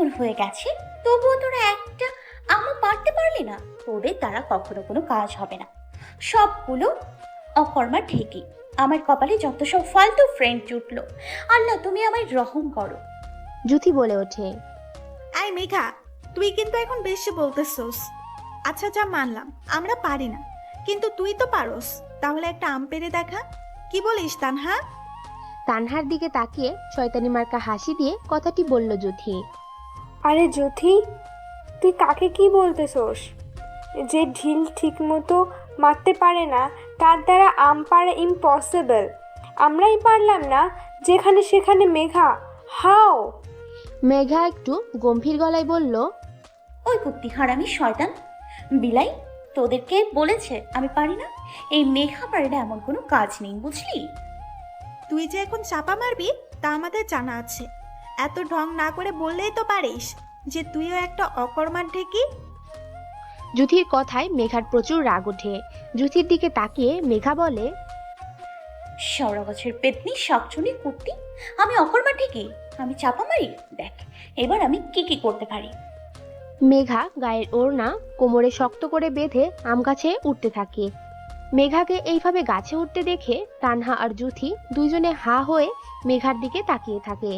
যখন হয়ে গেছে তবুও তোরা একটা আমও পারতে পারলি না। তোদের দ্বারা কখনো কোনো কাজ হবে না, সবগুলো অকর্মা ঠিকই। আমার কপালে যত সব ফালতু ফ্রেন্ড জুটলো, আল্লাহ তুমি আমায় রহম করো। জুথি বলে ওঠে। আই মেঘা, তুই কিন্তু এখন বেশি বলতেছস। আচ্ছা যা মানলাম আমরা পারি না, কিন্তু তুই তো পারোস। তাহলে একটা আম পেড়ে দেখা, কি বলিস তানহা? তানহার দিকে তাকিয়ে শয়তানি মার্কা হাসি দিয়ে কথাটি বলল জুথি। আরে জ্যোথি, তুই কাকে কি বলতেছোস? যে ঢিল ঠিক মতো মারতে পারে না তার দ্বারা আম পাড়া ইম্পসিবল। আমরাই পারলাম না যেখানে সেখানে মেঘা, হাও? মেঘা একটু গম্ভীর গলায় বলল। ওই কুত্তি হারামি শয়তান বিলাই, তোদেরকে বলেছে আমি পারি না? এই মেঘা পারে না এমন কোনো কাজ নেই, বুঝলি? তুই যে এখন চাপা মারবি তা আমাদের জানা আছে। এত ঢং না করে বললেই তো পারিস যে তুইও একটা অকর্মার ঢেকি। জুথির কথায় মেঘার প্রচুর রাগ ওঠে। জুথির দিকে তাকিয়ে মেঘা বলে। শেওড়া গাছের পেতনি শাকচুনি কুত্তি, আমি অকর্মা ঠিকই, আমি চাপা মারি। দেখ এবার আমি কি কি করতে পারি। মেঘা গায়ের ওড়না কোমরে শক্ত করে বেঁধে আম গাছে উঠতে থাকে। মেঘাকে এইভাবে গাছে উঠতে দেখে তানহা আর জুথি দুইজনে হা হয়ে মেঘার দিকে তাকিয়ে থাকে।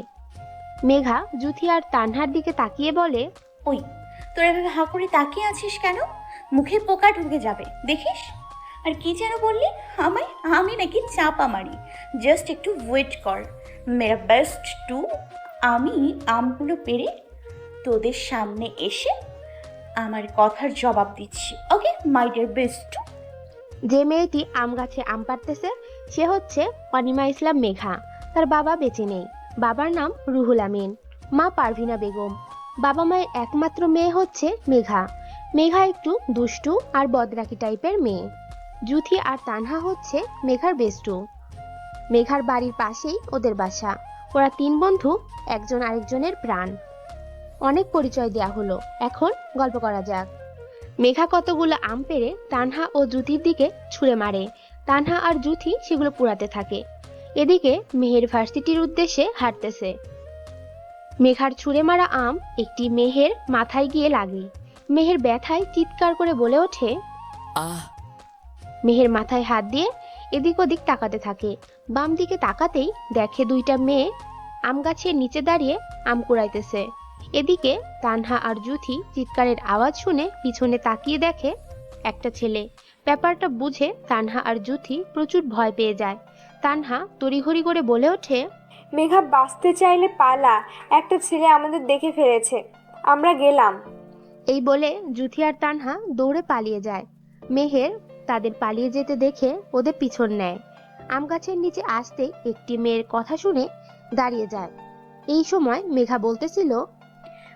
মেঘা জুথি আর তানহার দিকে তাকিয়ে বলে। ওই তোরা এভাবে হা করে তাকিয়ে আছিস কেন? মুখে পোকা ঢুকে যাবে দেখিস। আর কি যেন বললি? আমায়? আমি নাকি চাপা মারি? জাস্ট একটু ওয়েট কর, মেরা বেস্ট টু। আমি আমগুলো পেরে তোদের সামনে এসে আমার কথার জবাব দিচ্ছি। ওকে মাই ডিয়ার বেস্ট টু। যে মেয়েটি আম গাছে আম পাড়তেছে সে হচ্ছে অনিমা ইসলাম মেঘা। তার বাবা বেঁচে নেই। বাবার নাম রুহুল আমিন, মা পারভিনা বেগম। বাবা মায়ের একমাত্র মেয়ে হচ্ছে মেঘা। মেঘা একটু দুষ্টু আর বদরাকি টাইপের মেয়ে। জুথি আর তানহা হচ্ছে মেঘার বেস্টু। মেঘার বাড়ির পাশেই ওদের বাসা। ওরা তিন বন্ধু, একজন আরেকজনের প্রাণ। অনেক পরিচয় দেয়া হলো, এখন গল্প করা যাক। মেঘা কতগুলো আম পেড়ে তানহা ও জুথির দিকে ছুঁড়ে মারে। তানহা আর জুথি সেগুলো পুড়াতে থাকে। এদিকে মেহের ভার্সিটির উদ্দেশ্যে হাঁটতেছে। মেঘার ছুঁড়ে মারা আম একটি মেহের মাথায় গিয়ে লাগে। মেহের ব্যথায় চিৎকার করে বলে ওঠে। আহ! মেহের মাথায় হাত দিয়ে এদিক ওদিক তাকাতে থাকে। বাম দিকে তাকাতেই দেখে দুইটা মেয়ে আম গাছের নিচে দাঁড়িয়ে আম কুড়াইতেছে। এদিকে তানহা আর জুথি চিৎকারের আওয়াজ শুনে পিছনে তাকিয়ে দেখে একটা ছেলে। ব্যাপারটা বুঝে তানহা আর জুথি প্রচুর ভয় পেয়ে যায়। তানহা তড়িঘড়ি করে বলে ওঠে। মেঘা বাঁচতে চাইলে পালা, একটা ছেলে আমাদের দেখে ফেলেছে, আমরা গেলাম। এই বলে জুথি আর তানহা দৌড়ে পালিয়ে যায়। মেহের তাদের পালিয়ে যেতে দেখে ওদের পিছন নেয়। আম গাছের নিচে আসতে একটি মেয়ের কথা শুনে দাঁড়িয়ে যায়। এই সময় মেঘা বলতেছিল।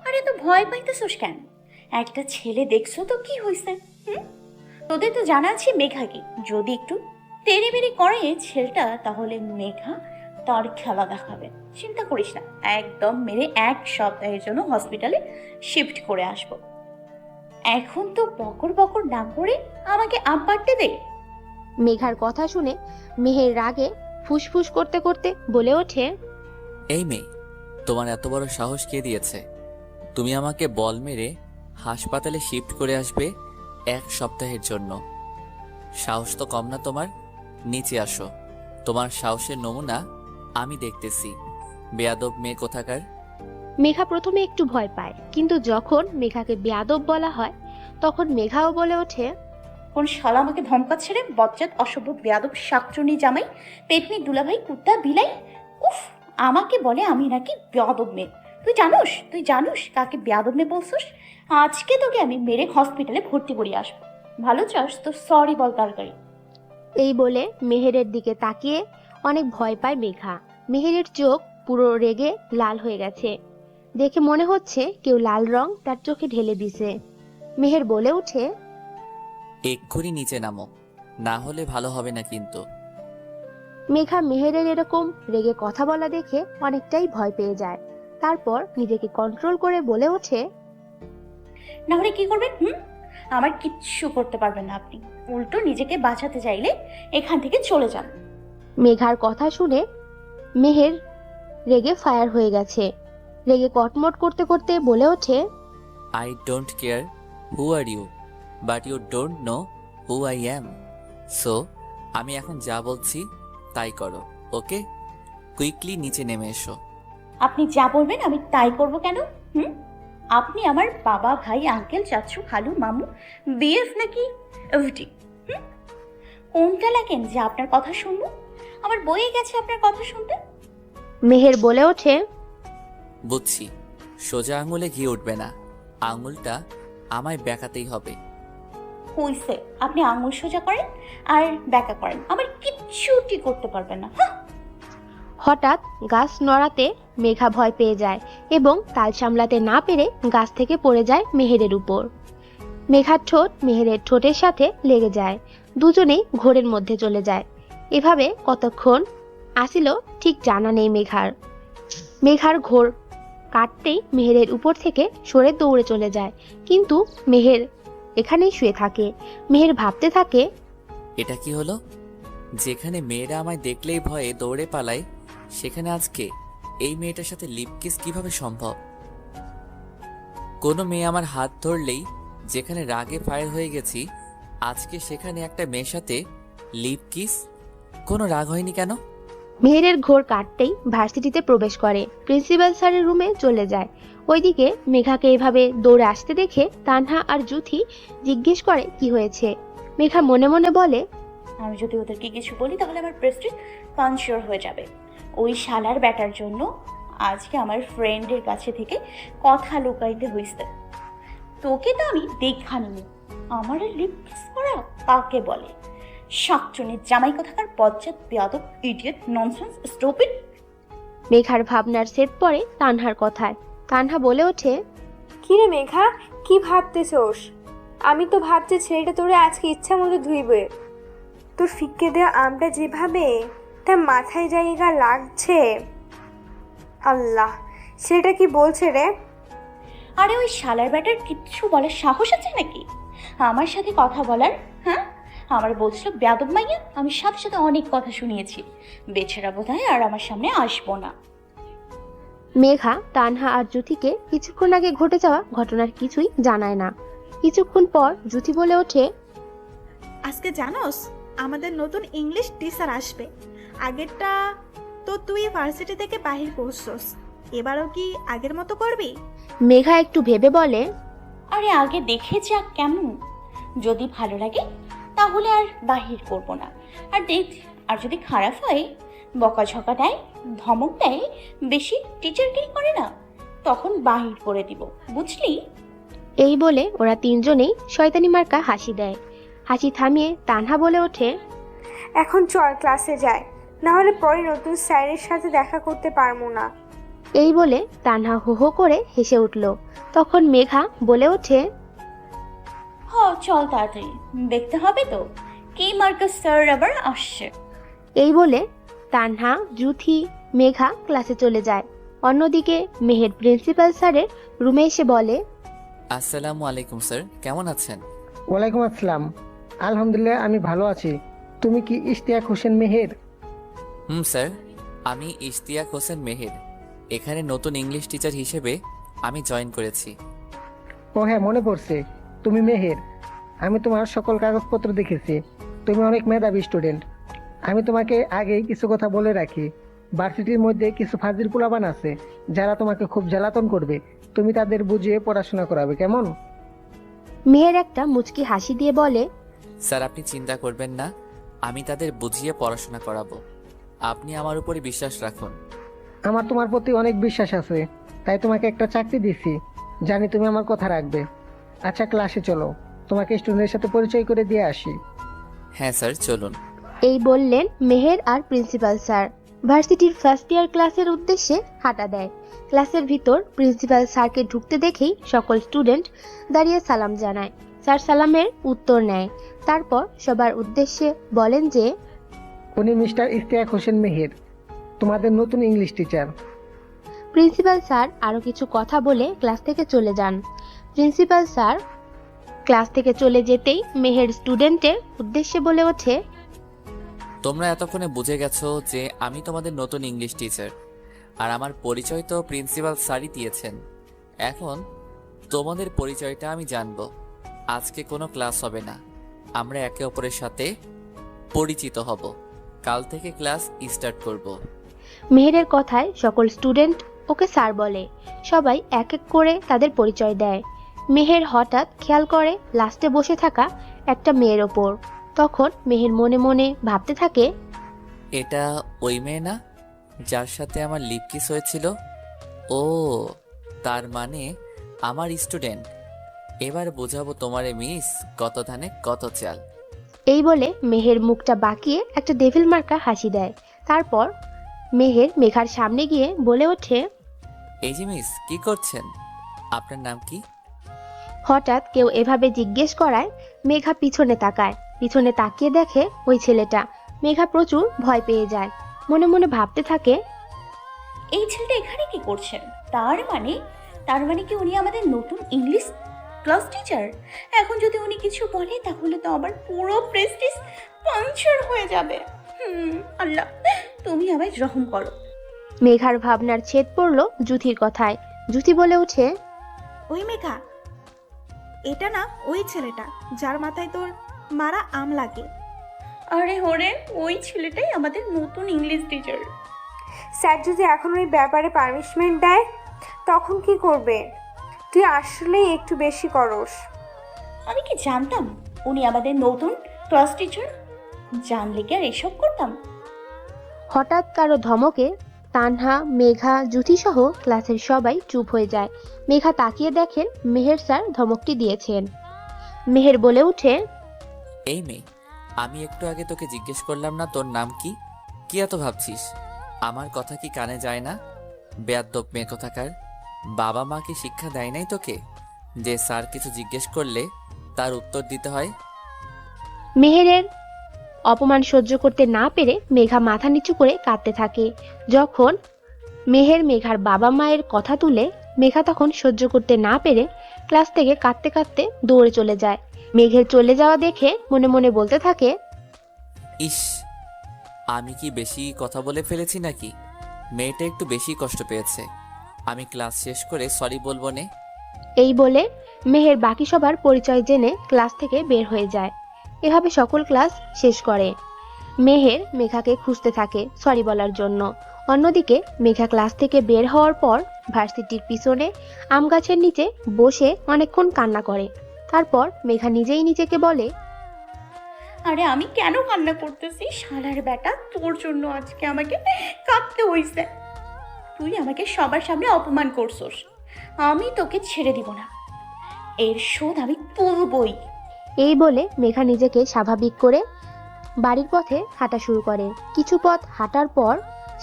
আরে তো ভয় পাইতেছোস কেন? একটা ছেলে দেখছো তো কি হয়েছে? হুম, তোদের তো জানা আছে মেঘা কি। যদি একটু তেড়ে বেড়ে করে ছেলেটা তাহলে মেঘা তার খেলা দেখাবে। চিন্তা করিস না, একদম মেরে এক সপ্তাহের জন্য হসপিটালে শিফট করে আসবো। এখন তো বকর বকর না করে আমাকে আম পাড়তে দে। মেঘার কথা শুনে মেহের রাগে ফুসফুস করতে করতে বলে ওঠে। এই মেয়ে, তোমার এত বড় সাহস কে দিয়েছে? তুমি আমাকে বল মেরে হাসপাতালে শিফট করে আসবে এক সপ্তাহের জন্য? সাহস তো কম না তোমার? নিচে আসো, তোমার সাহসের নমুনা আমি দেখতেছি। বেয়াদব মেয়ে কোথাকার! মেঘা প্রথমে একটু ভয় পায়, কিন্তু যখন মেঘাকে বেয়াদব বলা হয় তখন মেঘাও বলে ওঠে। কোন শালা আমাকে ধমকাচ্ছে রে? বজ্জাত অসভ্য বেয়াদব শাকচুনি জামাই পেতনি দুলাভাই কুত্তা বিলাই। উফ, আমাকে বলে আমি নাকি বেয়াদব মেয়ে। তুই জানোস কাকে বেয়াদব মেয়ে বলছিস? আজকে তোকে আমি মেরে হসপিটালে ভর্তি করিয়ে আসবো। ভালো চাস তো সরি বল তাড়াতাড়ি। এই বলে মেহেরের দিকে তাকিয়ে অনেক ভয় পায় মেঘা। মেহেরের চোখ পুরো রেগে লাল হয়ে গেছে। দেখে মনে হচ্ছে কেউ লাল রং তার চোখে ঢেলে দিছে। মেহের বলে ওঠে। এক্ষুনি নিচে নামো, না হলে ভালো হবে না কিন্তু। মেঘা মেহেরের এরকম রেগে কথা বলা দেখে অনেকটাই ভয় পেয়ে যায়। তারপর নিজেকে কন্ট্রোল করে বলে ওঠে। না হলে কি করবেন? আমার কিচ্ছু করতে পারবেন না আপনি। উল্টো নিজেকে বাঁচাতে চাইলে এখান থেকে চলে যান। মেঘার কথা শুনে মেহের রেগে ফায়ার হয়ে গেছে। রেগে কটমট করতে করতে বলে ওঠে, I don't care who are you, but you don't know who I am. So আমি এখন যা বলছি তাই করো, ওকে? কুইকলি নিচে নেমে এসো। আপনি যা বলবেন আমি তাই করব কেন? হুম? আপনি আমার বাবা, ভাই, আঙ্কেল, চাচু, খালু, মামু, বিএফ নাকি এফডি? হুম? কোনটা লাগেন যে আপনার কথা শুনবো? আমার বয়ে গেছে আপনার কথা শুনতে। মেহের বলে ওঠে, বুঝছি, সোজা আঙুলে ঘি উঠবে না, আঙুলটা আমায় বেঁকাতেই হবে। হইছে, আপনি আঙুল সোজা করেন আর ব্যাকা করেন, আমার কিচ্ছুটি করতে পারবেন না। হ্যাঁ? হঠাৎ গাছ নড়াতে মেঘা ভয় পেয়ে যায় এবং তাল সামলাতে না পেরে গাছ থেকে পড়ে যায় মেহেরের উপর। মেঘার ঠোঁট মেহেরের ঠোঁটের সাথে লেগে যায়, দুজনেই ঘোরের মধ্যে চলে যায়। এভাবে কতক্ষণ আসিল ঠিক জানা নেই মেঘার ঘোর কাটতেই মেহেরের উপর থেকে সরে দৌড়ে চলে যায়, কিন্তু মেহের এখানেই শুয়ে থাকে। মেহের ভাবতে থাকে, এটা কি হলো? যেখানে মেয়েরা আমায় দেখলেই ভয়ে দৌড়ে পালায়, সেখানে আজকে এই মেয়েটার সাথে লিপ কিস কিভাবে সম্ভব? কোনো মেয়ে আমার হাত ধরলেই যেখানে রাগে ফায়ার হয়ে গেছি, আজকে সেখানে একটা মেয়ের সাথে লিপ কিস? কোনো রাগ হয়নি কেন? মেহেরের ঘোর কাটতেই ভার্সিটিতে প্রবেশ করে, প্রিন্সিপাল স্যারের রুমে চলে যায়। ওইদিকে মেঘাকে এভাবে দৌড়ে আসতে দেখে তানহা আর জুথি জিজ্ঞেস করে কি হয়েছে। মেঘা মনে মনে বলে, আমি যদি ওদেরকে কিছু বলি তাহলে আমার প্রেস্টিজ কনসিওর হয়ে যাবে। ওই শালার ব্যাটার জন্য আজকে আমার ফ্রেন্ডের কাছে থেকে কথা লুকাইতে হইছে। তোকে তো আমি দেখা নিনি, আমার লিপ কিস করা কাকে বলে? শাকচুনির জামাই কথাকার বজ্জাত বেয়াদব ইডিয়েট ননসেন্স স্টুপিড। মেঘার ভাবনার সেট পড়ে তানহার কথায়। তানহা বলে ওঠে, কিরে মেঘা, কি ভাবতেছোস? আমি তো ভাবছি ছেলেটা তোরে আজকে ইচ্ছা মতো ধুইবে। তোর ফিক্কে দেওয়া আমটা যেভাবে তার মাথায় জায়গা লাগছে, আল্লাহ, সেটা কি বলছে রে? আরে ওই শালার ব্যাটার কিচ্ছু বলার সাহস আছে নাকি আমার সাথে কথা বলার? হ্যাঁ, আমার বলছিল বেয়াদব মাইয়া, আমি সাথে সাথে অনেক কথা শুনিয়েছি। বেচারা বোধহয় আর আমার সামনে আসবো না। মেঘা তানহা আর জুথিকে কিছুক্ষণ আগে ঘটে যাওয়া ঘটনার কিছুই জানায় না। কিছুক্ষণ পর জুথি বলে ওঠে, আজকে জানোস আমাদের নতুন ইংলিশ টিচার আসবে। আগেরটা তো তুই ভার্সিটি থেকে বাহির করছস, এবারও কি আগের মতো করবি? মেঘা একটু ভেবে বলে, আরে আগে দেখে যাক কেমন, যদি ভালো লাগে তাহলে আর বাহির করব না। আর যদি খারাপ হয়, বকাঝকা দেয়, ধমক দেয়, বেশি টিচারগিরি করে না, তখন বাহির করে দিব, বুঝলি? এই বলে ওরা তিনজনেই শয়তানি মার্কা হাসি দেয়। হাসি থামিয়ে তানহা বলে ওঠে, এখন চল ক্লাসে যাই, না হলে পরে নতুন স্যারের সাথে দেখা করতে পারবো না। এই বলে তানহা হো হো করে হেসে উঠল। তখন মেঘা বলে ওঠে, হ চল তাড়াতাড়ি, দেখতে হবে তো কি মার্কাস স্যার আবার আসছে। এই বলে তানহা, জুথি, মেঘা ক্লাসে চলে যায়। অন্যদিকে মেহের প্রিন্সিপাল স্যারের রুমে এসে বলে, আসসালামু আলাইকুম স্যার, কেমন আছেন? ওয়ালাইকুম আসসালাম। আলহামদুলিল্লাহ, আমি ভালো আছি। তুমি কি ইশতিয়াক হোসেন মেহের? স্যার, আমি ইশতিয়াক হোসেন মেহের। এখানে নতুন ইংলিশ টিচার হিসেবে আমি জয়েন করেছি। ও হ্যাঁ, মনে পড়ছে, তুমি মেহের। আমি তোমার সকল কাগজপত্র দেখেছি, তুমি অনেক মেধাবী স্টুডেন্ট। আমি তোমাকে আগেই কিছু কথা বলে রাখি, ভার্সিটির মধ্যে কিছু ফাজিল পোলাপান আছে যারা তোমাকে খুব জ্বালাতন করবে। তুমি তাদের বুঝিয়ে পড়াশোনা করাবে, কেমন? মেহের একটা মুচকি হাসি দিয়ে বলে, স্যার আপনি চিন্তা করবেন না, আমি তাদের বুঝিয়ে পড়াশোনা করাবো। আপনি আমার উপরে বিশ্বাস রাখুন। আমার তোমার প্রতি অনেক বিশ্বাস আছে, তাই তোমাকে একটা চাকরি দিছি, জানি তুমি আমার কথা রাখবে। আচ্ছা, ক্লাসে চলো, তোমাকে স্টুডেন্টের সাথে পরিচয় করে দিয়ে আসি। হ্যাঁ স্যার, চলুন। এই বললেন মেহের আর প্রিন্সিপাল স্যার ভার্সিটির ফার্স্ট ইয়ার ক্লাসের উদ্দেশ্যে হাঁটা দেয়। ক্লাসের ভিতর প্রিন্সিপাল স্যারকে ঢুকতে দেখেই সকল স্টুডেন্ট দাঁড়িয়ে সালাম জানায়। স্যার সালামের উত্তর নেয়, তারপর সবার উদ্দেশ্যে বলেন যে, উনি মিস্টার ইশতিয়াক হোসেন মেহের, তোমাদের নতুন ইংলিশ টিচার। প্রিন্সিপাল স্যার আরো কিছু কথা বলে ক্লাস থেকে চলে যান। প্রিন্সিপাল স্যার ক্লাস থেকে চলে যেতেই মেহের স্টুডেন্টের উদ্দেশ্যে বলে ওঠে, তোমরা এতক্ষণে বুঝে গেছো যে আমি তোমাদের নতুন ইংলিশ টিচার। আর আমার পরিচয় তো প্রিন্সিপাল স্যারই দিয়েছেন। এখন তোমাদের পরিচয়টা আমি জানবো। আজকে কোনো ক্লাস হবে না, আমরা একে অপরের সাথে পরিচিত হব। কাল থেকে ক্লাস স্টার্ট করব। মেহেরের কথায় সকল স্টুডেন্ট ওকে স্যার বলে। সবাই এক এক করে তাদের পরিচয় দেয়। মেহের হঠাৎ খেয়াল করে লাস্টে বসে থাকা একটা মেয়ের ওপর। তখন মেহের মনে মনে ভাবতে থাকে, এটা ওই মেয়ে না যার সাথে আমার লিপ কিস হয়েছিল? ও, তার মানে আমার স্টুডেন্ট। এবার বোঝাবো তোমারে মিস, কত ধানে কত চাল। এই বলে মেহের মুখটা বাঁকিয়ে একটা ডেভিল মার্কা হাসি দেয়। তারপর মেহের মেঘার সামনে গিয়ে বলে ওঠে, এই যে মিস, কি করছেন? আপনার নাম কি? হঠাৎ কেউ এভাবে জিজ্ঞেস করায় মেঘা পিছনে তাকায়। পিছনে তাকিয়ে দেখে ওই ছেলেটা। মেঘা প্রচুর ভয় পেয়ে যায়। মনে মনে ভাবতে থাকে, এই ছেলেটা এখানে কি করছেন? তার মানে কি উনি আমাদের নতুন ইংলিশ ক্লাস টিচার? এখন যদি উনি কিছু বলে তাহলে তো আবার পুরো প্রেস্টিজ পাংচার হয়ে যাবে। আল্লাহ, তুমি আমায় রহম করো। মেঘার ভাবনার ছেদ পড়ল জুথির কথায়। জুথি বলে ওঠে, ওই মেঘা, এটা না ওই ছেলেটা যার মাথায় তোর মারা আম লাগে। আরে ওরে, ওই ছেলেটাই আমাদের নতুন ইংলিশ টিচার। স্যার যদি এখন ওই ব্যাপারে পানিশমেন্ট দেয় তখন কি করবে? তুই আসলেই একটু বেশি করস। আমি কি জানতাম উনি আমাদের নতুন ক্লাস টিচার? জানলে কি আর এসব করতাম? হঠাৎ কারো ধমকে তানহা, মেঘা, জুথি সহ ক্লাসের সবাই চুপ হয়ে যায়। মেঘা তাকিয়ে দেখেন মেহের স্যার ধমকটি দিয়েছেন। মেহের বলে ওঠে, এই মেয়ে, আমি একটু আগে তোকে জিজ্ঞেস করলাম না তোর নাম কি? কি এত ভাবছিস? আমার কথা কি কানে যায় না? বেয়াদ্দপ মেয়ে কোথাকার। বাবা মা কি শিক্ষা দেয় নাই তোকে যে স্যার কিছু জিজ্ঞেস করলে তার উত্তর দিতে হয়? মেহেরের অপমান সহ্য করতে না পেরে মেঘা মাথা নিচু করে কাঁদতে থাকে। যখন মেহের মেঘার বাবা মায়ের কথা তুলে, মেঘা তখন সহ্য করতে না পেরে ক্লাস থেকে কাঁদতে কাঁদতে দৌড়ে চলে যায়। মেঘের চলে যাওয়া দেখে মনে মনে বলতে থাকে, ইস, আমি কি বেশি কথা বলে ফেলেছি নাকি? মেয়েটা একটু বেশি কষ্ট পেয়েছে। আমি ক্লাস শেষ করে সরি বলবো নে। এই বলে মেহের বাকি সবার পরিচয় জেনে ক্লাস থেকে বের হয়ে যায়। এভাবে সকল ক্লাস শেষ করে। মেহের মেঘাকে খুঁজতে থাকে সরি বলার জন্য। অন্যদিকে মেঘা ক্লাস থেকে বের হওয়ার পর ভার্সিটির পিছনে আম গাছের নিচে বসে অনেকক্ষণ কান্না করে। তারপর মেঘা নিজেই নিজেকে বলে, আরে আমি কেন কান্না করতেছি? শালার বেটা, তোর জন্য আজকে আমাকে কাঁদতে হইছে। তুই আমাকে সবার সামনে অপমান করছস, আমি তোকে ছেড়ে দিব না। এর শোধ আমি তুলবই। এই বলে মেঘা নিজেকে স্বাভাবিক করে বাড়ির পথে হাঁটা শুরু করে। কিছু পথ হাঁটার পর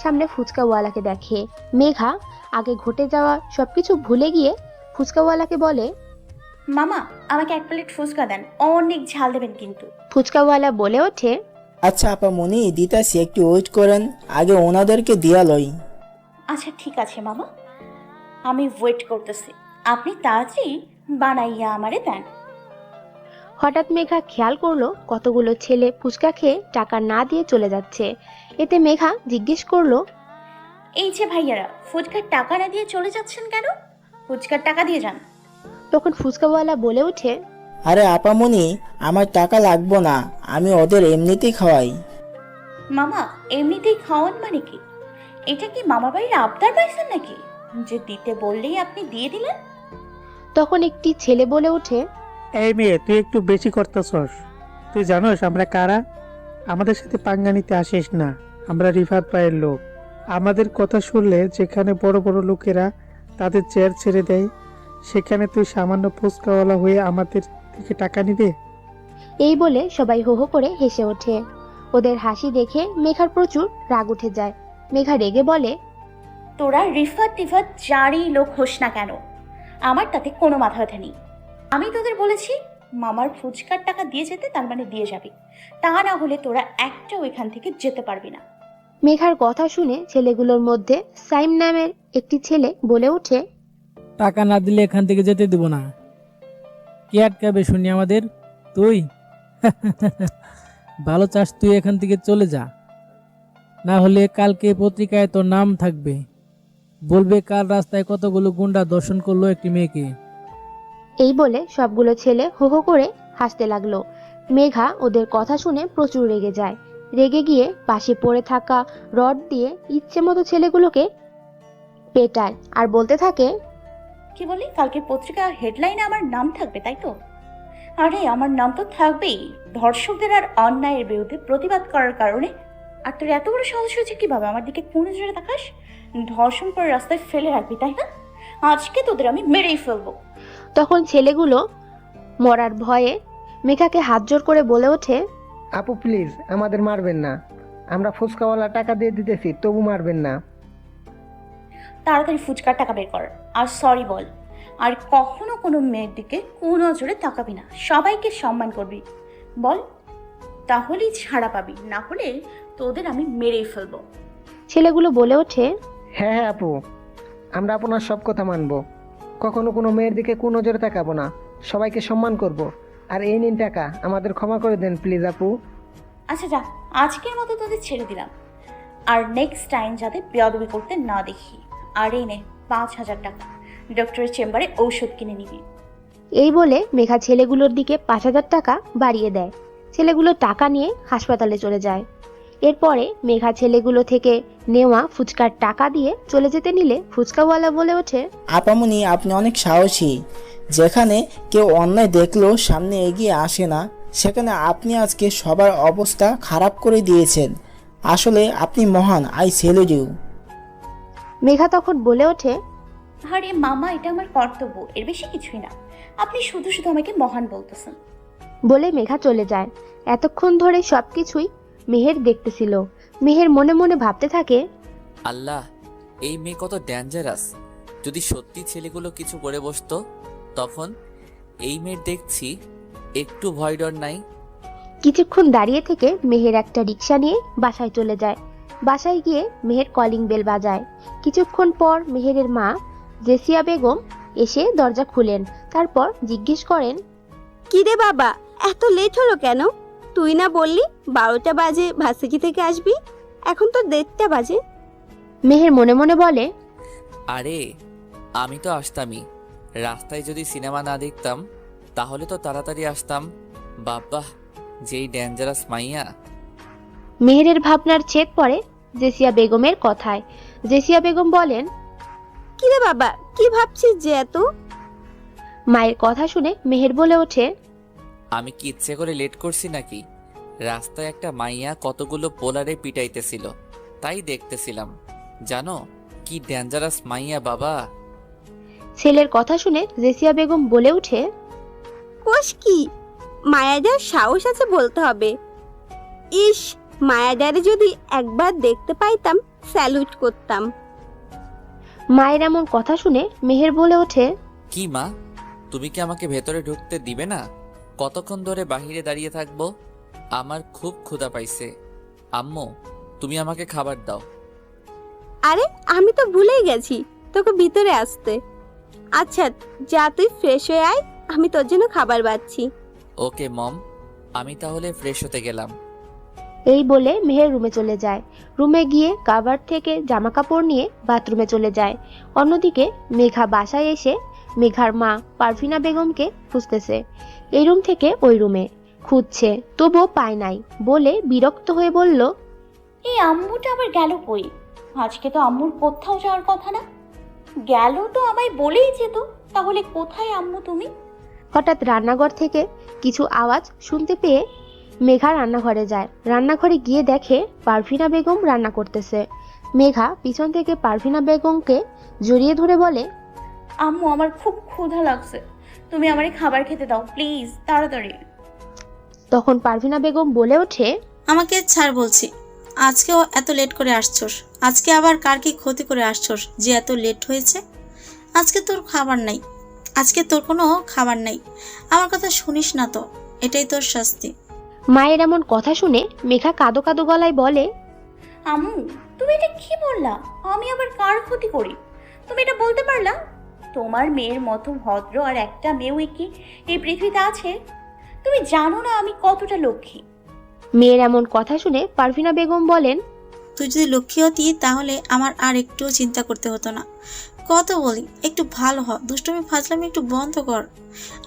সামনে ফুচকাওয়ালাকে দেখে। মেঘা আগে ঘটে যাওয়া সবকিছু ভুলে গিয়ে ফুচকাওয়ালাকে বলে, মামা, আমাকে এক প্লেট ফুচকা দেন, অনেক ঝাল দেবেন কিন্তু। ফুচকাওয়ালা বলে ওঠে, আচ্ছা আপা মনি, দিতাছি, একটু ওয়েট করেন, আগে ওনাদেরকে দিয়া লই। আচ্ছা ঠিক আছে মামা, আমি ওয়েট করতেছি। আপনি তাড়াতাড়ি বানাইয়া আমারে দেন। হঠাৎ মেঘা খেয়াল করলো কতগুলো ছেলে ফুচকা খেয়ে টাকা না দিয়ে চলে যাচ্ছে। এতে মেঘা জিজ্ঞেস করলো, এই যে ভাইয়ারা, ফুচকার টাকা না দিয়ে চলে যাচ্ছেন কেন? ফুচকার টাকা দিয়ে যান। তখন ফুচকাওয়ালা বলে ওঠে, আরে আপা মনি, আমার টাকা লাগবো না, আমি ওদের এমনিতেই খাওয়াই। মামা, এমনিতেই খাওয়ান মানে কি? এটা কি মামা বাড়ির আবদার পাইছেন নাকি যে দিতে বললেই আপনি দিয়ে দিলেন? তখন একটি ছেলে বলে ওঠে, এই মেয়ে, তুই একটু বেশি করতেছস। তুই জানোস আমরা কারা? আমাদের সাথে পাঙ্গা নিতে আসিস না, আমরা রিফাত ভাইয়ের লোক। আমাদের কথা শুনলে যেখানে বড় বড় লোকেরা তাদের চেয়ার ছেড়ে দেয়, সেখানে তুই সামান্য ফুচকাওয়ালা হয়ে আমাদের থেকে টাকা নিবে? এই বলে সবাই হো হো করে হেসে ওঠে। ওদের হাসি দেখে মেঘার প্রচুর রাগ উঠে যায়। মেঘা রেগে বলে, তোরা রিফাত টিফাত যারই লোক হোস না কেন, আমার তাতে কোনো মাথা ব্যথা নেই। আমি তোদের বলেছি মামার ফুচকার টাকা দিয়ে যেতে, তার মানে দিয়ে যাবি। তা না হলে তোরা একটা ওইখান থেকে যেতে পারবি না। মেঘার কথা শুনে ছেলেগুলোর মধ্যে সাইম নামের একটি ছেলে বলে ওঠে, টাকা না দিলে এখান থেকে যেতে দেব না। কে আটকাবে শুনি আমাদের? তুই? ভালো চাস, তুই এখান থেকে চলে যা, না হলে কালকে পত্রিকায় তোর নাম থাকবে। বলবে কার রাস্তায় কতগুলো গুন্ডা দর্শন করলো একটি মেয়েকে। এই বলে সবগুলো ছেলে হো হো করে হাসতে লাগলো। মেঘা ওদের কথা শুনে প্রচুর রেগে যায়। রেগে গিয়ে পাশে পড়ে থাকা রড দিয়ে ইচ্ছে মতো ছেলেগুলোকে পেটায় আর বলতে থাকে, কি বলি, কালকে পত্রিকা হেডলাইনে আমার নাম থাকবে, তাই তো? আরে আমার নাম তো থাকবেই ধর্ষকদের আর অন্যায়ের বিরুদ্ধে প্রতিবাদ করার কারণে। আর তোর এত বড় সাহস হয়েছে কিভাবে আমার দিকে কোন নজরে তাকাস? ধর্ষণ করে রাস্তায় ফেলে রাখবি, তাই না? আজকে তোদের আমি মেরেই ফেলবো। তখন ছেলেগুলো মরার ভয়ে মেঘাকে হাত জোর করে বলে ওঠে, আপু প্লিজ আমাদের মারবেন না, আমরা ফুচকাওয়ালা টাকা দিয়ে দিতেছি, তবু মারবেন না। তাড়াতাড়ি ফুচকার টাকা বের কর আর সরি বল। আর কখনো কোনো মেয়ের দিকে কোন নজরে তাকাবি না, সবাইকে সম্মান করবি বল, তাহলেই ছাড়া পাবি, না হলে তোদের আমি মেরেই ফেলবো। ছেলেগুলো বলে ওঠে, হ্যাঁ হ্যাঁ আপু, আমরা আপনার সব কথা মানব, কখনো কোনো মেয়ের দিকে কোন নজরে তাকাবো না, সবাইকে সম্মান করব। আর এই নিন টাকা, আমাদের ক্ষমা করে দেন প্লিজ আপু। আচ্ছা যা, আজকের মতো তোদের ছেড়ে দিলাম, আর নেক্সট টাইম যাতে বেয়াদবি করতে না দেখি। আর এই নে 5,000 টাকা, ডক্টরের চেম্বারে ঔষধ কিনে নিবি। এই বলে মেঘা ছেলেগুলোর দিকে 5,000 টাকা বাড়িয়ে দেয়। ছেলেগুলো টাকা নিয়ে হাসপাতালে চলে যায়। এরপরে মেঘা ছেলেগুলো থেকে নেওয়া ফুচকার টাকা দিয়ে চলে যেতে নিলে ফুচকাওয়ালা বলে ওঠে, আপামনি আপনি অনেক সাহসী। যেখানে কেউ অন্যায় দেখলেও সামনে এগিয়ে আসে না, সেখানে আপনি আজকে সবার অবস্থা খারাপ করে দিয়েছেন। আসলে আপনি মহান, আই সেলুট ইউ। মেঘা তখন বলে ওঠে, আরে মামা, এটা আমার কর্তব্য, এর বেশি কিছুই না। আপনি শুধু শুধু আমাকে মহান বলতেছেন। বলে মেঘা চলে যায়। এতক্ষণ ধরে সবকিছুই মেহের দেখতেছিল। মেহের মনে মনে ভাবতে থাকে, আল্লাহ, এই মেয়ে কত ডেঞ্জারাস। যদি সত্যি ছেলেগুলো কিছু করে বসতো, তখন এই মেয়ের দেখছি একটু ভয় ডর নাই। কিছুক্ষণ দাঁড়িয়ে থেকে মেহের একটা রিক্সা নিয়ে বাসায় চলে যায়। বাসায় গিয়ে মেহের কলিং বেল বাজায়। কিছুক্ষণ পর মেহেরের মা জেসিয়া বেগম এসে দরজা খুলেন। তারপর জিজ্ঞেস করেন, কি রে বাবা, এত লেট হলো কেন? তুই না বললি 12টা বাজে ভার্সিটি থেকে আসবি, এখন তো 1:30টা বাজে। মেহের মনে মনে বলে, আরে আমি তো আসতামই, রাস্তায় যদি সিনেমা না দেখতাম তাহলে তো তাড়াতাড়ি আসতাম। বাবা, যেই ডেঞ্জারাস মাইয়া। মেহেরের ভাবনার ছেদ পড়ে জেসিয়া বেগমের কথায়। জেসিয়া বেগম বলেন, কি রে বাবা, কি ভাবছিস যে এত? মায়ের কথা শুনে মেহের বলে ওঠে, আমি কি ইচ্ছে করে লেট করছি নাকি? রাস্তায় একটা মাইয়া কতগুলো পোলারে পিটাইতেছিল, তাই দেখতেছিলাম। জানো কি ডেঞ্জারাস মাইয়া বাবা। ছেলের কথা শুনে জেসিয়া বেগম বলে ওঠে, কোষ কি, মায়াদার সাহস আছে বলতে হবে। ইস, মায়াদারে যদি একবার দেখতে পাইতাম স্যালুট করতাম। মায়ের এমন কথা শুনে মেহের বলে ওঠে, কি মা, তুমি কি আমাকে ভেতরে ঢুকতে দিবে না? কতক্ষণ ধরে বাহিরে দাঁড়িয়ে থাকবো? আমার খুব ক্ষুধা পাইছে। আম্মু, তুমি আমাকে খাবার দাও। আরে আমি তো ভুলেই গেছি তোকে ভিতরে আসতে। আচ্ছা যা, তুই ফ্রেশ হয়ে আয়, আমি তোর জন্য খাবার বাচ্ছি। ওকে মম, আমি তাহলে ফ্রেশ হতে গেলাম। এই বলে মেহের রুমে চলে যায়। রুমে গিয়ে কাভার থেকে জামা কাপড় নিয়ে বাথরুমে চলে যায়। অন্যদিকে মেঘা বাসায় এসে মেঘার মা পারভিনা বেগমকে খুঁজতেছে। এই রুম থেকে ওই রুমে খুঁজছে, তবুও পায় নাই বলে বিরক্ত হয়ে বলল, এই আম্মুটা আবার গেল কই? আজকে তো আম্মুর কোথাও যাওয়ার কথা না। গেল তো আমায় বলেই যেত, তাহলে কোথায় আম্মু তুমি? হঠাৎ রান্নাঘর থেকে কিছু আওয়াজ শুনতে পেয়ে মেঘা রান্নাঘরে যায়। রান্নাঘরে গিয়ে দেখে পারভিনা বেগম রান্না করতেছে। মেঘা পিছন থেকে পারভিনা বেগমকে জড়িয়ে ধরে বলে, আম্মু, আমার খুব ক্ষুধা লাগছে, তুমি আমারে খাবার খেতে দাও প্লিজ, তাড়াতাড়ি। তখন পারভিনা বেগম বলে ওঠে, আমাকে ছাড় বলছি, আজকেও এত লেট করে আসছস? আজকে আবার কার কি ক্ষতি করে আসছস যে এত লেট হয়েছে? আজকে তোর খাবার নাই, আজকে তোর কোনো খাবার নাই। আমার কথা শুনিস না তো, এটাই তোর শাস্তি। মায়ের এমন কথা শুনে মেঘা কাঁদো কাঁদো গলায় বলে, আম্মু, তুমি এটা কি বললা? আমি আবার কার ক্ষতি করি? তুমি এটা বলতে পারলা? তোমার মেয়ের মতো ভদ্র আর একটা মেয়েও কি এই পৃথিবীতে আছে? তুমি জানো না আমি কতটা লক্ষ্মী? মেয়ের এমন কথা শুনে পারভিনা বেগম বলেন, তুই যদি লক্ষ্মী হতি তাহলে আমার আর একটুও চিন্তা করতে হতো না। কত বলি একটু ভালো হ, দুষ্টুমি ফাজলামি একটু বন্ধ কর।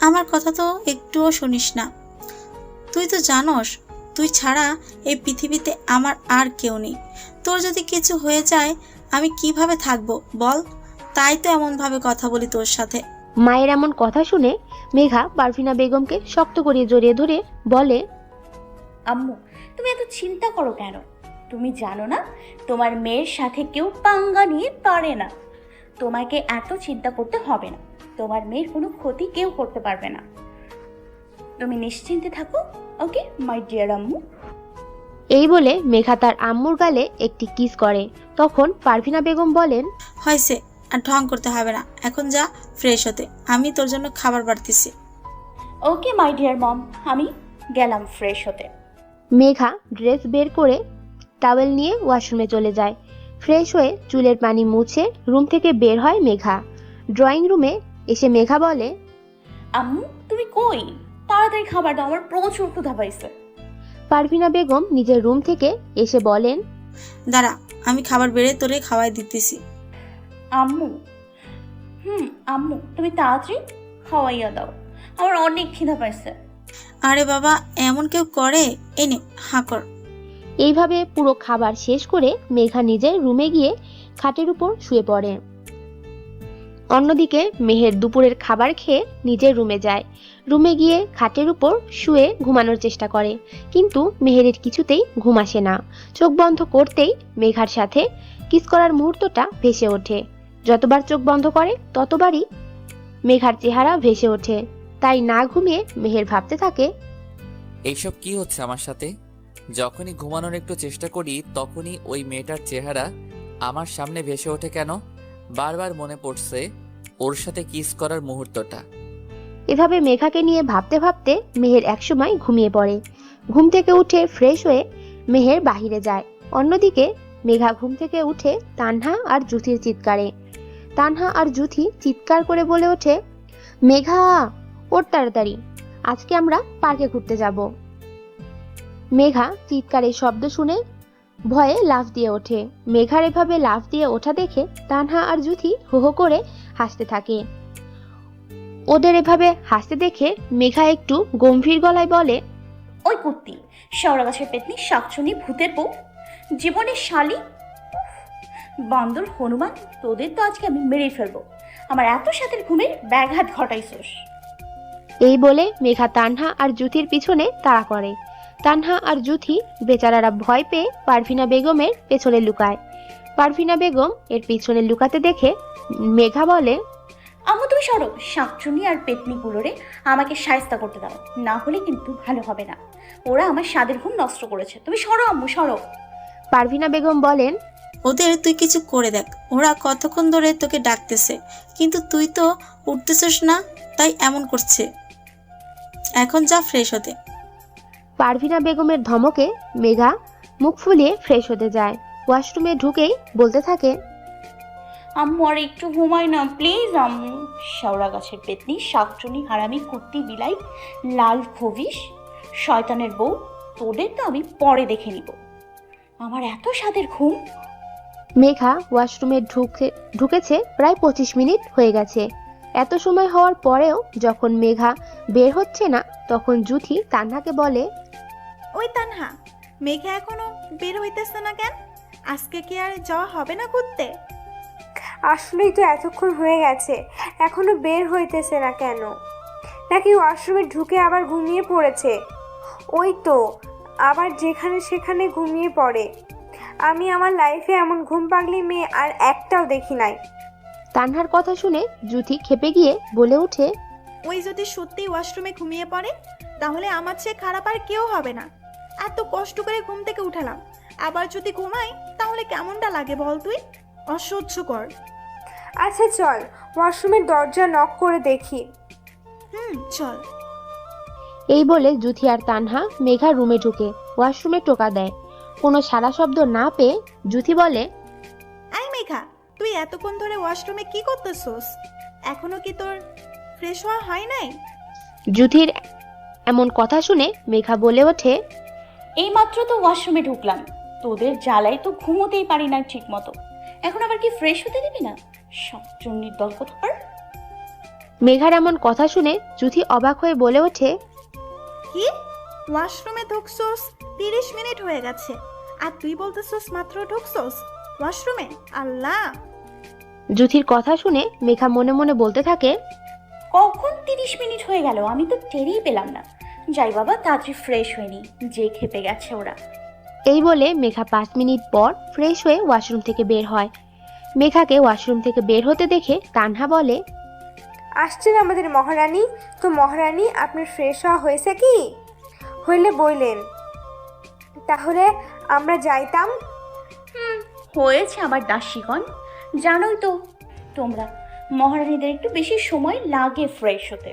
আমার কথা তো একটুও শুনিস না। তুই তো জানোস তুই ছাড়া এই পৃথিবীতে আমার আর কেউ নেই। তোর যদি কিছু হয়ে যায় আমি কিভাবে থাকবো বল? তাই তো এমনভাবে কথা বলি তোর সাথে। মায়ের এমন কথা শুনে মেঘা পারভিনা বেগমকে শক্ত করে জড়িয়ে ধরে বলে, আম্মু তুমি এত চিন্তা করো কেন? তুমি জানো না তোমার মেয়ের সাথে কেউ পাঙ্গা নিয়ে পারে না। তোমাকে এত চিন্তা করতে হবে না, তোমার মেয়ের কোনো ক্ষতি কেউ করতে পারবে না। তুমি নিশ্চিন্তে থাকো, ওকে মাই ডিয়ার আম্মু। এই বলে মেঘা তার আম্মুর গালে একটি কিস করে। তখন পারভিনা বেগম বলেন, হয়েছে, আর ঢং করতে হবে না, এখন যা ফ্রেশ হতে, আমি তোর জন্য খাবার বাড়তেছি। ওকে মাই ডিয়ার মম, আমি গেলাম ফ্রেশ হতে। মেঘা ড্রেস বের করে টাওয়েল নিয়ে ওয়াশরুমে চলে যায়। ফ্রেশ হয়ে চুলের পানি মুছে রুম থেকে বের হয় মেঘা। ড্রয়িং রুমে এসে মেঘা বলে, আম্মু তুমি কই? তাড়াতাড়ি খাবার দাও, আমার প্রচুর ক্ষুধা পাইছে। পারভিনা বেগম নিজের রুম থেকে এসে বলেন, দাঁড়া, আমি খাবার বেড়ে তোরে খাওয়াই দিতেছি। আম্মু আম্মু তুমি তাড়াতাড়ি খাওয়াইয়া দাও, আমার অনেক খিদা পাইছে। আরে বাবা, এমন কেউ করে? এনে হা কর। এইভাবে পুরো খাবার শেষ করে মেঘা নিজের রুমে গিয়ে খাটের উপর শুয়ে পড়ে। অন্যদিকে মেহের দুপুরের খাবার খেয়ে নিজের রুমে যায়। রুমে গিয়ে খাটের উপর শুয়ে ঘুমানোর চেষ্টা করে, কিন্তু মেহেরের কিছুতেই ঘুম আসে না। চোখ বন্ধ করতেই মেঘার সাথে কিস করার মুহূর্তটা ভেসে ওঠে। যতবার চোখ বন্ধ করে ততবারই মেঘার চেহারা ভেসে ওঠে। তাই না ঘুমিয়ে মেহের ভাবতে থাকে, এইসব কি হচ্ছে আমার সাথে? যখনই ঘুমানোর একটু চেষ্টা করি তখনই ওই মেয়েটার চেহারা আমার সামনে ভেসে ওঠে কেন? বারবার মনে পড়ছে ওর সাথে কিস করার মুহূর্তটা। এভাবে মেঘাকে নিয়ে ভাবতে ভাবতে মেহের একসময় ঘুমিয়ে পড়ে। ঘুম থেকে উঠে ফ্রেশ হয়ে মেহের বাহিরে যায়। অন্যদিকে মেঘা ঘুম থেকে উঠে তানহা আর জুথির চিৎকারে। তানহা আর জুথি চিৎকার করে বলে ওঠে, মেঘা ওঠ তাড়াতাড়ি, আজকে আমরা পার্কে ঘুরতে যাব। মেঘা চিৎকারের শব্দ শুনে ভয়ে লাফ দিয়ে ওঠে। মেঘার এভাবে লাফ দিয়ে ওঠা দেখে তানহা আর জুথি হো হো করে হাসতে থাকে। ওদের এভাবে হাসতে দেখে মেঘা একটু গম্ভীর গলায় বলে, ওই কুত্তি, শেওড়া গাছের পেতনি, শাকচুনি, ভূতের বউ, জীবনের শালি, বান্দর হনুমান, তোদের তো আজকে আমি মেরে ফেলবো। আমার এত সাথের ঘুমের ব্যাঘাত ঘটাইছোস। এই বলে মেঘা তানহা আর জুথির পিছনে তাড়া করে। তানহা আর জুথি বেচারারা ভয় পেয়ে পারভিনা বেগমের পেছনে লুকায়। পারভিনা বেগম এর পিছনে লুকাতে দেখে মেঘা বলে, আম্মু তুমি সরো, শাকচুনি আর পেতনিগুলোরে আমাকে শায়েস্তা করতে দাও, না হলে কিন্তু ভালো হবে না। ওরা আমার স্বাদের ঘুম নষ্ট করেছে, তুমি সরো আম্মু সরো। পারভিনা বেগম বলেন, ওদের তুই কিছু করে দেখ, ওরা কতক্ষণ ধরে তোকে ডাকতেছে কিন্তু তুই তো উঠতেছিস না, তাই এমন করছে। এখন যা ফ্রেশ হতে। পারভিনা বেগমের ধমকে মেঘা মুখ ফুলিয়ে ফ্রেশ হতে যায়। ওয়াশরুমে ঢুকেই বলতে থাকে, আম্মু আর একটু ঘুমাই না প্লিজ আম্মু। শেওড়া গাছের পেতনি, শাকচুনি, হারামি, কুত্তি, বিলাই, লাল খবিশ, শয়তানের বউ, তোদের তো আমি পরে দেখে নিব। আমার এত স্বাদের ঘুম। মেঘা ওয়াশরুমে ঢুকেছে প্রায় 25 মিনিট হয়ে গেছে। এত সময় হওয়ার পরেও যখন মেঘা বের হচ্ছে না, তখন জুথি তানহাকে বলে, ওই তানহা, মেঘা এখনো বের হইতেছে না কেন? আজকে কি আর যাওয়া হবে না ঘুরতে? আসলেই তো এতক্ষণ হয়ে গেছে, এখনো বের হইতেছে না কেন? নাকি ওয়াশরুমে ঢুকে আবার ঘুমিয়ে পড়েছে? ওই তো আবার যেখানে সেখানে ঘুমিয়ে পড়ে। আমি আমার লাইফে এমন ঘুম পাগলি মেয়ে আর একটাও দেখি নাই। তানহার কথা শুনে জুথি খেপে গিয়ে বলে ওঠে, ওই যদি সত্যি ওয়াশরুমে ঘুমিয়ে পড়ে তাহলে আমার চেয়ে খারাপ আর কেউ হবে না। এত কষ্ট করে ঘুম থেকে উঠালাম, আবার যদি ঘুমাই তাহলে কেমনটা লাগে বল তুই? অসহ্যকর। আচ্ছা চল ওয়াশরুমের দরজা নক করে দেখি। চল। এই বলে জুথি আর তানহা মেঘার রুমে ঢুকে ওয়াশরুমে টোকা দেয়। কোনো সারা শব্দ না পেয়ে জুথি বলে, আই মেঘা, তুই এতক্ষণ ধরে ওয়াশরুমে কি করতেছস? এখনো কি তোর ফ্রেশ হওয়া হয় নাই? জুথির এমন কথা শুনে মেঘা বলে ওঠে, এইমাত্র তো ওয়াশরুমে ঢুকলাম, তোদের জ্বালায় তো ঘুমোতেই পারি না ঠিক মতো, এখন আবার কি ফ্রেশ হতে দিবি না? সবজন্যির দল কোথাকার। মেঘার এমন কথা শুনে জুথি অবাক হয়ে বলে ওঠে, কি ওয়াশরুমে ঢুকছোস? 30 মিনিট হয়ে গেছে আর তুই বলতেছোস মাত্র ঢুকছোস ওয়াশরুমে? আল্লাহ! জুথির কথা শুনে মেঘা মনে মনে বলতে থাকে, কখন 30 মিনিট হয়ে গেল, আমি তো টেরই পেলাম না। যাই বাবা, তাড়াতাড়ি ফ্রেশ হয়নি, যে খেপে গেছে ওরা। এই বলে মেঘা 5 মিনিট পর ফ্রেশ হয়ে ওয়াশরুম থেকে বের হয়। মেঘাকে ওয়াশরুম থেকে বের হতে দেখে তানহা বলে, আসছেন আমাদের মহারানী। তো মহারানী, আপনার ফ্রেশ হওয়া হয়েছে কি? হইলে বইলেন, তাহলে আমরা যাইতাম। হয়েছে আমার দাসীগণ, জানোই তো তোমরা মহারানীদের একটু বেশি সময় লাগে ফ্রেশ হতে।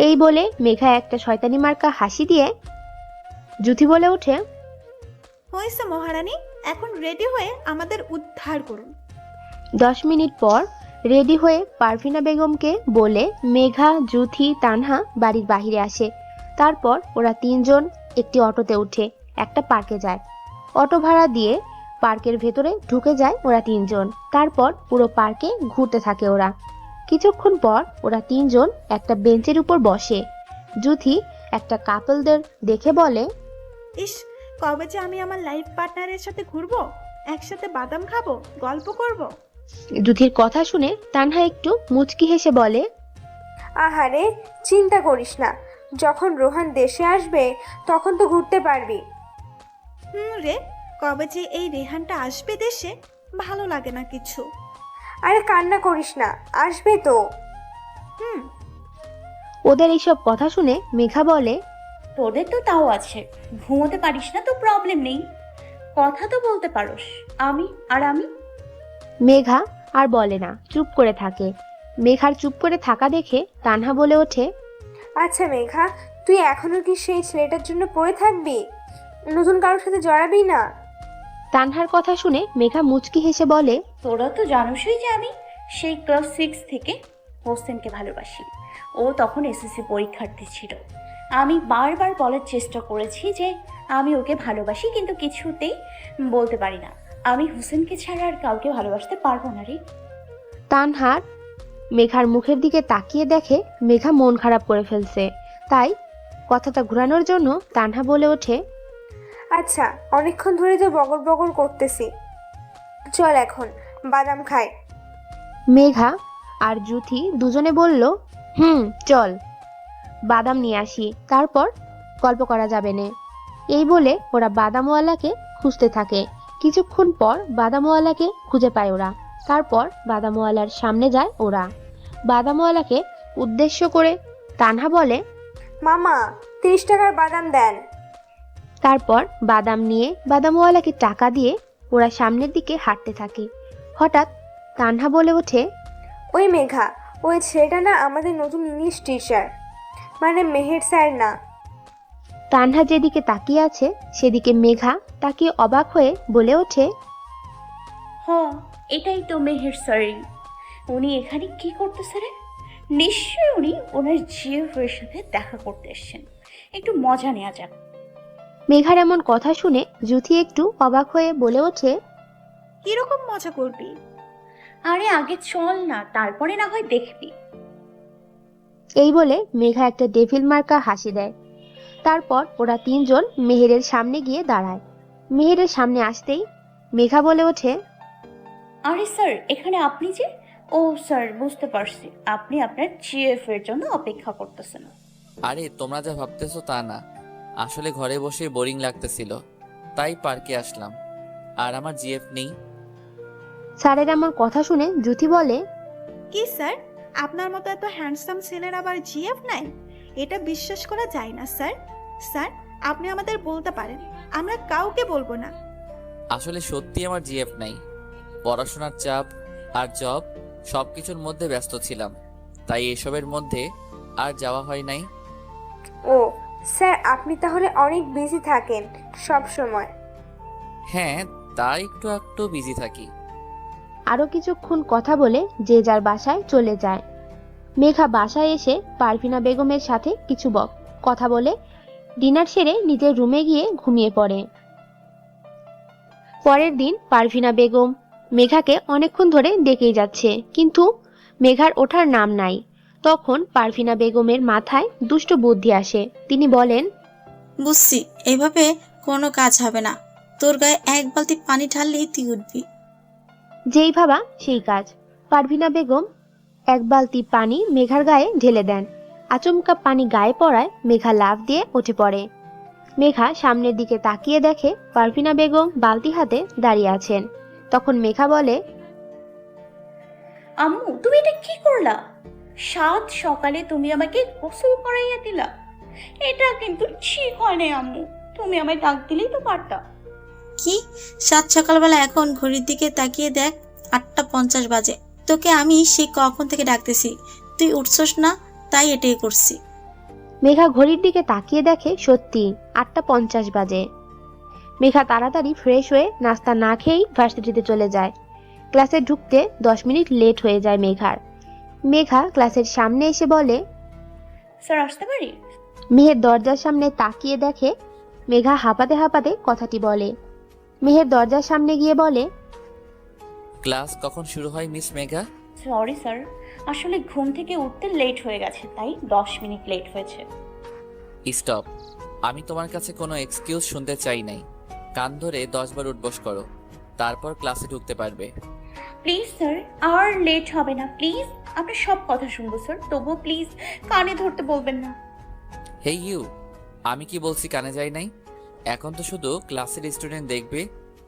এই বলে মেঘা একটা শয়তানি মার্কা হাসি দিয়ে জুথি বলে ওঠে, হয়েছে মহারানী, এখন রেডি হয়ে আমাদের উদ্ধার করুন। 10 মিনিট পর রেডি হয়ে পারভিনা বেগমকে বলে মেঘা, জুথি, তানহা বাড়ির বাহিরে আসে। তারপর ওরা 3 জন একটি অটোতে উঠে একটা পার্কে যায়। অটো ভাড়া দিয়ে পার্কের ভেতরে ঢুকে যায় ওরা 3 জন। তারপর পুরো পার্কে ঘুরতে থাকে ওরা। কিছুক্ষণ পর ওরা 3 জন একটা বেঞ্চের উপর বসে। জুথি একটা কাপলদের দেখে বলে, ইস, কবে যে আমি আমার লাইফ পার্টনারের সাথে ঘুরবো, একসাথে বাদাম খাবো, গল্প করব। জুথির কথা শুনে তানহা একটু মুচকি হেসে বলে, আহারে, চিন্তা করিস না, যখন রোহান দেশে আসবে তখন তো ঘুরতে পারবি। রে, কবে যে এই রেহানটা আসবে দেশে, ভালো লাগে না কিছু। আরে কান্না করিস না, আসবে তো। ওদের এইসব কথা শুনে মেঘা বলে, তোদের তো তাও আছে, ঘুমোতে পারিস না তো প্রবলেম নেই, কথা তো বলতে পারোস। আমি। মেঘা আর বলে না, চুপ করে থাকে। মেঘার চুপ করে থাকা দেখে তানহা বলে ওঠে, আচ্ছা মেঘা, তুই এখনো কি সেই ছেলেটার জন্য পড়ে থাকবি? নতুন কারোর সাথে জড়াবি না? তানহার কথা শুনে মেঘা মুচকি হেসে বলে, তোরা তো জানোসই যে আমি সেই ক্লাস 6 থেকে হোসেনকে ভালোবাসি। ও তখন এসএসসি পরীক্ষার্থী ছিল। আমি বারবার বলার চেষ্টা করেছি যে আমি ওকে ভালোবাসি, কিন্তু কিছুতেই বলতে পারি না। আমি হোসেনকে ছাড়া আর কাউকে ভালোবাসতে পারবো না রে। তানহার মেঘার মুখের দিকে তাকিয়ে দেখে মেঘা মন খারাপ করে ফেলছে। তাই কথাটা ঘোরানোর জন্য তানহা বলে ওঠে, আচ্ছা, অনেকক্ষণ ধরে তো বগর বগর করতেছি, চল এখন বাদাম খাই। মেঘা আর জুথি দুজনে বলল, চল বাদাম নিয়ে আসি, তারপর গল্প করা যাবে না। এই বলে ওরা বাদামওয়ালাকে খুঁজতে থাকে। কিছুক্ষণ পর বাদামওয়ালাকে খুঁজে পায় ওরা। তারপর বাদামওয়ালার সামনে যায় ওরা। বাদামওয়ালাকে উদ্দেশ্য করে তানহা বলে, মামা, 30 টাকার বাদাম দেন। তারপর বাদাম নিয়ে বাদামওয়ালাকে টাকা দিয়ে ওরা সামনের দিকে হাঁটতে থাকে। হঠাৎ তানহা বলে ওঠে, ওই মেঘা, ওই ছেলেটা না আমাদের নতুন ইংলিশ টিচার, মানে মেহের স্যার না? তানহা যেদিকে তাকিয়ে আছে সেদিকে মেঘা তাকিয়ে অবাক হয়ে বলে ওঠে, এটাই তো মেহের স্যার। উনি এখানে কি করতেছে রে? নিশ্চয়ই উনি ওনার জিএফের সাথে দেখা করতে এসেছেন, একটু মজা নেওয়া যাক। মেঘার এমন কথা শুনে জুথি একটু অবাক হয়ে বলে ওঠে, কিরকম মজা করবি? আরে আগে চল না, তারপরে না হয় দেখবি। এই বলে মেঘা একটা ডেভিল মার্কা হাসি দেয়। তারপর ওরা 3 জন মেহেরের সামনে গিয়ে দাঁড়ায়। মেহেরের সামনে আসতেই মেঘা বলে ওঠে, আরে স্যার, এখানে আপনি যে? ও স্যার, বুঝতে পারছি, আপনি আপনার জিএফ এর জন্য অপেক্ষা করতেছেন। আরে তোমরা যা ভাবতেছো তা না, আসলে ঘরে বসে বোরিং লাগতেছিল, তাই পার্কে আসলাম। আর আমার জিএফ নেই। স্যারের এমন কথা শুনে জুথি বলে, কি স্যার, আপনার মতো এত হ্যান্ডসাম ছেলের আবার জিএফ নাই? এটা বিশ্বাস করা যায় না স্যার। স্যার, আপনি আমাদের বলতে পারেন, আমরা কাউকে বলবো না। আসলে সত্যি আমার জিএফ নাই, পড়াশোনার চাপ আর জব সবকিছুর মধ্যে ব্যস্ত ছিলাম, তাই এসবের মধ্যে আর যাওয়া হয় নাই। ও স্যার, আপনি তাহলে অনেক বিজি থাকেন সব সময়? হ্যাঁ, তাই একটু বিজি থাকি। আরো কিছুক্ষণ কথা বলে যে যার বাসায় চলে যায়। মেঘা বাসায় এসে পারভিনা বেগমের সাথে কিছু কথা বলে ডিনার সেরে নিজের রুমে গিয়ে ঘুমিয়ে পড়ে। পরের দিন পারভিনা বেগম মেঘাকে অনেকক্ষণ ধরে ডেকেই যাচ্ছে, কিন্তু মেঘার ওঠার নাম নাই। তখন পারভিনা বেগমের মাথায় দুষ্ট বুদ্ধি আসে। তিনি বলেন, বুঝছি, এইভাবে কোনো কাজ হবে না। তোর গায়ে এক বালতি পানি ঢাললেই তুই উঠবি। যেই ভাবা সেই কাজ। পারভিনা বেগম এক বালতি পানি মেঘার গায়ে ঢেলে দেন। আচমকা পানি গায়ে পড়ায় মেঘা লাফ দিয়ে উঠে পড়ে। মেঘা সামনের দিকে তাকিয়ে দেখে পারভিনা বেগম বালতি হাতে দাঁড়িয়ে আছেন। তখন মেঘা বলে, আম্মু তুমি এটা কি করলা? সাত সকালে তুমি আমাকে গোসল করাইয়া দিলা। এটা কিন্তু ঠিক হয় নাই আম্মু, তুমি আমায় ডাক দিলেই তো পারতা। কি? সাত সকালবেলা? এখন ঘড়ির দিকে তাকিয়ে দেখ, 8:50 বাজে। তোকে আমি সেই কখন থেকে ডাকতেছি, তুই উঠছস না, তাই এটাই করছি। মেঘা ঘড়ির দিকে তাকিয়ে দেখে সত্যি 8:50 বাজে। মেঘা তাড়াতাড়ি ফ্রেশ হয়ে নাস্তা না খেয়েই ভার্সিটিতে চলে যায়। ক্লাসে ঢুকতে 10 মিনিট লেট হয়ে যায় মেঘার। মেঘা ক্লাসের সামনে এসে বলে, স্যার আসতে পারি? মেহের দরজার সামনে তাকিয়ে দেখে মেঘা হাঁপাতে হাঁপাতে কথাটি বলে। মেহের দরজার সামনে গিয়ে বলে, ক্লাস কখন শুরু হয় মিস মেঘা? সরি স্যার, আসলে ঘুম থেকে উঠতে লেট হয়ে গেছে, তাই 10 মিনিট লেট হয়েছে। স্টপ। আমি তোমার কাছে কোনো এক্সকিউজ শুনতে চাই নাই। কান ধরে 10 বার উঠবস করো, তারপর ক্লাসে ঢুকতে পারবে। প্লিজ স্যার, আর লেট হবে না প্লিজ। আপনার সব কথা শুনবো স্যার, তবুও প্লিজ কানে ধরতে বলবেন না। হে ইউ, আমি কি বলছি কানে যাই নাই? এখন তো শুধু ক্লাসের স্টুডেন্ট দেখবে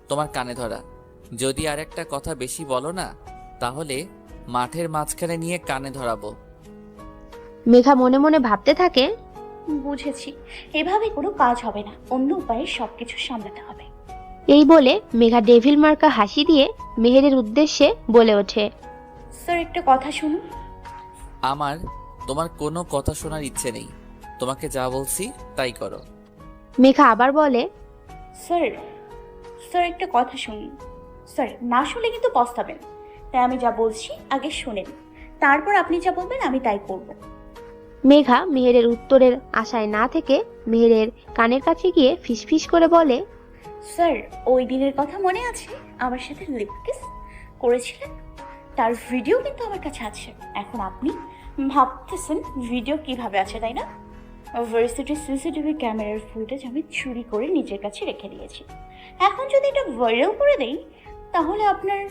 তোমার কানে ধরা। যদি আর একটা কথা বেশি বলো না, তাহলে মাঠের মাঝখানে নিয়ে কানে ধরাবো। মেঘা মনে মনে ভাবতে থাকে, বুঝেছি, এভাবে কোনো কাজ হবে না, অন্য উপায়ে সবকিছু সামলাতে হবে। এই বলে মেঘা ডেভিল মার্কা হাসি দিয়ে মেহেরের উদ্দেশ্যে বলে ওঠে, স্যার একটা কথা শুনুন। আমার তোমার কোনো কথা শোনার ইচ্ছে নেই। তোমাকে যা বলছি তাই করো। মেঘা আবার বলে, স্যার স্যার একটা কথা শুনুন। স্যার না শুনলে কিন্তু পস্তাবেন, তাই আমি যা বলছি আগে শুনেন, তারপর আপনি যা বলবেন আমি তাই করব। মেঘা মেহেরের উত্তরের আশায় না থেকে মেহেরের কানের কাছে গিয়ে ফিসফিস করে বলে, স্যার ওই দিনের কথা মনে আছে আমার সাথে লিপ কিস করেছিলেন? তার ভিডিও কিন্তু আমার কাছে আছে। এখন আপনি ভাবতেছেন ভিডিও কিভাবে আছে, তাই না? ভার্সিটির সিসিটিভি ক্যামেরার ফুটেজ আমি চুরি করে নিজের কাছে রেখে দিয়েছি। এখন যদি এটা ভাইরাল করে দেই তাহলে আপনার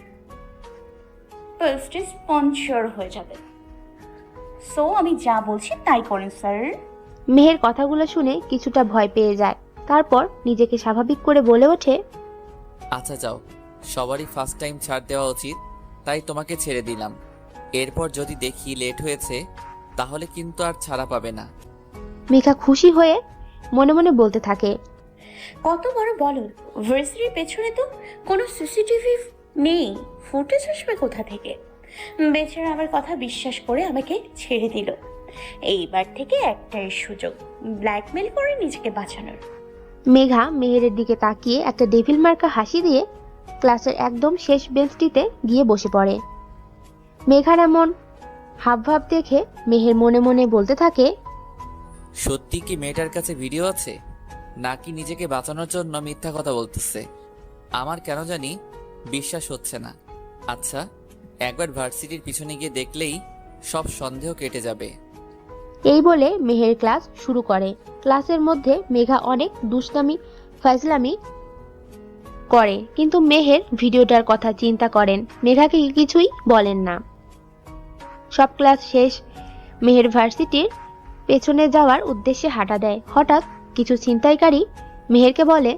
পোস্টে স্পন্সর হয়ে যাবে। সো আমি যা বলছি তাই করেন স্যার। মেহের কথাগুলো শুনে কিছুটা ভয় পেয়ে যায়। তারপর নিজেকে স্বাভাবিক করে বলে ওঠে, আচ্ছা যাও, সবারই ফার্স্ট টাইম ছাড় দেওয়া উচিত, তাই তোমাকে ছেড়ে দিলাম। এরপর যদি দেখি লেট হয়েছে, তাহলে কিন্তু আর ছাড়া পাবে না। মেঘা খুশি হয়ে মনে মনে বলতে থাকে, কত বড় বলো, ভার্সিটির পেছনে তো কোনো সিসিটিভি নেই, ফুটেজ আসবে কোথা থেকে? বেচারা আমার কথা বিশ্বাস করে আমাকে ছেড়ে দিল। এইবার থেকে একটাই সুযোগ, ব্ল্যাকমেল করে নিজেকে বাঁচানোর। মেঘা মেহেরের দিকে তাকিয়ে একটা ডেভিল মার্কা হাসি দিয়ে ক্লাসের একদম শেষ বেঞ্চটিতে গিয়ে বসে পড়ে। মেঘার এমন হাবভাব দেখে মেহের মনে মনে বলতে থাকে, সত্যি কি মেয়েটার কাছে ভিডিও আছে, নাকি নিজেকে বাঁচানোর জন্য মিথ্যা কথা বলতেছে? আমার কেন জানি বিশ্বাস হচ্ছে না। আচ্ছা, একবার ভার্সিটির পিছনে গিয়ে দেখলেই সব সন্দেহ কেটে যাবে। এই বলে মেহের ক্লাস শুরু করে। ক্লাসের মধ্যে মেঘা অনেক দুষ্টামি ফাজলামি করে, কিন্তু মেহের ভিডিওটার কথা চিন্তা করেন, মেঘাকে কিছুই বলেন না। সব ক্লাস শেষ, মেহের ভার্সিটির পেছনে যাওয়ার উদ্দেশ্যে হাঁটা দেয়। হঠাৎ কিছু ছিনতাইকারী মেহেরকে বলে,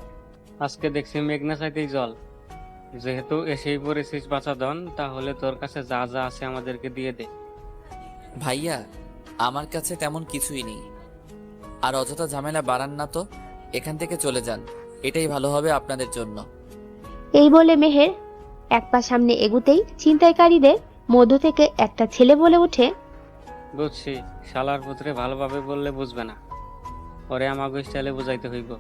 আজকে দেখছি মেঘনা চাইতেই জল। যেহেতু এসেই পড়েছিস বাঁচাধন, তাহলে তোর কাছে যা যা আছে আমাদেরকে দিয়ে দে। ভাইয়া, আমার কাছে তেমন কিছুই নেই। আর অযথা ঝামেলা বাড়ান না তো, এখান থেকে চলে যান, এটাই ভালো হবে আপনাদের জন্য। এই বলে মেহের এক পা সামনে এগুতেই ছিনতাইকারীদের মধ্য থেকে একটা ছেলে বলে ওঠে, বুঝছি, শালার পুত্রে ভালোভাবে বললে বুঝবে না, পরে আমাকে স্টাইলে বুঝাইতে হইব।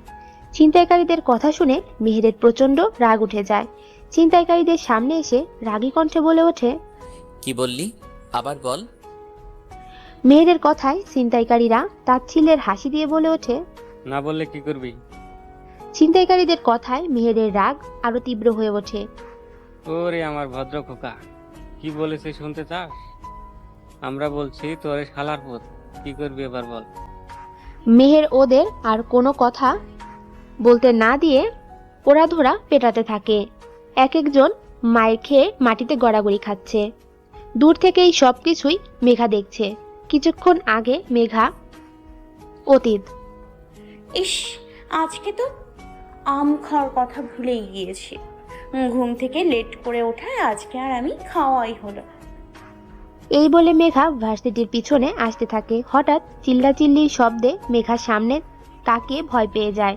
ছিনতাইকারীদের কথা শুনে মেহেরের প্রচন্ড রাগ উঠে যায়। ছিনতাইকারীদের সামনে এসে রাগী কণ্ঠে বলে ওঠে, কি বললি, আবার বল। মেহেরের কথায় ছিনতাইকারীরা তাচ্ছিল্যের হাসি দিয়ে বলে ওঠে, না বললে কি করবি? ছিনতাইকারীদের কথায় মেহেরের রাগ আরো তীব্র হয়ে ওঠে। ওরে আমার ভদ্র খোকা, কি বলেছে শুনতে চাস? আমরা বলছি তোরে শালার পুত, কি করবি এবার বল? মেহের ওদের আর কোনো কথা বলতে না দিয়ে ওড়াধরা পেটাতে থাকে। এক একজন মায়ের খেয়ে মাটিতে গড়াগড়ি খাচ্ছে। দূর থেকে এই সব কিছুই মেঘা দেখছে। কিছুক্ষণ আগে মেঘা অতীত। ইস, আজকে তো আম খাওয়ার কথা ভুলেই গিয়েছি। ঘুম থেকে লেট করে ওঠায় আজকে আর আমি খাওয়াই হলো। এই বলে মেঘা ভার্সিটির পিছনে আসতে থাকে। হঠাৎ চিল্লাচিল্লির শব্দে মেঘার সামনে তাকিয়ে ভয় পেয়ে যায়।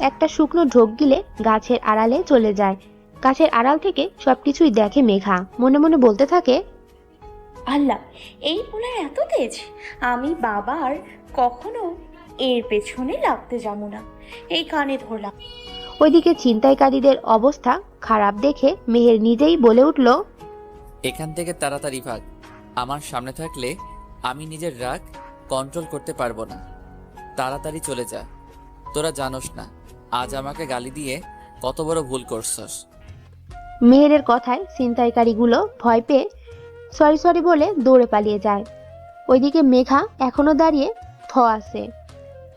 একটা শুকনো ঢোক গিলে গাছের আড়ালে চলে যায়। গাছের আড়াল থেকে সবকিছুই দেখে মেঘা। মনে মনে বলতে থাকে, আল্লাহ, এই পোলার এত তেজ! আমি বাবার কখনো এর পেছনে লাগতে যাবো না। এই কানে ধরলাম। ওইদিকে ছিনতাইকারীদের অবস্থা খারাপ দেখে মেহের নিজেই বলে উঠল, এখান থেকে তাড়াতাড়ি ভাগ। আমার সামনে থাকলে আমি নিজের রাগ কন্ট্রোল করতে পারবো না। তাড়াতাড়ি চলে যা। তোরা জানোস না আজ আমাকে গালি দিয়ে কত বড় ভুল করছস। মেহেরের কথায় ছিনতাইকারীগুলো ভয় পেয়ে সরি সরি বলে দৌড়ে পালিয়ে যায়। ওইদিকে মেঘা এখনো দাঁড়িয়ে আছে।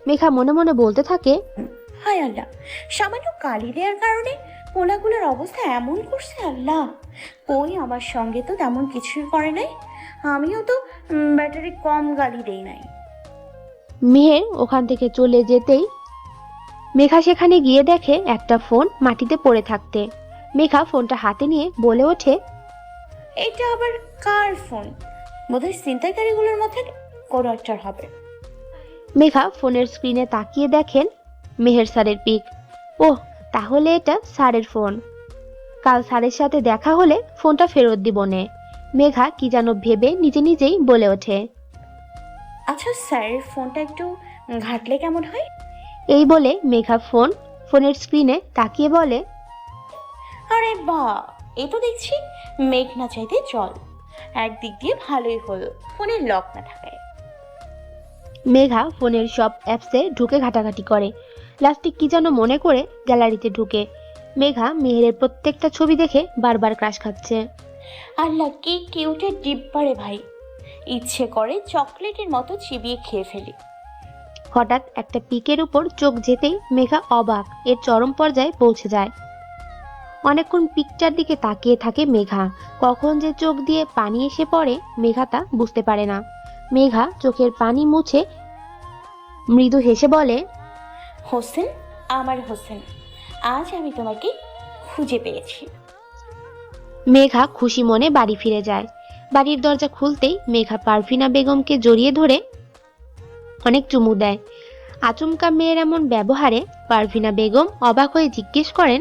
মেঘা মনে মনে বলতে থাকে, হায় আল্লাহ, সামান্য গালি দেওয়ার কারণে পোলাগুলোর অবস্থা এমন করছে। আল্লাহ, কই আমার সঙ্গে তো তেমন কিছুই করে নাই। আমিও তো ব্যাটারি কম গালি দেই নাই। মেহের ওখান থেকে চলে যেতেই মেঘা সেখানে গিয়ে দেখে একটা ফোন মাটিতে পড়ে থাকতে। মেঘা ফোনটা হাতে নিয়ে বলে ওঠে, এটা আবার কার ফোন? বোধহয় ছিনতাইকারীগুলোর মধ্যে কোনো একটার হবে। মেঘা ফোনের স্ক্রিনে তাকিয়ে দেখেন মেহের স্যারের পিক। ওহ, তাহলে এটা স্যারের ফোন। কাল স্যারের সাথে দেখা হলে ফোনটা ফেরত দিব নে। মেঘা কি যেন ভেবে নিজে নিজেই বলে ওঠে। আচ্ছা, স্যারের ফোনটা একটু ঘাটলে কেমন হয়? এই বলে মেঘা ফোনের স্ক্রিনে তাকিয়ে বলে, আরে বাহ, এই তো দেখছি মেঘ না চাইতে জল। একদিক দিয়ে ভালোই হলো ফোনের লক না থাকায়। মেঘা ফোনের সব অ্যাপসে ঢুকে ঘাটাঘাটি করে। লাস্টে কি যেন মনে করে গ্যালারিতে ঢুকে মেঘা মেহেরের প্রত্যেকটা ছবি দেখে বারবার ক্রাশ খাচ্ছে। আল্লাহ, কি কিউটের ডিব্বারে ভাই! ইচ্ছে করে চকলেটের মতো চিবিয়ে খেয়ে ফেলি। হঠাৎ একটা পিকের উপর চোখ যেতেই মেঘা অবাক, এর চরম পর্যায়ে পৌঁছে যায়। অনেকক্ষণ পিকটার দিকে তাকিয়ে থাকে মেঘা। কখন যে চোখ দিয়ে পানি এসে পড়ে মেঘা তা বুঝতে পারে না। মেঘা চোখের পানি মুছে মৃদু হেসে বলে, হোসেন, আমার হোসেন, আজ আমি তোমাকে খুঁজে পেয়েছি। মেঘা খুশি মনে বাড়ি ফিরে যায়। বাড়ির দরজা খুলতেই মেঘা পারভিনা বেগমকে জড়িয়ে ধরে অনেক চুমু দেয়। আচমকা মেয়ের এমন ব্যবহারে পারভিনা বেগম অবাক হয়ে জিজ্ঞেস করেন,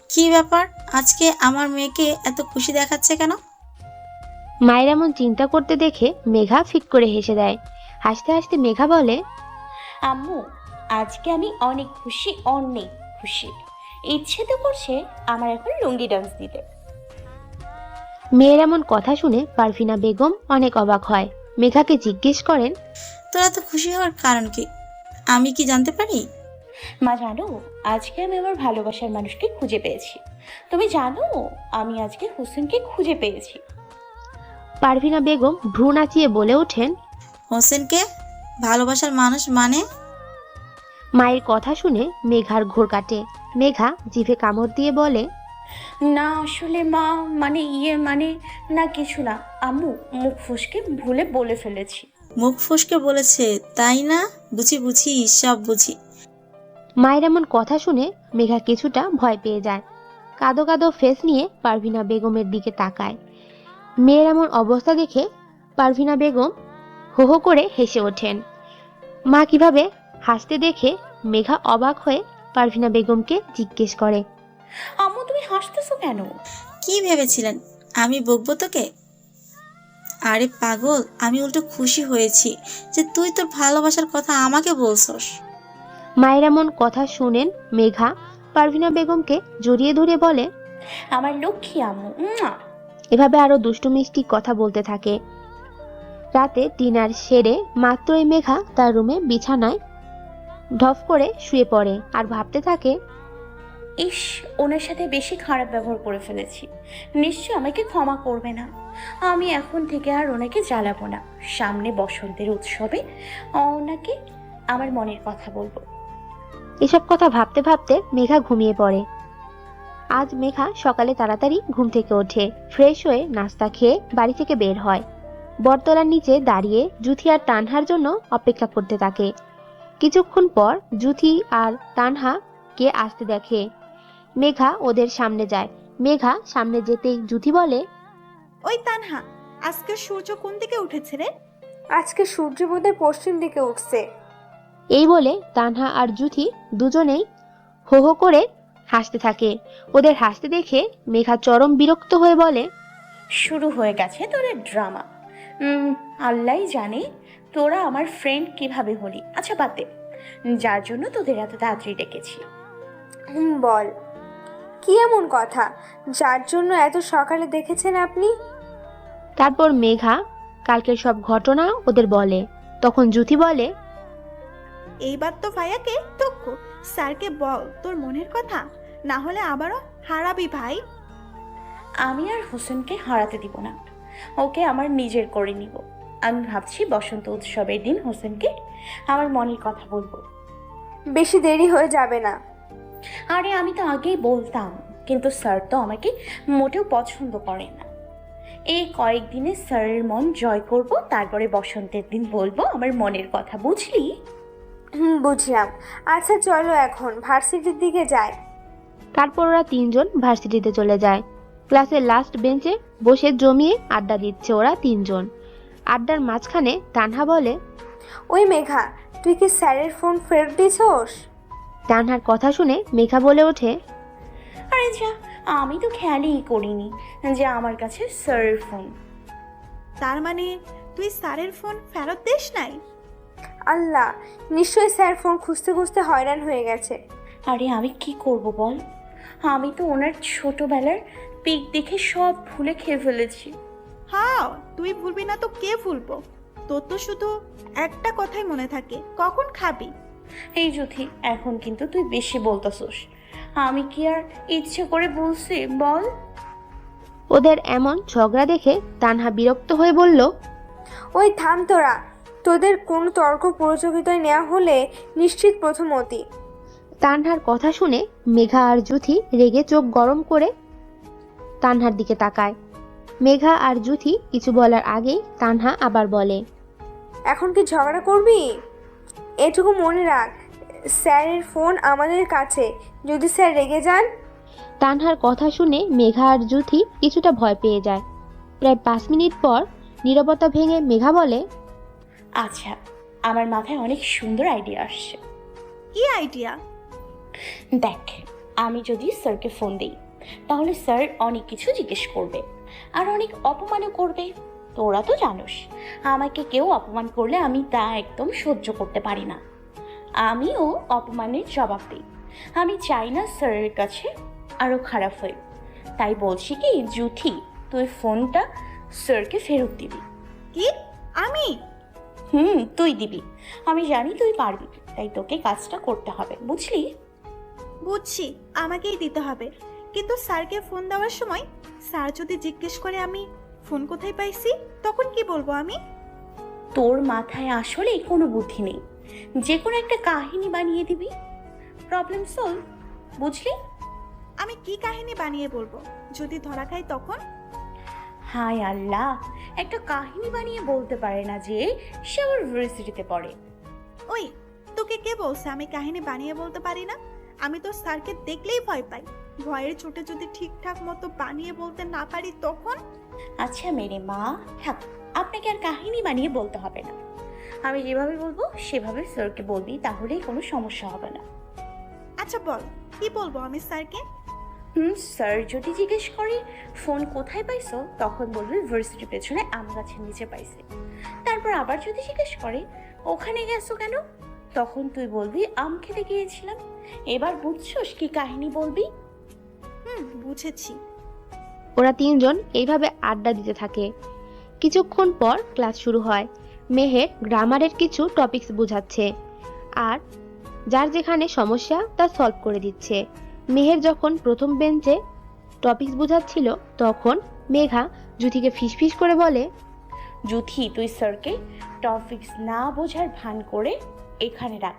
কি ব্যাপার, আজকে আমার মেয়েকে এত খুশি দেখাচ্ছে কেন? মায়ের এমন চিন্তা করতে দেখে মেঘা ফিক করে হেসে দেয়। হাসতে হাসতে মেঘা বলে, আম্মু, আজকে আমি অনেক খুশি, অনেক খুশি। ইচ্ছে তো করছে আমার এখন লুঙ্গি ডান্স দিতে। মেয়ের এমন কথা শুনে পারভিনা বেগম অনেক অবাক হয়। মেঘাকে জিজ্ঞেস করেন, তোরা তো খুশি হওয়ার কারণ কি, আমি কি জানতে পারি? মা জানো, আজকে আমি আমার ভালোবাসার মানুষকে খুঁজে পেয়েছি। তুমি জানো, আমি আজকে হোসেনকে খুঁজে পেয়েছি। পারভিনা বেগম ভ্রু নাচিয়ে বলে ওঠেন, হোসেনকে ভালোবাসার মানুষ মানে? মায়ের কথা শুনে মেঘার ঘোর কাটে। মেঘা জিভে কামড় দিয়ে বলে, না আসলে মা, মানে না কিছু না আম্মু, মুখ ফসকে ভুলে বলে ফেলেছি। মুখ ফসকে বলেছে তাই না? বুঝি সব বুঝি। মায়ের এমন কথা শুনে মেঘা কিছুটা ভয় পেয়ে যায়। কাদো কাদো ফেস নিয়ে পারভিনা বেগমের দিকে তাকায়। মেয়ের এমন অবস্থা দেখে পারভিনা বেগম হো হো করে হেসে ওঠেন। মা কিভাবে হাসতে দেখে মেঘা অবাক হয়ে পারভিনা বেগমকে জিজ্ঞেস করে, আম্মু, তুমি হাসতেছো কেন? কি ভেবেছিলেন আমি বকবো তোকে? আরে পাগল, আমি উল্টো খুশি হয়েছি যে তুই তোর ভালোবাসার কথা আমাকে বলছস। মায়ের এমন কথা শুনেন মেঘা পারভিনা বেগমকে জড়িয়ে ধরে বলে, আমার লক্ষ্মী আম্মু। এভাবে আরো দুষ্টু মিষ্টি কথা বলতে থাকে। রাতে ডিনার সেরে মাত্রই মেঘা তার রুমে বিছানায় ঢপ করে শুয়ে পড়ে আর ভাবতে থাকে, ইস, ওনার সাথে বেশি খারাপ ব্যবহার করে ফেলেছি, নিশ্চয় আমাকে ক্ষমা করবে না। আমি এখন থেকে আর ওনাকে জ্বালাবো না। সামনে বসন্তের উৎসবে ওনাকে আমার মনের কথা বলবো। এসব কথা ভাবতে ভাবতে মেঘা ঘুমিয়ে পড়ে। আজ মেঘা সকালে তাড়াতাড়ি ঘুম থেকে ওঠে, ফ্রেশ হয়ে নাস্তা খেয়ে বাড়ি থেকে বের হয়। বটতলার নিচে দাঁড়িয়ে জুথি আর তানহার জন্য অপেক্ষা করতে থাকে। কিছুক্ষণ পর জুথি আর তানহা কে আসতে দেখে। মেঘা ওদের সামনে যায়। মেঘা সামনে যেতেই জুথি বলে, ওই তানহা, আজকে সূর্য কোন দিকে উঠেছে রে? আজকে সূর্য বোধহয় পশ্চিম দিকে উঠছে। এই বলে তানহা আর জুথি দুজনেই হো হো করে হাসতে থাকে। ওদের হাসতে দেখে মেঘা চরম বিরক্ত হয়ে বলে, শুরু হয়ে গেছে তোদের ড্রামা। আল্লাহ জানে তোরা আমার ফ্রেন্ড কিভাবে হলি। আচ্ছা বাদ দে, যার জন্য তোদের এত তাড়াতাড়ি ডেকেছি। বল, কি এমন কথা যার জন্য এত সকালে দেখেছেন আপনি? তারপর মেঘা কালকের সব ঘটনা ওদের বলে। তখন জুথি বলে, এইবার তো ভাইয়াকে তক্ষ স্যারকে বল তোর মনের কথা, না হলে আবারও হারাবি ভাই। আমি আর হোসেনকে হারাতে দিব না, ওকে আমার নিজের করে নিব। আমি ভাবছি বসন্ত উৎসবের দিন হোসেনকে আমার মনের কথা বলবো। বেশি দেরি হয়ে যাবে না। আরে আমি তো আগেই বলতাম, কিন্তু স্যার তো আমাকে মোটেও পছন্দ করে না। এই কয়েকদিনে স্যারের মন জয় করব, তারপরে বসন্তের দিন বলবো আমার মনের কথা, বুঝলি? বুঝলাম। আচ্ছা চলো এখন ভার্সিটির দিকে যাই। তারপর ওরা তিনজন ভার্সিটিতে চলে যায়। ক্লাসের লাস্ট বেঞ্চে বসে জমিয়ে আড্ডা দিচ্ছে ওরা তিনজন। আড্ডার মাঝখানে তানহা বলে, ওই মেঘা, তুই কি স্যারের ফোন ফেরত দিছোস? তানহার কথা শুনে মেঘা বলে ওঠে, আরে যা, আমি তো খেয়ালই করিনি যে আমার কাছে স্যারের ফোন। তার মানে তুই স্যারের ফোন ফেরত দিস নাই? আল্লাহ, নিশ্চয়ই স্যার ফোন খুঁজতে খুঁজতে হয়রান হয়ে গেছে। আরে আমি কি করব বল, আমি তো ওনার ছোটবেলার পিক দেখে সব ভুলে খেয়ে ফেলেছি। হ্যাঁ, তুই ভুলবি না তো কে ভুলবো? তোর তো শুধু একটা কথাই মনে থাকে, কখন খাবি। এই জুথি, এখন কিন্তু তুই বেশি বলতাছোস। আমি কি আর ইচ্ছে করে বলছি বল? ওদের এমন ঝগড়া দেখে তানহা বিরক্ত হয়ে বলল, ওই থাম তোরা, তোদের কোনো তর্ক প্রতিযোগিতায় নেওয়া হলে নিশ্চিত প্রথমতি। তানহার কথা শুনে মেঘা আর জুথি রেগে চোখ গরম করে তানহার দিকে তাকায়। মেঘা আর জুথি কিছু বলার আগেই তানহা আবার বলে, এখন কি ঝগড়া করবি? এটুকু মনে রাখ, স্যারের ফোন আমাদের কাছে, যদি স্যার রেগে যান। তানহার কথা শুনে মেঘা আর জুথি কিছুটা ভয় পেয়ে যায়। প্রায় 5 মিনিট পর নীরবতা ভেঙে মেঘা বলে, আচ্ছা, আমার মাথায় অনেক সুন্দর আইডিয়া আসছে। কি আইডিয়া? দেখ, আমি যদি স্যারকে ফোন দিই তাহলে স্যার অনেক কিছু জিজ্ঞেস করবে আর অনেক অপমানও করবে। তোরা তো জানোস আমাকে কেউ অপমান করলে আমি তা একদম সহ্য করতে পারি না। আমিও অপমানের জবাব দিই। আমি চাই না স্যারের কাছে আরও খারাপ হই। তাই বলছি কি জুথি, তুই ফোনটা স্যারকে ফেরত দিবি। কি? আমি? তুই দিবি। আমি জানি তুই পারবি, তাই তোকে কাজটা করতে হবে, বুঝলি? বুঝছি, আমাকেই দিতে হবে। কিন্তু স্যারকে ফোন দেওয়ার সময় স্যার যদি জিজ্ঞেস করে আমি ফোন কোথায় পাইছি, তখন কি বলবো আমি? তোর মাথায় আসলে কোনো বুদ্ধি নেই। যে কোনো একটা কাহিনী বানিয়ে দিবি, প্রবলেম সলভ, বুঝলি? আমি কি কাহিনী বানিয়ে বলবো? যদি ধরা খাই তখন? হায় আল্লাহ, একটা কাহিনী বানিয়ে বলতে পারে না যে সে আমার ইউনিভার্সিটিতে পড়ে। ওই, তোকে কে বলছে আমি কাহিনী বানিয়ে বলতে পারি না? আমি তো স্যারকে দেখলেই ভয় পাই। ভয়ের চোটে যদি ঠিকঠাক মতো বানিয়ে বলতে না পারি তখন? আচ্ছা মেরে মা, থাক, আপনাকে আর কাহিনী বানিয়ে বলতে হবে না। আমি যেভাবে বলবো সেভাবে স্যারকে বলবি, তাহলেই কোনো সমস্যা হবে না। আচ্ছা বল, কি বলবো আমি স্যারকে? স্যার যদি জিজ্ঞেস করে ফোন কোথায় পাইছো, তখন বলবি ইউনিভার্সিটির পেছনে আম গাছের নিচে পাইছে। তারপর আবার যদি জিজ্ঞেস করে ওখানে গেছো কেন, তখন তুই বলবি আম খেতে গিয়েছিলাম। এবার বুঝছোস কি কাহিনী বলবি? বুঝেছি। ওরা তিনজন এইভাবে আড্ডা দিতে থাকে। কিছুক্ষণ পর ক্লাস শুরু হয়। মেহের গ্রামারের কিছু টপিকস বোঝাচ্ছে আর যার যেখানে সমস্যা তা সলভ করে দিচ্ছে। মেহের যখন প্রথম বেঞ্চে টপিকস বোঝাচ্ছিল তখন মেঘা জুথিকে ফিসফিস করে বলে, জুথি, তুই স্যারকে টপিকস না বোঝার ভান করে এখানে রাখ,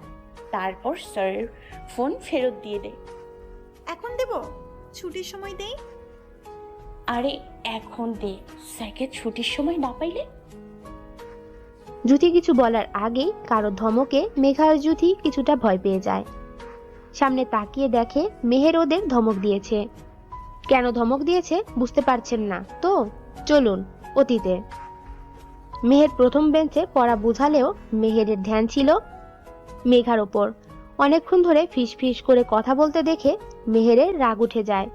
তারপর স্যারের ফোন ফেরত দিয়ে দে। এখন দেব? ছুটির সময় দেই? আরে এখন দে, স্যারকে ছুটির সময় না পাইলে? জুথি কিছু বলার আগেই কারো ধমকে মেঘা আর জুথি কিছুটা ভয় পেয়ে যায়। সামনে তাকিয়ে দেখে মেহের ওদের ধমক দিয়েছে। কেন ধমক দিয়েছে বুঝতে পারছেন না তো? চলুন অতীতে। মেহের প্রথম বেঞ্চে পড়া বোঝালেও মেহেরের ধ্যান ছিল মেঘার ওপর। অনেকক্ষণ ধরে ফিস করে কথা বলতে দেখে মেহেরের রাগ উঠে যায়।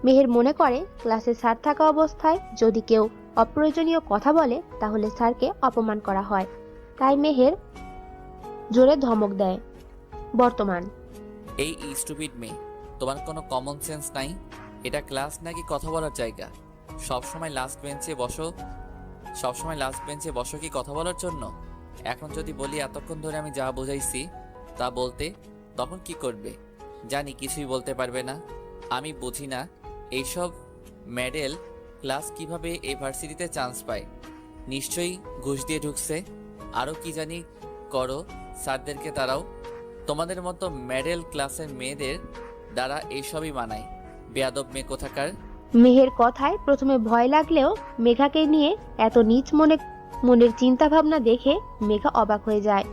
মেহের মনে করে ক্লাসে স্যার থাকা অবস্থায় যদি কেউ অপ্রয়োজনীয় কথা বলে তাহলে স্যারকে অপমান করা হয়, তাই মেহের জোরে ধমক দেয়। বর্তমান। এই স্টুপিড মেয়ে, তোমার কোনো কমন সেন্স নাই? এটা ক্লাস নাকি কথা বলার জায়গা? সবসময় লাস্ট বেঞ্চে বসো কি কথা বলার জন্য? এখন যদি বলি এতক্ষণ ধরে আমি যা বোঝাইছি তা বলতে, তখন কি করবে? জানি কিছুই বলতে পারবে না। আমি বুঝি না এইসব মেডেল ক্লাস কিভাবে এই ভার্সিটিতে চান্স পায়। নিশ্চয়ই ঘুষ দিয়ে ঢুকছে। আরও কি জানি করো, স্যারদেরকে তারাও। তোমাদের মতো মেডেল ক্লাসের মেয়েদের দ্বারা এইসবই মানায়। বেয়াদব মেয়ে কোথাকার। মেহের কথায় প্রথমে ভয় লাগলেও মেঘাকে নিয়ে এত নিচ মনের চিন্তা ভাবনা দেখে মেঘা অবাক হয়ে যায়।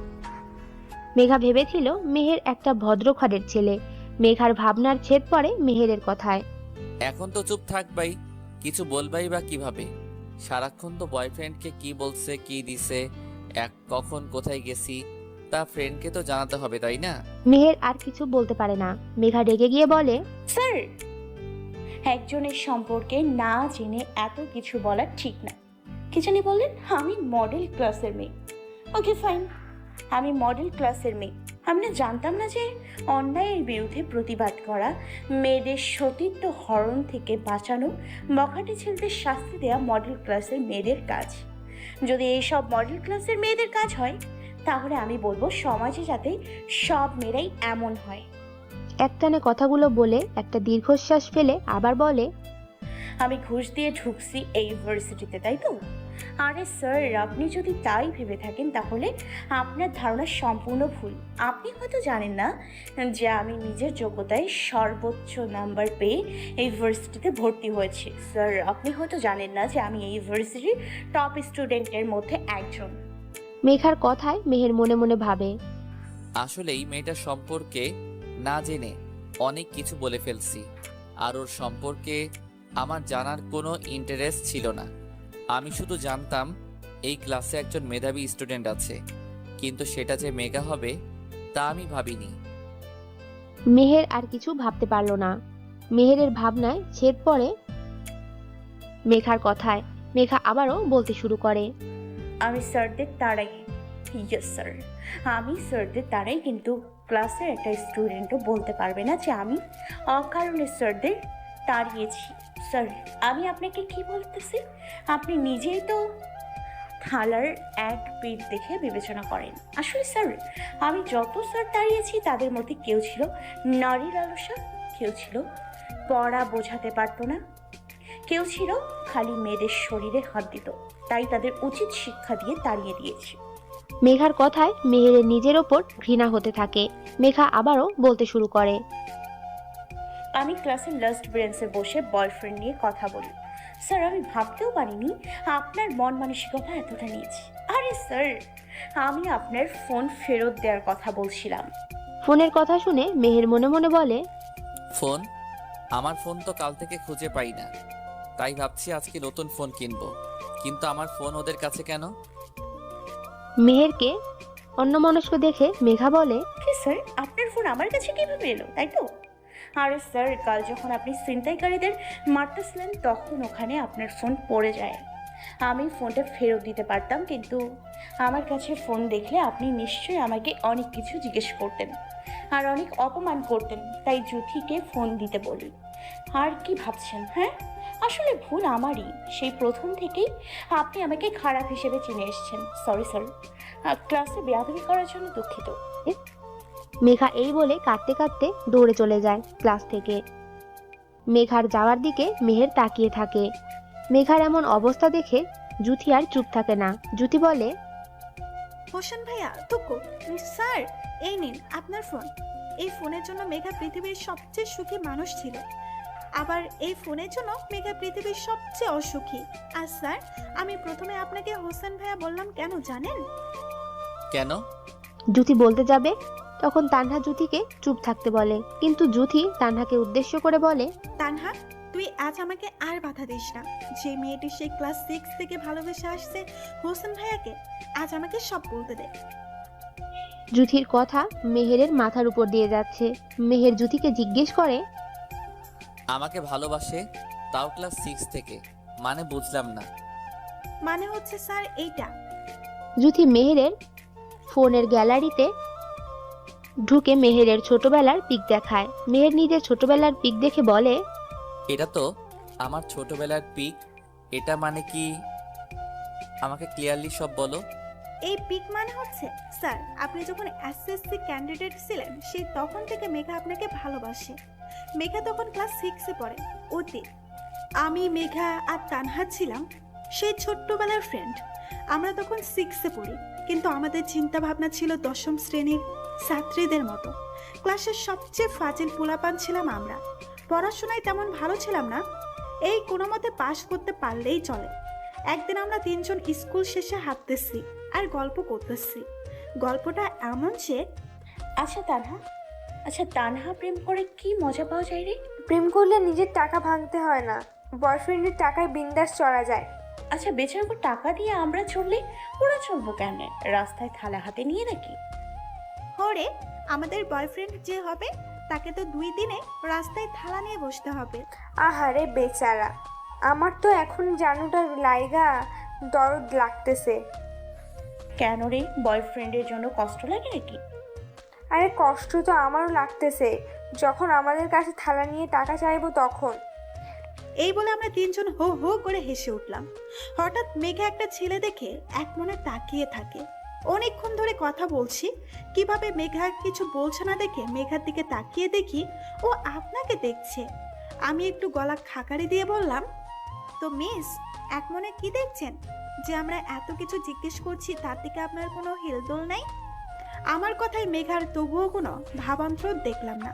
মেঘা ভেবেছিল মেহের একটা ভদ্র ঘরের ছেলে। মেঘার ভাবনার ছেদ পড়ে মেহেরের কথায়। এখন তো চুপ থাকবাই, কিছু বলবাই বা কিভাবে? সারাক্ষণ তো বয়ফ্রেন্ডকে কি বলছে, কি দিছে, কখন কোথায় গেছি তা ফ্রেন্ডকে তো জানাতে হবে, তাই না? মেহের আর কিছু বলতে পারে না। মেঘা রেগে গিয়ে বলে, স্যার, একজনের সম্পর্কে না জেনে এত কিছু বলা ঠিক না। কি জানি বললেন? আমি মডেল ক্লাসের মেয়ে। ওকে ফাইন, আমি মডেল ক্লাসের মেয়ে। আমি না জানতাম না যে অন্যায়ের বিরুদ্ধে প্রতিবাদ করা, মেয়েদের সতীত্ব হরণ থেকে বাঁচানো, বখাটে ছেলেদের শাস্তি দেওয়া মডেল ক্লাসের মেয়েদের কাজ। যদি এইসব মডেল ক্লাসের মেয়েদের কাজ হয় তাহলে আমি বলবো সমাজে যাতে সব মেয়েরাই এমন হয়। একটানে কথাগুলো বলে একটা দীর্ঘশ্বাস ফেলে আবার বলে, আমি ঘুষ দিয়ে ঢুকছি এই ইউনিভার্সিটিতে, তাই তো? আরে স্যার, আপনি যদি তাই ভেবে থাকেন তাহলে আপনার ধারণা সম্পূর্ণ ভুল। আপনি হয়তো জানেন না যে আমি নিজের যোগ্যতায় সর্বোচ্চ নাম্বার পেয়ে এই ইউনিভার্সিটিতে ভর্তি হয়েছি। স্যার, আপনি হয়তো জানেন না যে আমি এই ইউনিভার্সিটির টপ স্টুডেন্টের মধ্যে একজন। মেঘার কথায় মেহের মনে মনে ভাবে, আসলেই মেয়েটার সম্পর্কে না জেনে অনেক কিছু বলে ফেলছি। আর ওর সম্পর্কে আমার জানার কোনো ইন্টারেস্ট ছিল না। আমি শুধু জানতাম এই ক্লাসে একজন মেধাবী স্টুডেন্ট আছে, কিন্তু সেটা যে মেঘা হবে তা আমি ভাবিনি। মেহের আর কিছু ভাবতে পারল না। মেহেরের ভাবনায় ছেদ পড়ে মেঘার কথায়। মেঘা আবারও বলতে শুরু করে, আমি স্যারদের তাড়াই। ইয়েস স্যার, আমি স্যারদের তাড়াই, কিন্তু ক্লাসের একটা স্টুডেন্টও বলতে পারবে না যে আমি অকারণে স্যারদের তাড়িয়েছি। স্যার, আমি আপনাকে কি বলতেছি? আপনি নিজেই তো থালার এক পিঠ দেখে বিবেচনা করেন। আসলে স্যার, আমি যত স্যার তাড়িয়েছি তাদের মধ্যে কেউ ছিল নারী লালসা, কেউ ছিল পড়া বোঝাতে পারতো না, কেউ ছিল খালি মেয়েদের শরীরে হাত দিত। তাই তাদের উচিত শিক্ষা দিয়ে তাড়িয়ে দিয়েছি। মেঘার কথায় মেহেরের নিজের ওপর ঘৃণা হতে থাকে। মেঘা আবারও বলতে শুরু করে, আমি ক্লাসের লাস্ট বেঞ্চে বসে বয়ফ্রেন্ড নিয়ে কথা বলি। স্যার, আমি ভাবতেও পারিনি আপনার মন মানসিকতা এতটা নিয়েছি। আরে স্যার, আমি আপনার ফোন ফেরত দেওয়ার কথা বলছিলাম। ফোনের কথা শুনে মেহের মনে মনে বলে, ফোন? আমার ফোন তো কাল থেকে খুঁজে পাই না, তাই ভাবছি আজকে নতুন ফোন কিনবো। কিন্তু আমার ফোন ওদের কাছে কেন? মেহেরকে অন্যমনস্ক দেখে মেঘা বলে, কি স্যার, আপনার ফোন আমার কাছে কিভাবে এলো, তাই তো? আরে স্যার, কাল যখন আপনি ছিনতাইকারীদের মারতেছিলেন তখন ওখানে আপনার ফোন পড়ে যায়। আমি ফোনটা ফেরত দিতে পারতাম, কিন্তু আমার কাছে ফোন দেখলে আপনি নিশ্চয়ই আমাকে অনেক কিছু জিজ্ঞেস করতেন আর অনেক অপমান করতেন, তাই জুথিকে ফোন দিতে বলি। আর কি ভাবছেন? হ্যাঁ, আসলে ভুল আমারই। সেই প্রথম থেকেই আপনি আমাকে খারাপ হিসেবে চিনে এসেছেন। সরি স্যার, ক্লাসে বেয়াদবি করার জন্য দুঃখিত। মেঘা এই বলে কাঁদতে কাঁদতে দৌড়ে চলে যায় ক্লাস থেকে। মেঘার যাওয়ার দিকে মেহের তাকিয়ে থাকে। মেঘার এমন অবস্থা দেখে জুথি আর চুপ থাকে না। জুথি বলে, হোসেন ভাইয়া তুকু স্যার, এই নিন আপনার ফোন। এই ফোনের জন্য মেঘা পৃথিবীর সবচেয়ে সুখী মানুষ ছিল, আবার এই ফোনের জন্য মেঘা পৃথিবীর সবচেয়ে অসুখী। আর স্যার, আমি প্রথমে আপনাকে হোসেন ভাইয়া বললাম কেন জানেন? কেন? জুথি বলতে যাবে তখন তানহা জুথিকে চুপ থাকতে বলে, কিন্তু জুথি তানহাকে উদ্দেশ্য করে বলে, তানহা, তুই আজ আমাকে আর বাধা দিস না। যে মেয়েটি সেই ক্লাস 6 থেকে ভালোবেসে আসছে হোসেন ভাইয়াকে, আজ আমাকে সব বলতে দে। জুথির কথা মেহেরের মাথার উপর দিয়ে যাচ্ছে। মেহের জুথিকে জিজ্ঞেস করে, আমাকে ভালোবাসে, তাও ক্লাস 6 থেকে? মানে বুঝলাম না। মানে হচ্ছে স্যার এইটা। জুথি মেহেরের ফোনের গ্যালারিতে ঢুকে মেহেরের ছোটবেলার পিক দেখায়। মেহের নিজের ছোটবেলার পিক দেখে বলে, এটা তো আমার ছোটবেলার পিক। এটা মানে কি? আমাকে ক্লিয়ারলি সব বলো। এই পিক মানে হচ্ছে স্যার, আপনি যখন এসএসসি ক্যান্ডিডেট ছিলেন সেই তখন থেকে মেঘা আপনাকে ভালোবাসে। মেঘা তখন ক্লাস 6-এ পড়ে। অতীত, আমি মেঘা আর তানহা ছিলাম সেই ছোট্টবেলার ফ্রেন্ড। আমরা তখন 6-এ পড়ি, কিন্তু আমাদের চিন্তা ভাবনা ছিল 10ম শ্রেণীর ছাত্রীদের মতো। ক্লাসের সবচেয়ে ফাজিল পোলাপান ছিলাম আমরা। পড়াশোনায় তেমন ভালো ছিলাম না, এই কোনো মতে পাশ করতে পারলেই চলে। একদিন আমরা 3জন স্কুল শেষে হাঁটতেছি আর গল্প করতেছি। গল্পটা এমন যে, আচ্ছা তানহা প্রেম করে কি মজা পাওয়া যায় রে? প্রেম করলে নিজের টাকা ভাঙতে হয় না, বয়ফ্রেন্ডের টাকায় বিন্দাস চড়া যায়। আচ্ছা বেচার উপর টাকা দিয়ে আমরা চললে ওরা চলবো কেমনে? রাস্তায় থালা হাতে নিয়ে নাকি? হরে, আমাদের বয়ফ্রেন্ড যে হবে তাকে তো 2 দিনে রাস্তায় থালা নিয়ে বসতে হবে। আহারে বেচারা, আমার তো এখন জানুটা লাইগা দরদ লাগতেছে। কেন রে, বয়ফ্রেন্ডের জন্য কষ্ট লাগে নাকি? আরে কষ্ট তো আমারও লাগতেছে, যখন আমাদের কাছে থালা নিয়ে টাকা চাইবো তখন। এই বলে আমরা 3জন হো হো করে হেসে উঠলাম। হঠাৎ মেঘা একটা ছেলে দেখে এক মনে তাকিয়ে থাকে। অনেকক্ষণ ধরে কথা বলছি, কিভাবে মেঘা কিছু বলছে না দেখে মেঘার দিকে তাকিয়ে দেখি ও আপনাকে দেখছে। আমি একটু গলা খাকারি দিয়ে বললাম, তো মিস, এক মনে কি দেখছেন যে আমরা এত কিছু জিজ্ঞেস করছি তার দিকে আপনার কোনো হেলদোল নাই? আমার কথায় মেঘার তবুও কোনো ভাবান্তর দেখলাম না।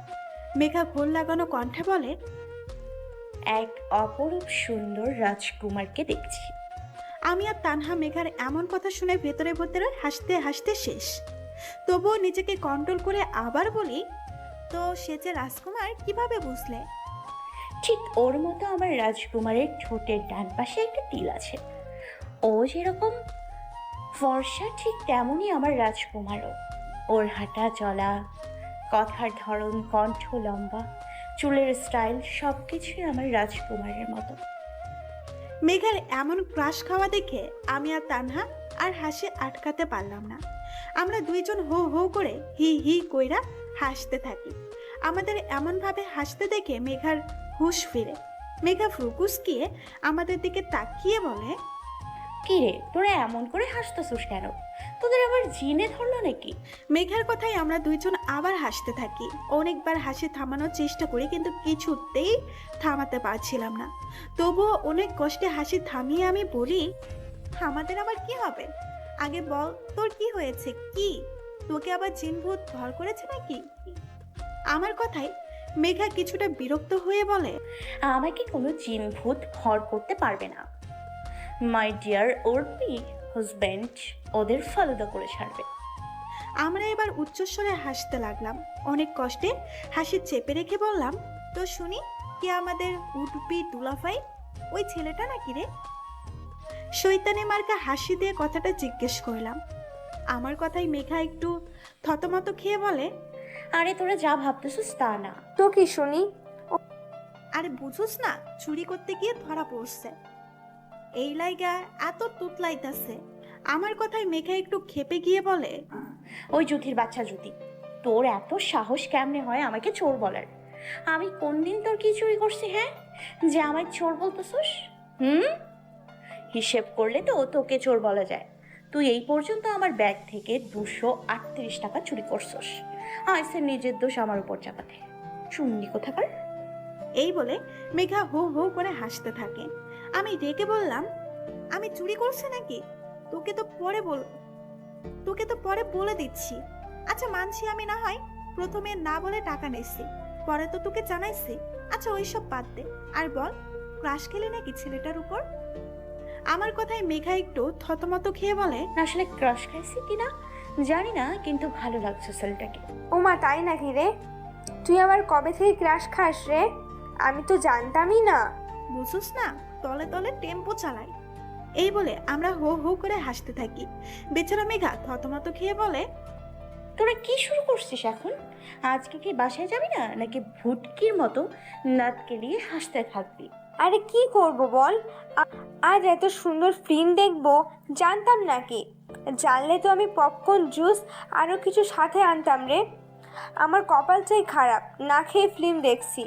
মেঘা ঘোর লাগানো কণ্ঠে বলে, এক অপরূপ সুন্দর রাজকুমারকে দেখছি। আমি আর তানহা মেঘার এমন কথা শুনে ভেতরে ভেতরে হাসতে হাসতে শেষ। তবুও নিজেকে কন্ট্রোল করে আবার বলি, তো সে যে রাজকুমার কিভাবে বুঝলে? ঠিক ওর মতো আমার রাজকুমারের ঠোঁটের ডান পাশে একটা তিল আছে। ও যেরকম ফর্সা ঠিক তেমনই আমার রাজকুমারও। ওর হাঁটা চলা, কথার ধরন, কণ্ঠ লম্বা, চুলের স্টাইল সব কিছুই আমার রাজকুমারের মতো। মেঘার এমন ক্রাশ খাওয়া দেখে আমি আর তানহা আর হাসি আটকাতে পারলাম না। আমরা 2জন হো হো করে হি হি কইরা হাসতে থাকি। আমাদের এমনভাবে হাসতে দেখে মেঘার হুঁশ ফিরে। মেঘা ফুকুসকিয়ে আমাদের দিকে তাকিয়ে বলে, কি রে, তোরা এমন করে হাসতেছিস কেন? তোদের আবার জিনে ধরলো নাকি? মেঘার কথাই আমরা 2জন আবার হাসতে থাকি। অনেকবার হাসি থামানোর চেষ্টা করি, কিন্তু কিছুতেই থামাতে পারছিলাম না। তবুও অনেক কষ্টে হাসি থামিয়ে আমি বলি, আমাদের আবার কি হবে? আগে বল, তোর কি হয়েছে? কি তোকে আবার জিনভূত ভর করেছে নাকি? আমার কথায় মেঘা কিছুটা বিরক্ত হয়ে বলে, আমাকে কোনো জিন ভূত ভর করতে পারবে না। মাই ডিয়ার ওরপি হাজব্যান্ড ওদের ফালুদা করে ছাড়বে। আমরা এবার উচ্চস্বরে হাসতে লাগলাম। অনেক কষ্টে হাসি চেপে রেখে বললাম, তো শুনি, কি আমাদের উটপি দুলাফাই ওই ছেলেটা নাকি রে? শৈতানি মার্কা হাসি দিয়ে কথাটা জিজ্ঞেস করলাম। আমার কথাই মেঘা একটু থতমত খেয়ে বলে, আরে তোরা যা ভাবতেছিস তা না। তো কি শুনি? আরে বুঝুস না, চুরি করতে গিয়ে ধরা পড়ছে, এই লাইগা এত তুতলাইতাছে। আমার কথায় মেঘা একটু খেপে গিয়ে বলে, ওই জুথির বাচ্চা জুতি, তোর এত সাহস কেমনে হয় আমাকে চোর বলার? আমি কোন দিন তোর কি চুরি করছি, হ্যাঁ, যে আমায় চোর বলতেছিস? হিসেব করলে তো তোকে চোর বলা যায়। তুই এই পর্যন্ত আমার ব্যাগ থেকে 238 টাকা চুরি করছস। আইসের নিজের দোষ আমার উপর চাপাতে, চুন্নি কোথাকার। এই বলে মেঘা হো হো করে হাসতে থাকে। আমি রেগে বললাম, আমি চুরি করছি নাকি? তোকে তো পরে বলে দিচ্ছি। আচ্ছা মানছি আমি না হয় প্রথমে না বলে টাকা নিচ্ছি, পরে তো তোকে জানাইছি। আচ্ছা ওইসব বাদ দে, আর বল ক্রাশ খেলে নাকি ছেলেটার উপর? আমার কথায় মেঘা একটু থতমত খেয়ে বলে, আসলে ক্রাশ খাইছি কিনা জানি না, কিন্তু ভালো লাগছে ছেলেটাকে। ওমা তাই নাকি রে? তুই আবার কবে থেকে ক্রাশ খাস রে? আমি তো জানতামই না। বুঝুস না, তলে তলে টেম্পো চালাই। এই বলে আমরা হো হো করে হাসতে থাকি। বেচারা মেঘা থতমত খেয়ে বলে, তোরা কি শুরু করছিস এখন? আজকে কি বাসায় যাবি না, নাকি ভুটকির মতো নাত কেলিয়ে হাসতে থাকবি? আরে কি করব বল, আজ এত সুন্দর ফিল্ম দেখবো জানতাম নাকি? জানলে তো আমি পপকর্ন, জুস আরও কিছু সাথে আনতাম রে। আমার কপাল চাই খারাপ, না খেয়ে ফিল্ম দেখছি।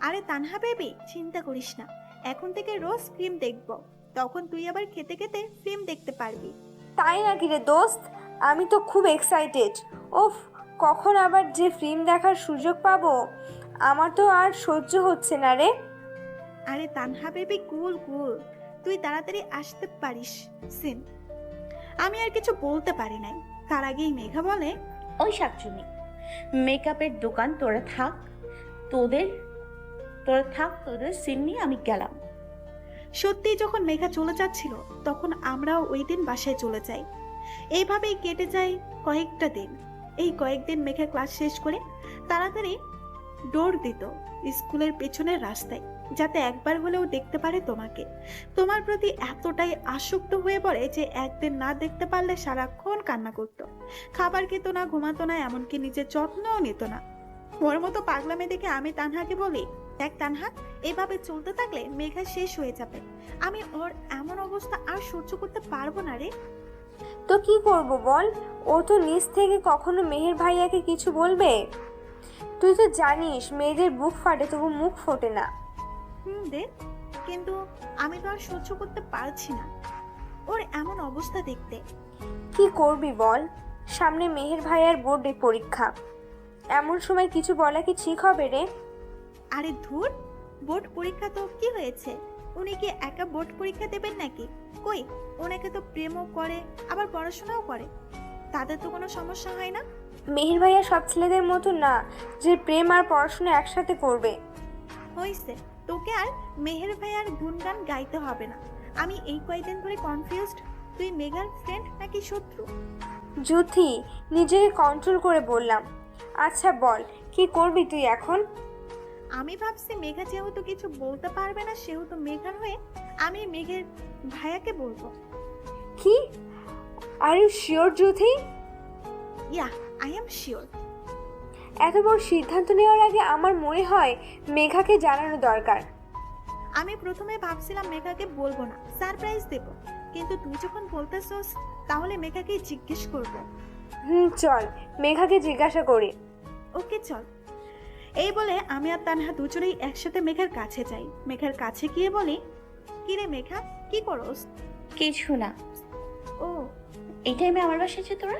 আরে তানহা বেবি, চিন্তা করিস না, এখন থেকে রোজ ফিল্ম দেখব, তখন তুই আবার খেতে খেতে ফিল্ম দেখতে পারবি। তাই নাকি রে দোস্ত? আমি তো খুব এক্সাইটেড। ওফ, কখন আবার যে ফিল্ম দেখার সুযোগ পাবো, আমার তো আর সহ্য হচ্ছে না রে। আরে তানহা বেবি কুল কুল, তুই তাড়াতাড়ি আসতে পারিস সিন। আমি আর কিছু বলতে পারি নাই, তার আগেই মেঘা বলে, ওই শাকচুনি, মেকআপের দোকান তোরা থাক, তোদের সিন নিয়ে আমি গেলাম। সত্যি যখন মেঘা চলে যাচ্ছিল তখন আমরাও ওই দিন বাসায় চলে যাই। এইভাবেই কেটে যায় কয়েকটা দিন। এই কয়েকদিন মেঘা ক্লাস শেষ করে তাড়াতাড়ি দৌড় দিত স্কুলের পেছনের রাস্তায়, যাতে একবার হলেও দেখতে পারে তোমাকে। তোমার প্রতি এতটাই আসক্ত হয়ে পড়ে যে একদিন না দেখতে পারলে সারাক্ষণ কান্না করতো, খাবার খেত না, ঘুমাতো না, এমনকি নিজের যত্নও নিত না। ওর মতো পাগলামে দেখে আমি তানহাকে বলি, দেখ তানহা, এভাবে চলতে থাকলে মেঘা শেষ হয়ে যাবে। আমি ওর এমন অবস্থা আর সহ্য করতে পারবো না রে। তো কি করব বল? ও তো নিজ থেকে কখনো মেহের ভাইয়াকে কিছু বলবে? তুই তো জানিস মেয়েদের বুক ফাটে তবু মুখ ফোটে না। দে, কিন্তু আমি তো আর সহ্য করতে পারছি না ওর এমন অবস্থা দেখতে। কি করবি বল? সামনে মেহের ভাইয়ার বোর্ডে পরীক্ষা, এমন সময় কিছু বলা কি ঠিক হবে রে? আরে ধুর, বোর্ড পরীক্ষা তো কি হয়েছে? উনি কি একা বোর্ড পরীক্ষা দেবেন নাকি? কই, ওনাকে তো প্রেমও করে আবার পড়াশোনাও করে, তাদের তো কোনো সমস্যা হয় না। মেহের ভাইয়া সব ছেলেদের মতো না যে প্রেম আর পড়াশোনা একসাথে করবে। হয়েছে, তোকে আর মেহের ভাইয়ার গুণগান গাইতে হবে না। আমি এই কয়েকদিন ধরে কনফিউজড, তুই মেঘার ফ্রেন্ড নাকি শত্রু? জুথি, নিজেকে কন্ট্রোল করে বললাম। আচ্ছা বল, কি করবি তুই এখন? আমি ভাবছি মেঘা যেহেতু কিছু বলতে পারবে না, সেহেতু মেঘার হয়ে আমি মেঘের ভাইয়াকে বলবো। কি? Are you sure Juthi? Yeah, I am sure. এত বড় সিদ্ধান্ত নেওয়ার আগে আমার মনে হয় মেঘাকে জানানো দরকার। আমি প্রথমে ভাবছিলাম মেঘাকে বলবো না, সারপ্রাইজ দেব, কিন্তু তুই যখন বলতেছস তাহলে মেঘাকে জিজ্ঞেস করব। চল মেঘাকে জিজ্ঞাসা করি। ওকে চল। এই বলে আমি আর তানহা দুজনেই একসাথে মেঘার কাছে যাই। মেঘার কাছে গিয়ে বলি, কিরে মেঘা, কি করস? কিছু না। ও, এই টাইমে আমার বাসায় যে তোরা?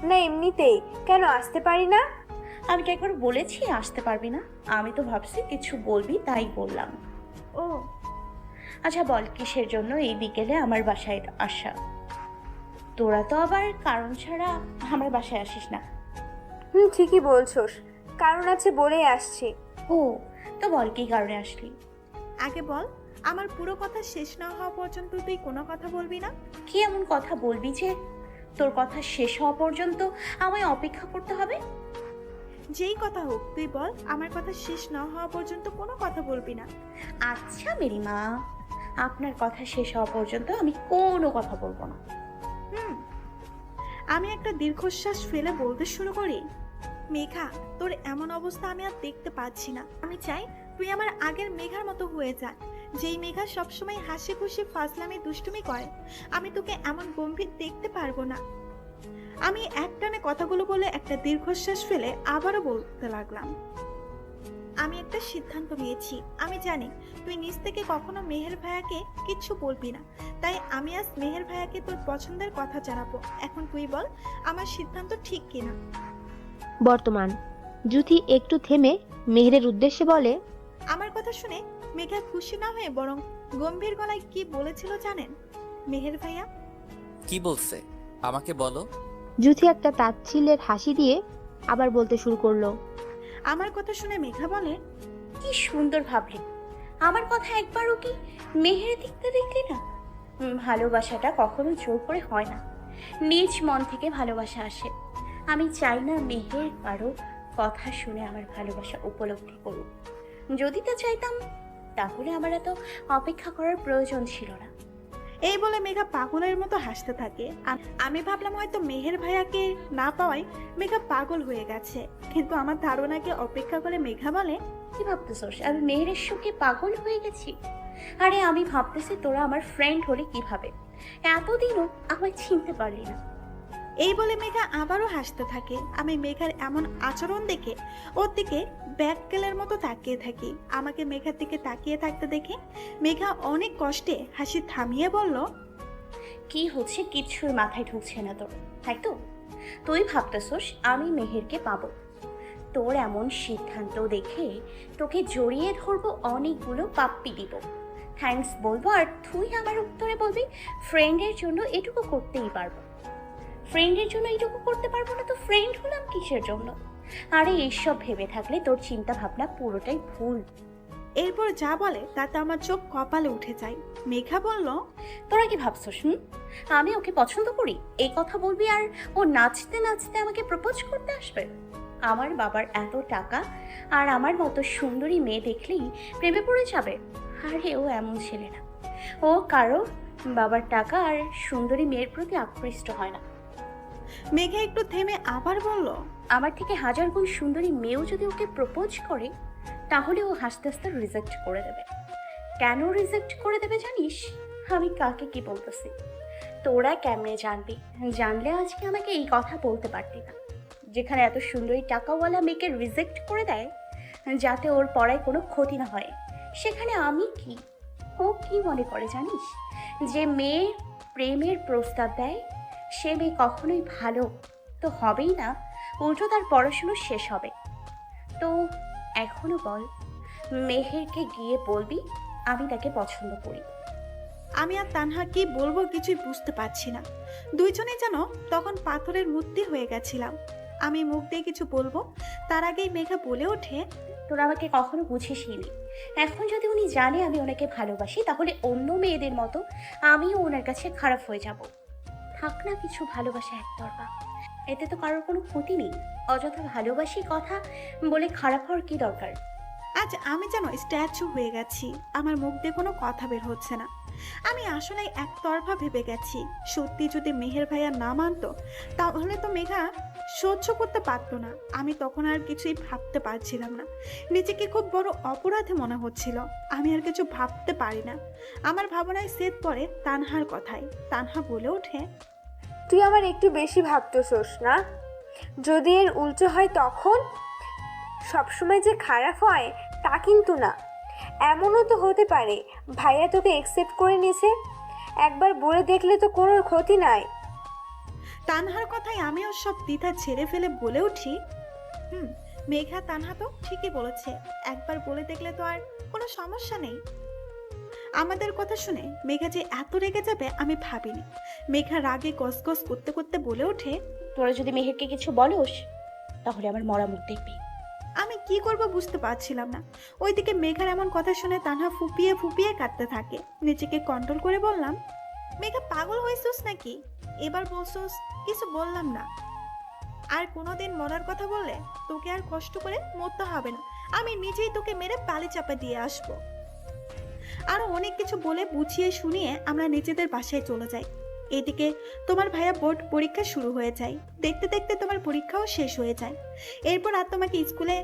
না এমনিতেই। কেন আসতে পারি না? আমি কি একবার বলেছি আসতে পারবি না? আমি তো ভাবছি কিছু বলবি তাই বললাম। ও আচ্ছা বল, কিসের জন্য এই বিকেলে আমার বাসায় আসা? তোরা তো আবার কারণ ছাড়া আমার বাসায় আসিস না। ঠিকই বলছোস, কারণ আছে বলেই আসছি। ও, তো বল কি কারণে আসলি? আগে বল, আমার পুরো কথা শেষ না হওয়া পর্যন্ত তুই কোনো কথা বলবি না? কি এমন কথা বলবি যে তোর কথা শেষ হওয়া পর্যন্ত আমায় অপেক্ষা করতে হবে? যেই কথা হোক তুই বল, আমার কথা শেষ না হওয়া পর্যন্ত কোনো কথা বলবি না। আচ্ছা মেরি মা, আপনার কথা শেষ হওয়া পর্যন্ত আমি কোনো কথা বলবো না। আমি একটা দীর্ঘশ্বাস ফেলে বলতে শুরু করি, মেঘা, তোর এমন অবস্থা আমি আর দেখতে পাচ্ছি না। আমি চাই তুই আমার আগের মেঘার মতো হয়ে যা, যেই মেঘা সবসময় হাসি খুশি ফাজলামি দুষ্টুমি করে। আমি তোকে এমন গম্ভীর দেখতে পারবো না। আমি একটানে কথাগুলো বলে একটা দীর্ঘশ্বাস ফেলে আবারও বলতে লাগলাম, আমি একটা সিদ্ধান্ত নিয়েছি। আমি জানি তুই নিজ থেকে কখনো মেহের ভাইয়াকে কিচ্ছু বলবি না, তাই আমি আজ মেহের ভাইয়াকে তোর পছন্দের কথা জানাবো। এখন তুই বল আমার সিদ্ধান্ত ঠিক কিনা। বর্তমান জুথি একটু থেমে মেহেরের উদ্দেশ্যে বলে, আমার কথা শুনে মেঘা খুশি না হয়ে বরং গম্ভীর গলায় কি বলেছিল জানেন? মেহের ভাইয়া, কি বলছে আমাকে বলো। জুথি একটা তাচ্ছিল্যের হাসি দিয়ে আবার বলতে শুরু করলো। আমার কথা শুনে মেঘা বলে, কি সুন্দর ভাবলি। আমার কথা একবারও কি মেহের দিকটা দেখলি না? ভালোবাসাটা কখনো জোর করে হয় না, নিজ মন থেকে ভালোবাসা আসে। আমি চাই না মেহের কারো কথা শুনে আমার ভালোবাসা উপলব্ধি করুক। যদি তা চাইতাম তাহলে আমার এত অপেক্ষা করার প্রয়োজন ছিল না। এই বলে মেঘা পাগলের মতো হাসতে থাকে। আমি ভাবলাম হয়তো মেহের ভাইয়াকে না পাওয়ায় মেঘা পাগল হয়ে গেছে, কিন্তু আমার ধারণাকে অপেক্ষা করে মেঘা বলে, কি ভাবতেছোস আমি মেহেরের সুখে পাগল হয়ে গেছি? আরে আমি ভাবতেছি তোরা আমার ফ্রেন্ড হলে কিভাবে এতদিনও আমায় চিনতে পারলি না। এই বলে মেঘা আবারও হাসতে থাকে। আমি মেঘার এমন আচরণ দেখে ওর দিকে ব্যাককেলের মতো তাকিয়ে থাকি। আমাকে মেঘার দিকে তাকিয়ে থাকতে দেখে মেঘা অনেক কষ্টে হাসি থামিয়ে বলল, কি হচ্ছে কিচ্ছুর মাথায় ঢুকছে না তোর, তাই তো? তুই ভাবতেছোস আমি মেহেরকে পাবো। তোর এমন সিদ্ধান্ত দেখে তোকে জড়িয়ে ধরবো, অনেকগুলো পাপ্পি দিব, থ্যাঙ্কস বলবো, আর তুই আমার উত্তরে বলবি ফ্রেন্ডের জন্য এটুকু করতেই পারবো। ফ্রেন্ডের জন্য এইটুকু করতে পারবো না তো ফ্রেন্ড হলাম কিসের জন্য? আরে এইসব ভেবে থাকলে তোর চিন্তা ভাবনা পুরোটাই ভুল। এরপর যা বলে তাতে আমার চোখ কপালে উঠে যায়। মেঘা বলল, তোরা কি ভাবছোস আমি ওকে পছন্দ করি এই কথা বলবি আর ও নাচতে নাচতে আমাকে প্রপোজ করতে আসবে? আমার বাবার এত টাকা আর আমার মতো সুন্দরী মেয়ে দেখলেই প্রেমে পড়ে যাবে? আরে ও এমন ছেলে না, ও কারো বাবার টাকা আর সুন্দরী মেয়ের প্রতি আকৃষ্ট হয় না। মেঘা একটু থেমে আবার বলল, আমার থেকে হাজার গুণ সুন্দরী মেয়েও যদি ওকে প্রপোজ করে তাহলে ও হাসতে হাসতে রিজেক্ট করে দেবে। কেন রিজেক্ট করে দেবে জানিস? আমি কাকে কি বলতেছি তোরা কেমনে জানবি? জানলে আজকে আমাকে এই কথা বলতে পারতি না। যেখানে এত সুন্দরী টাকাওয়ালা মেয়েকে রিজেক্ট করে দেয় যাতে ওর পড়ায় কোনো ক্ষতি না হয়, সেখানে আমি কি? ও কি মনে করে জানিস? যে মেয়ে প্রেমের প্রস্তাব দেয় সে মেয়ে কখনোই ভালো তো হবেই না, উল্টো তার পড়াশুনো শেষ হবে। তো এখনো বল, মেহেরকে গিয়ে বলবি আমি তাকে পছন্দ করি। আমি আর তানহা কি বলবো কিছুই বুঝতে পারছি না। দুইজনেই যেন তখন পাথরের মূর্তি হয়ে গেছিলাম। আমি মুখ দিয়ে কিছু বলবো তার আগেই মেঘা বলে ওঠে, তোরা আমাকে কখনো বুঝিসনি। এখন যদি উনি জানে আমি ওনাকে ভালোবাসি তাহলে অন্য মেয়েদের মতো আমিও ওনার কাছে খারাপ হয়ে যাব। থাক না কিছু ভালোবাসা একতরফা, এতে তো কারোর কোনো ক্ষতি নেই। অযথা ভালোবাসি কথা বলে খারাপ হওয়ার কি দরকার? আজ আমি যেন স্ট্যাচু হয়ে গেছি। আমার মুখ দিয়ে কোনো কথা বের হচ্ছে না। আমি আসলে একতরফা ভেবে গেছি। সত্যি যদি মেহের ভাইয়া না মানতো তাহলে তো মেঘা সহ্য করতে পারতো না। আমি তখন আর কিছুই ভাবতে পারছিলাম না। নিজেকে খুব বড় অপরাধী মনে হচ্ছিল। আমি আর কিছু ভাবতে পারি না। আমার ভাবনায় সেট পড়ে তানহার কথায়। তানহা বলে ওঠে, তুই আমার একটু বেশি ভাবতেছোস না? যদি এর উল্টো হয় তখন? সবসময় যে খারাপ হয় তা কিন্তু না। এমনও তো হতে পারে ভাইয়া তোকে অ্যাকসেপ্ট করে নিয়েছে। একবার বলে দেখলে তো কোনো ক্ষতি নাই। তানহার কথায় আমিও সব দ্বিধা ছেড়ে ফেলে বলে উঠি, মেঘা তানহা তো ঠিকই বলেছে, একবার বলে দেখলে তো আর কোনো সমস্যা নেই। আমাদের কথা শুনে মেঘা যে এত রেগে যাবে আমি ভাবিনি। মেঘা রাগে গসগস করতে করতে বলে ওঠে, তোরা যদি মেহেরকে কিছু বলোস তাহলে আমার মরা মুখ দেখবি। আমি কি করব বুঝতে পারছিলাম না। ওইদিকে মেঘার এমন কথা শুনে তানহা ফুপিয়ে ফুপিয়ে কাঁদতে থাকে। নিজেকে কন্ট্রোল করে বললাম, মেঘা পাগল হয়েছিস নাকি? এবার বলছোস কিছু বললাম না। আর কোনোদিন মরার কথা বললে তোকে আর কষ্ট করে মরতে হবে না। আমি নিজেই তোকে মেরে পালি চাপা দিয়ে আসবো। আরো অনেক কিছু বলে বুঝিয়ে শুনিয়ে আমরা নিজেদের বাসায় চলে যাই। এদিকে তোমার ভাইয়া বোর্ড পরীক্ষা শুরু হয়ে যায়। দেখতে দেখতে তোমার পরীক্ষাও শেষ হয়ে যায়। এরপর আর তোমাকে স্কুলে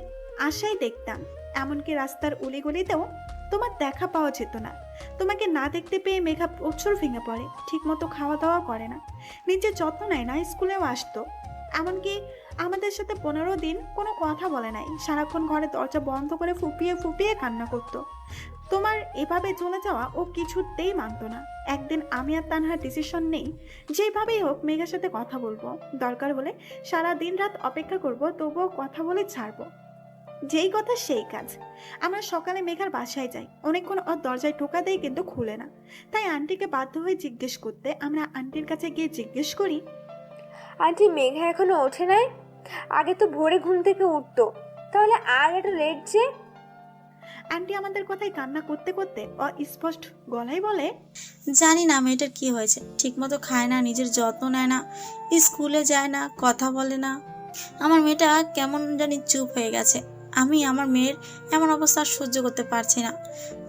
আসাই দেখতাম। এমনকি রাস্তার উলিগলিতেও তোমার দেখা পাওয়া যেত না। তোমাকে না দেখতে পেয়ে মেঘা প্রচুর ভেঙে পড়ে। ঠিকমতো খাওয়া দাওয়া করে না, নিজের যত্ন নেয় না, স্কুলেও আসতো। এমনকি আমাদের সাথে 15 দিন কোনো কথা বলে নাই, সারাক্ষণ ঘরে দরজা বন্ধ করে ফুপিয়ে ফুপিয়ে কান্না করতো। তোমার এভাবে চলে যাওয়া ও কিছুতেই মানতো না। একদিন আমি আর তানহা ডিসিশন নেই, যেভাবেই হোক মেঘার সাথে কথা বলবো, দরকার হলে সারা দিন রাত অপেক্ষা করব, তবুও কথা বলে ছাড়বো। যেই কথা সেই কাজ। আমরা সকালে মেঘার বাসায় যাই, অনেকক্ষণ ওর দরজায় টোকা দেই কিন্তু খুলে না। তাই আন্টিকে বাধ্য হয়ে জিজ্ঞেস করতে আমরা আন্টির কাছে গিয়ে জিজ্ঞেস করি, আন্টি মেঘা এখনো ওঠে নাই? আগে তো ভোরে ঘুম থেকে উঠতো, তাহলে আর এত লেট যে? আন্টি আমাদের কথায় কান্না করতে করতে অস্পষ্ট গলায় বলে, জানি না মেয়েটার কি হয়েছে, ঠিকমতো খায় না, নিজের যত্ন নেয় না, স্কুলে যায় না, কথা বলে না। আমার মেয়েটা কেমন জানি চুপ হয়ে গেছে। আমি আমার মেয়ের এমন অবস্থা আর সহ্য করতে পারছি না।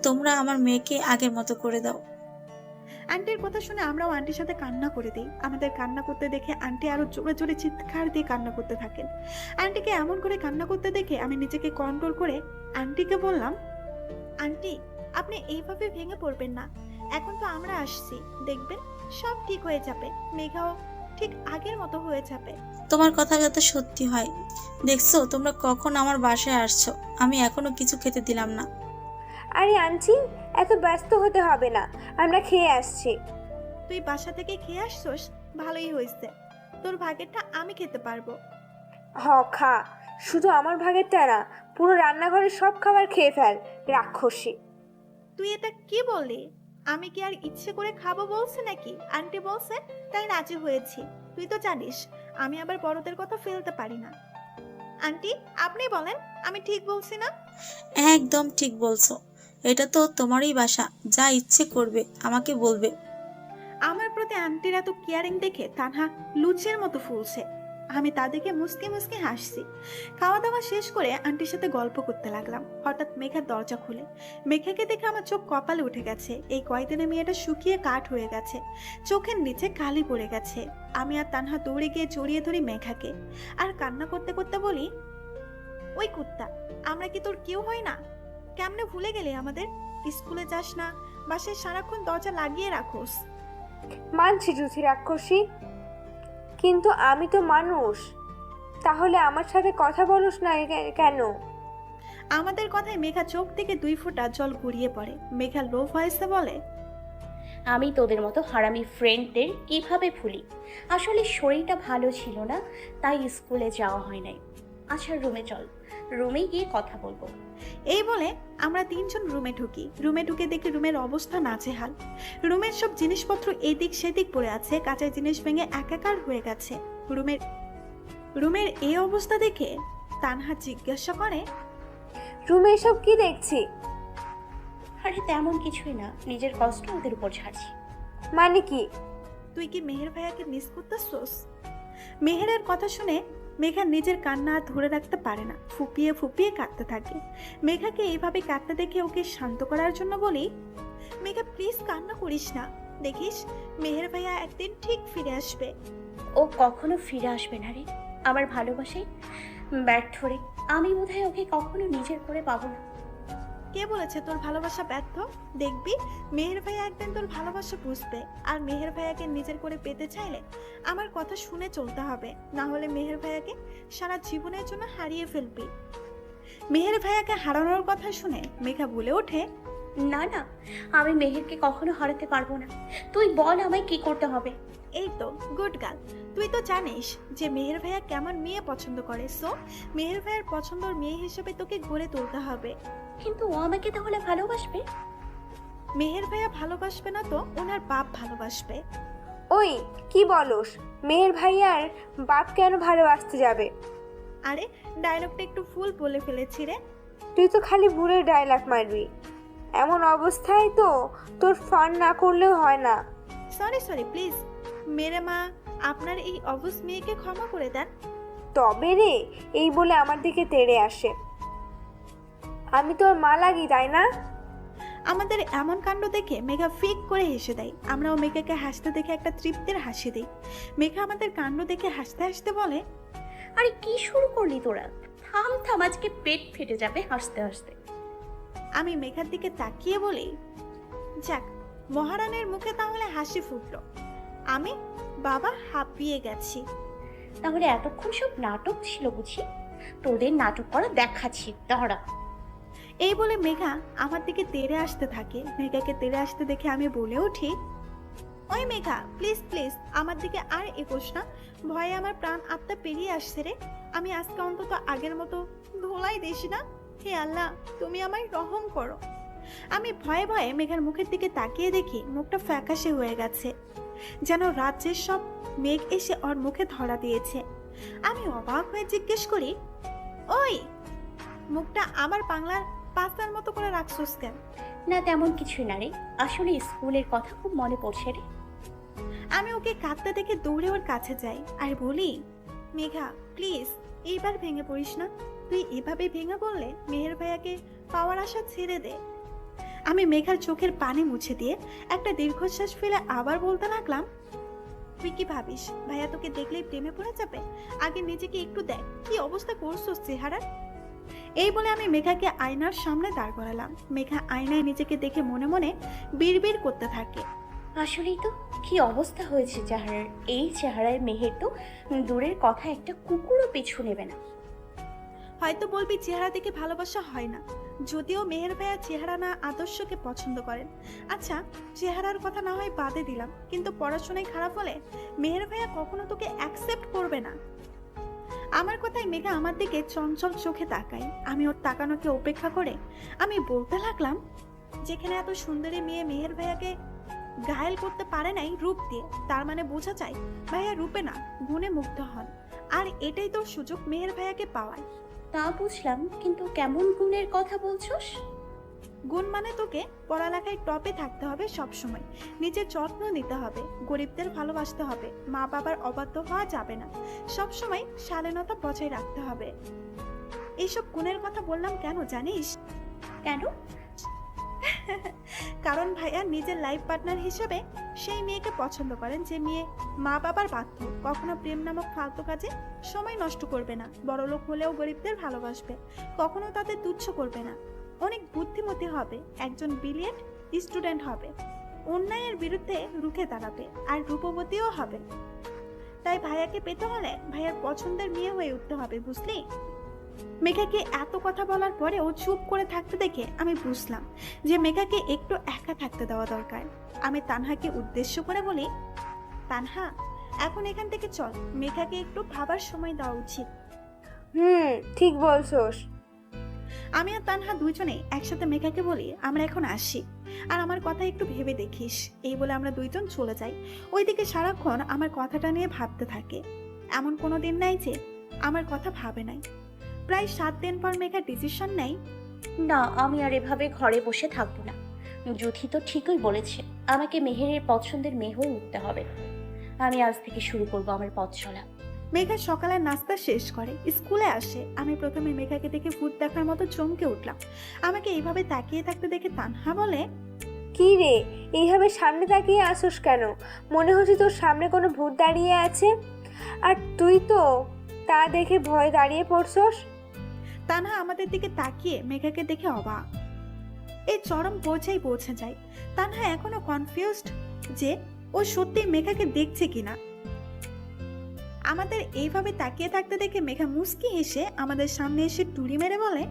তোমরা আমার মেয়েকে আগের মতো করে দাও। আন্টির কথা শুনে আমরাও আন্টির সাথে কান্না করে দিই। আমাদের কান্না করতে দেখে আন্টি আরো জোরে জোরে চিৎকার দিয়ে কান্না করতে থাকেন। আন্টিকে এমন করে কান্না করতে দেখে আমি নিজেকে কন্ট্রোল করে আন্টিকে বললাম, আন্টি আপনি এইভাবে ভেঙে পড়বেন না, এখন তো আমরা আসছি, দেখবেন সব ঠিক হয়ে যাবে, মেঘাও ঠিক আগের মতো হয়ে যাবে। তোমার কথা যাতে সত্যি হয়। দেখছো তোমরা কখন আমার বাসায় আসছো, আমি এখনো কিছু খেতে দিলাম না। আরে আন্টি এত ব্যস্ত হতে হবে না, আমরা খেয়ে আসছি। তুই বাসা থেকে খেয়ে আসছোস, ভালোই হয়েছে, তোর ভাগেরটা আমি খেতে পারবো। হ খা, শুধু আমার ভাগেরটা না, পুরো রান্নাঘরের সব খাবার খেয়ে ফেল, রাক্ষসী। তুই এটা কি বললি? আমি কি আর ইচ্ছে করে খাবো বলছে নাকি? আন্টি বলছে তাই রাজি হয়েছি। তুই তো জানিস আমি আবার বড়দের কথা ফেলতে পারি না। আন্টি আপনি বলেন আমি ঠিক বলছি না? একদম ঠিক বলছো, এটা তো তোমারই বাসা, যা ইচ্ছে করবে আমাকে বলবে। আমার প্রতি আন্টির এত কেয়ারিং দেখে তানহা লুচের মতো ফুলছে। আমি তাদেরকে মুসকে মুসকে হাসছি। খাওয়া দাওয়া শেষ করে আন্টির সাথে গল্প করতে লাগলাম। হঠাৎ মেঘার দরজা খুলে। মেঘাকে দেখে আমার চোখ কপালে উঠে গেছে। এই কয়দিনে মেয়েটা শুকিয়ে কাঠ হয়ে গেছে, চোখের নিচে কালি পড়ে গেছে। আমি আর তানহা দৌড়ে গিয়ে জড়িয়ে ধরি মেঘাকে, আর কান্না করতে করতে বলি, ওই কুত্তা, আমরা কি তোর কেউ হয় না? কেমনে ভুলে গেলি আমাদের? স্কুলে যাস না, বাসায় সারাক্ষণ দরজা লাগিয়ে রাখোস। মানছি জুথি রাক্ষসী, কিন্তু আমি তো মানুষ, তাহলে আমার সাথে কথা বলোস না কেন? আমাদের কথায় মেঘা চোখ থেকে 2 ফোঁটা জল গড়িয়ে পড়ে। মেঘা লো ভয়েসে বলে, আমি তোদের মতো হারামি ফ্রেন্ডদের কিভাবে ভুলি? আসলে শরীরটা ভালো ছিল না, তাই স্কুলে যাওয়া হয় নাই। আচ্ছা রুমে চল, রুমে গিয়ে কথা বলবো। এই বলে আমরা 3 জন রুমে ঢুকি। রুমে ঢুকে দেখি রুমের অবস্থা নাজেহাল। রুমের সব জিনিসপত্র এদিক সেদিক পড়ে আছে, কাঁচের জিনিস ভেঙে একাকার হয়ে গেছে। রুমের এই অবস্থা দেখে তানহা জিজ্ঞাসা করে, রুমে এসব কি দেখছি? আরে তেমন কিছুই না, নিজের কষ্ট ওদের উপর ছাড়ছি। মানে কি? তুই কি মেহের ভাইয়াকে মিস করতেছস? মেহেরের কথা শুনে মেঘা নিজের কান্না আর ধরে রাখতে পারে না, ফুপিয়ে ফুপিয়ে কাঁদতে থাকে। মেঘাকে এইভাবে কাঁদতে দেখে ওকে শান্ত করার জন্য বলি, মেঘা প্লিজ কান্না করিস না, দেখিস মেহের ভাইয়া একদিন ঠিক ফিরে আসবে। ও কখনো ফিরে আসবে না রে, আমার ভালোবাসায় ব্যর্থ রে। আমি বোধহয় ওকে কখনো নিজের করে পাবো না। কে বলেছে তোর ভালোবাসা ব্যর্থ? দেখবি মেহের ভাইয়া একদিন তোর ভালোবাসা বুঝবে। আর মেহের ভাইয়াকে নিজের করে পেতে চাইলে আমার কথা শুনে চলতে হবে, না হলে মেহের ভাইয়াকে সারা জীবনের জন্য হারিয়ে ফেলবি। মেহের ভাইয়াকে হারানোর কথা শুনে মেঘা বলে ওঠে, না না, আমি মেহেরকে কখনো হারাতে পারবো না। তুই বল আমায় কি করতে হবে? এই তো গুড গার্ল, তুই তো জানিস যে মেহের ভাইয়া কেমন মেয়ে পছন্দ করে, সো মেহের ভাইয়ার পছন্দের মেয়ে হিসেবে তোকে গড়ে তুলতে হবে। কিন্তু ও আমাকে তাহলে ভালোবাসবে? মেহের ভাইয়া ভালোবাসবে না তো ওনার বাপ ভালোবাসবে। ওই কি বলস? মেহের ভাইয়ার বাপ কেন ভালোবাসতে যাবে? আরে ডায়লগটা একটু ফুল বলে ফেলেছি রে। তুই তো খালি ভুলে ডায়লগ মারবি। এমন অবস্থায় তো তোর ফান না করলেও হয় না। সরি প্লিজ মেরে মা, আপনার এই অবুঝ মেয়েকে ক্ষমা করে দেন। তবে রে, এই বলে আমার দিকে তেড়ে আসে। আমি তোর মা লাগি তাই না? আমাদের এমন কাণ্ড দেখে মেঘা ফিক করে হেসে দেয়। আমরাও মেঘাকে হাসতে দেখে একটা তৃপ্তির হাসি দিই। মেঘা আমাদের কাণ্ড দেখে হাসতে হাসতে বলে, আরে কি শুরু করলি তোরা? থাম থাম, আজকে পেট ফেটে যাবে হাসতে হাসতে। আমি মেঘার দিকে তাকিয়ে বলি, যাক মহারানের মুখে তাহলে হাসি ফুটলো। আমি বাবা হাঁপিয়ে গেছি। তাহলে এতক্ষণ সব নাটক ছিল বুঝি? তোদের নাটক করা দেখাচ্ছি, দাঁড়া। এই বলে মেঘা আমার দিকে তেড়ে আসতে থাকে। মেঘাকে তেড়ে আসতে দেখে আমি বলে উঠি, ওই মেঘা, প্লিজ প্লিজ আমার দিকে আর এগোস না, ভয়ে আমার প্রাণ আত্মা পেরিয়ে আসছে রে। আমি আজকে অন্তত আগের মতো ধোলাই দিস না। হে আল্লাহ, তুমি আমায় রহম করো। আমি ভয়ে ভয়ে মেঘার মুখের দিকে তাকিয়ে দেখি মুখটা ফ্যাকাশে হয়ে গেছে, যেন রাজ্যের সব মেঘ এসে ওর মুখে ধরা দিয়েছে। আমি অবাক হয়ে জিজ্ঞেস করি, ওই মুখটা আমার বাংলার পাস্তার মতো করে রাখছোস কেন? না তেমন কিছুই না রে, আসলে স্কুলের কথা খুব মনে পড়ছে রে। আমি ওকে কাঁদতে দেখে দৌড়ে ওর কাছে যাই আর বলি, মেঘা প্লিজ এইবার ভেঙে পড়িস না। তুই এভাবে ভেঙে পড়লে মেহের ভাইয়াকে পাওয়ার আশা ছেড়ে দে। আমি মেঘার চোখের পানি মুছে দিয়ে একটা দীর্ঘশ্বাস ফেলে আবার বলতে লাগলাম, তুই কি ভাবিস ভাইয়া তোকে দেখলেই প্রেমে পড়ে যাবে? আগে নিজেকে একটু দেখ কি অবস্থা করছোস চেহারার। এই বলে আমি মেঘাকে আয়নার সামনে দাঁড় করালাম। মেঘা আয়নায় নিজেকে দেখে মনে মনে বিড়বিড় করতে থাকে, আসলেই তো কি অবস্থা হয়েছে চেহারার। এই চেহারায় মেহের তো দূরের কথা একটা কুকুরও পিছু নেবে না। হয়তো বলবি চেহারা দেখে ভালোবাসা হয় না, যদিও মেহের ভাইয়া চেহারা না আদর্শকে পছন্দ করেন। আচ্ছা চেহারার কথা না হয় বাদে দিলাম, কিন্তু পড়াশোনায় খারাপ হলে মেহের ভাইয়া কখনো তোকে অ্যাকসেপ্ট করবে না। আমার কথায় মেঘা আমার দিকে চঞ্চল চোখে তাকায়। আমি ওর তাকানোকে উপেক্ষা করে আমি বলতে লাগলাম, যেখানে এত সুন্দরী মেয়ে মেহের ভাইয়াকে ঘায়েল করতে পারে নাই রূপ দিয়ে, তার মানে বোঝা যায় ভাইয়া রূপে না গুণে মুগ্ধ হন। আর এটাই তোর সুযোগ মেহের ভাইয়াকে পাওয়ার। তা বুঝলাম, কিন্তু কেমন গুণের কথা বলছস? গুণ মানে তোকে পড়ালেখায় টপে থাকতে হবে, সব সময় নিজের যত্ন নিতে হবে, গরিবদের ভালোবাসতে হবে, মা বাবার অবাধ্য হওয়া যাবে না, সব সময় শালীনতা বজায় রাখতে হবে। এইসব গুণের কথা বললাম কেন জানিস? কেন? কারণ ভাইয়া নিজের লাইফ পার্টনার হিসেবে সেই মেয়েকে পছন্দ করেন যে মেয়ে মা বাবার বাধ্য, কখনো প্রেম নামক ফালতু কাজে সময় নষ্ট করবে না, বড়লোক হলেও গরিবদের ভালোবাসবে, কখনো তাদের তুচ্ছ করবে না, অনেক বুদ্ধিমতী হবে, একজন ব্রিলিয়েন্ট স্টুডেন্ট হবে, অন্যায়ের বিরুদ্ধে রুখে দাঁড়াবে, আর রূপবতীও হবে। তাই ভাইয়াকে পেতে হলে ভাইয়ার পছন্দের মেয়ে হয়ে উঠতে হবে, বুঝলি? মেঘাকে এত কথা বলার পরেও চুপ করে থাকতে দেখে আমি বুঝলাম যে মেঘাকে একটু একা থাকতে দেওয়া দরকার। আমি তানহাকে উদ্দেশ্য করে বলি, তানহা এখন এখান থেকে চল, মেঘাকে একটু ভাবার সময় দেওয়া উচিত। ঠিক বলছোস। আমি আর তানহা দুইজনে একসাথে মেঘাকে বলি, আমরা এখন আসি, আর আমার কথা একটু ভেবে দেখিস। এই বলে আমরা দুইজন চলে যাই। ওইদিকে সারাক্ষণ আমার কথাটা নিয়ে ভাবতে থাকে। এমন কোনো দিন নাই যে আমার কথা ভাবে নাই। প্রায় 7 দিন পর মেঘা ডিসিশন নেয়, না, আমি আর এভাবে ঘরে বসে থাকবো না। যুথি তো ঠিকই বলেছে, আমাকে মেহেরের পছন্দের মেয়ে হয়ে উঠতে হবে। আমি আজ থেকে শুরু করবো আমার পথ চলা। মেঘা সকালের নাস্তা শেষ করে স্কুলে আসে। আমি প্রথমে মেঘাকে দেখে ভূত দেখার মতো চমকে উঠলাম। আমাকে এইভাবে তাকিয়ে থাকতে দেখে তানহা বলে, কি রে, এইভাবে সামনে তাকিয়ে আসোস কেন? মনে হচ্ছে তোর সামনে কোনো ভূত দাঁড়িয়ে আছে, আর তুই তো তা দেখে ভয় দাঁড়িয়ে পড়ছস। তানহা আমাদের দিকে তাকিয়ে মেঘাকে দেখে অবাক। এই চরম পৌঁছাই পৌঁছে যায়। তানহা এখনো কনফিউজড যে ও সত্যি মেঘাকে দেখছে কিনা। আমাদের এইভাবে তাকিয়ে থাকতে দেখে মেঘা মুস্কি হেসে আমাদের সামনে এসে টুরি মেরে বলে,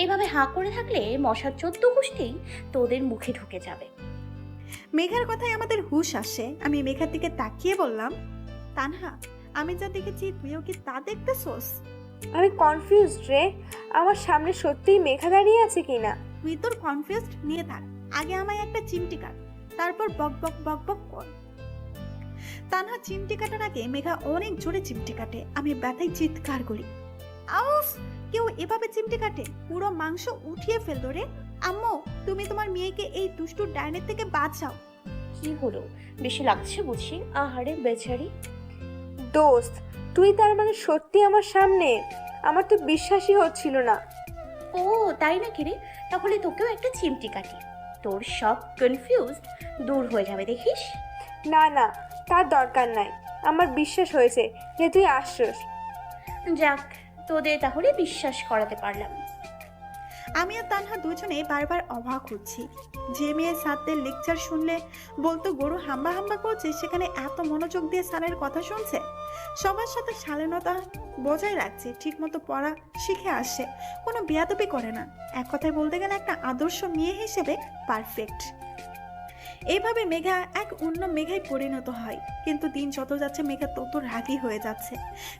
এইভাবে হাঁ করে থাকলে মশার 14 গোষ্ঠী তোদের মুখে ঢুকে যাবে। মেঘার কথায় আমাদের হুঁশ আসে। আমি মেঘার দিকে তাকিয়ে বললাম, তানহা আমি যা দেখেছি তুইও কি তা দেখতেছোস? আমি কনফিউজড রে, আমার সামনে সত্যিই মেঘা দাঁড়িয়ে আছে কিনা। তুই তোর কনফিউজড নিয়ে থাক, আগে আমায় একটা চিমটি কাট, তারপর বক বক বক বক কর। তানহা চিমটি কাটার আগে মেঘা অনেক জোরে চিমটি কাটে। আমি ব্যথায় চিৎকার করি, আউফ! কেউ এভাবে চিমটি কাটে? পুরো মাংস উঠিয়ে ফেললো রে। আম্মু, তুমি তোমার মেয়েকে এই দুষ্টু ডাইনের থেকে বাঁচাও। কি হলো, বেশি লাগছে বুঝি? আহারে বেচারি। দোস্ত, তুই তার মানে সত্যি আমার সামনে? আমার তো বিশ্বাসই হচ্ছিল না। ও তাই নাকি রে? তাহলে তোকেও একটা চিমটি কাটি, তোর সব কনফিউজ দূর হয়ে যাবে দেখিস। না না, তার দরকার নাই, আমার বিশ্বাস হয়েছে যে তুই আসছস। যাক, তোদের তাহলে বিশ্বাস করাতে পারলাম। আমি আর তানহা দুজনে বারবার অবাক হচ্ছি। যে মেয়ে স্যারদের লেকচার শুনলে বলতো গরু হাম্বা হাম্বা করছে, সেখানে এত মনোযোগ দিয়ে স্যারের কথা শুনছে। সবার সাথে শালীনতা বজায় রাখছে, ঠিকমতো পড়া শিখে আসে, কোনো বেয়াদবি করে না। এক কথায় বলতে গেলে একটা আদর্শ মেয়ে হিসেবে পারফেক্ট। এইভাবে মেঘা এক অন্য মেঘায় পরিণত হয়। কিন্তু দিন যত যাচ্ছে মেঘা তত রাগী হয়ে যাচ্ছে।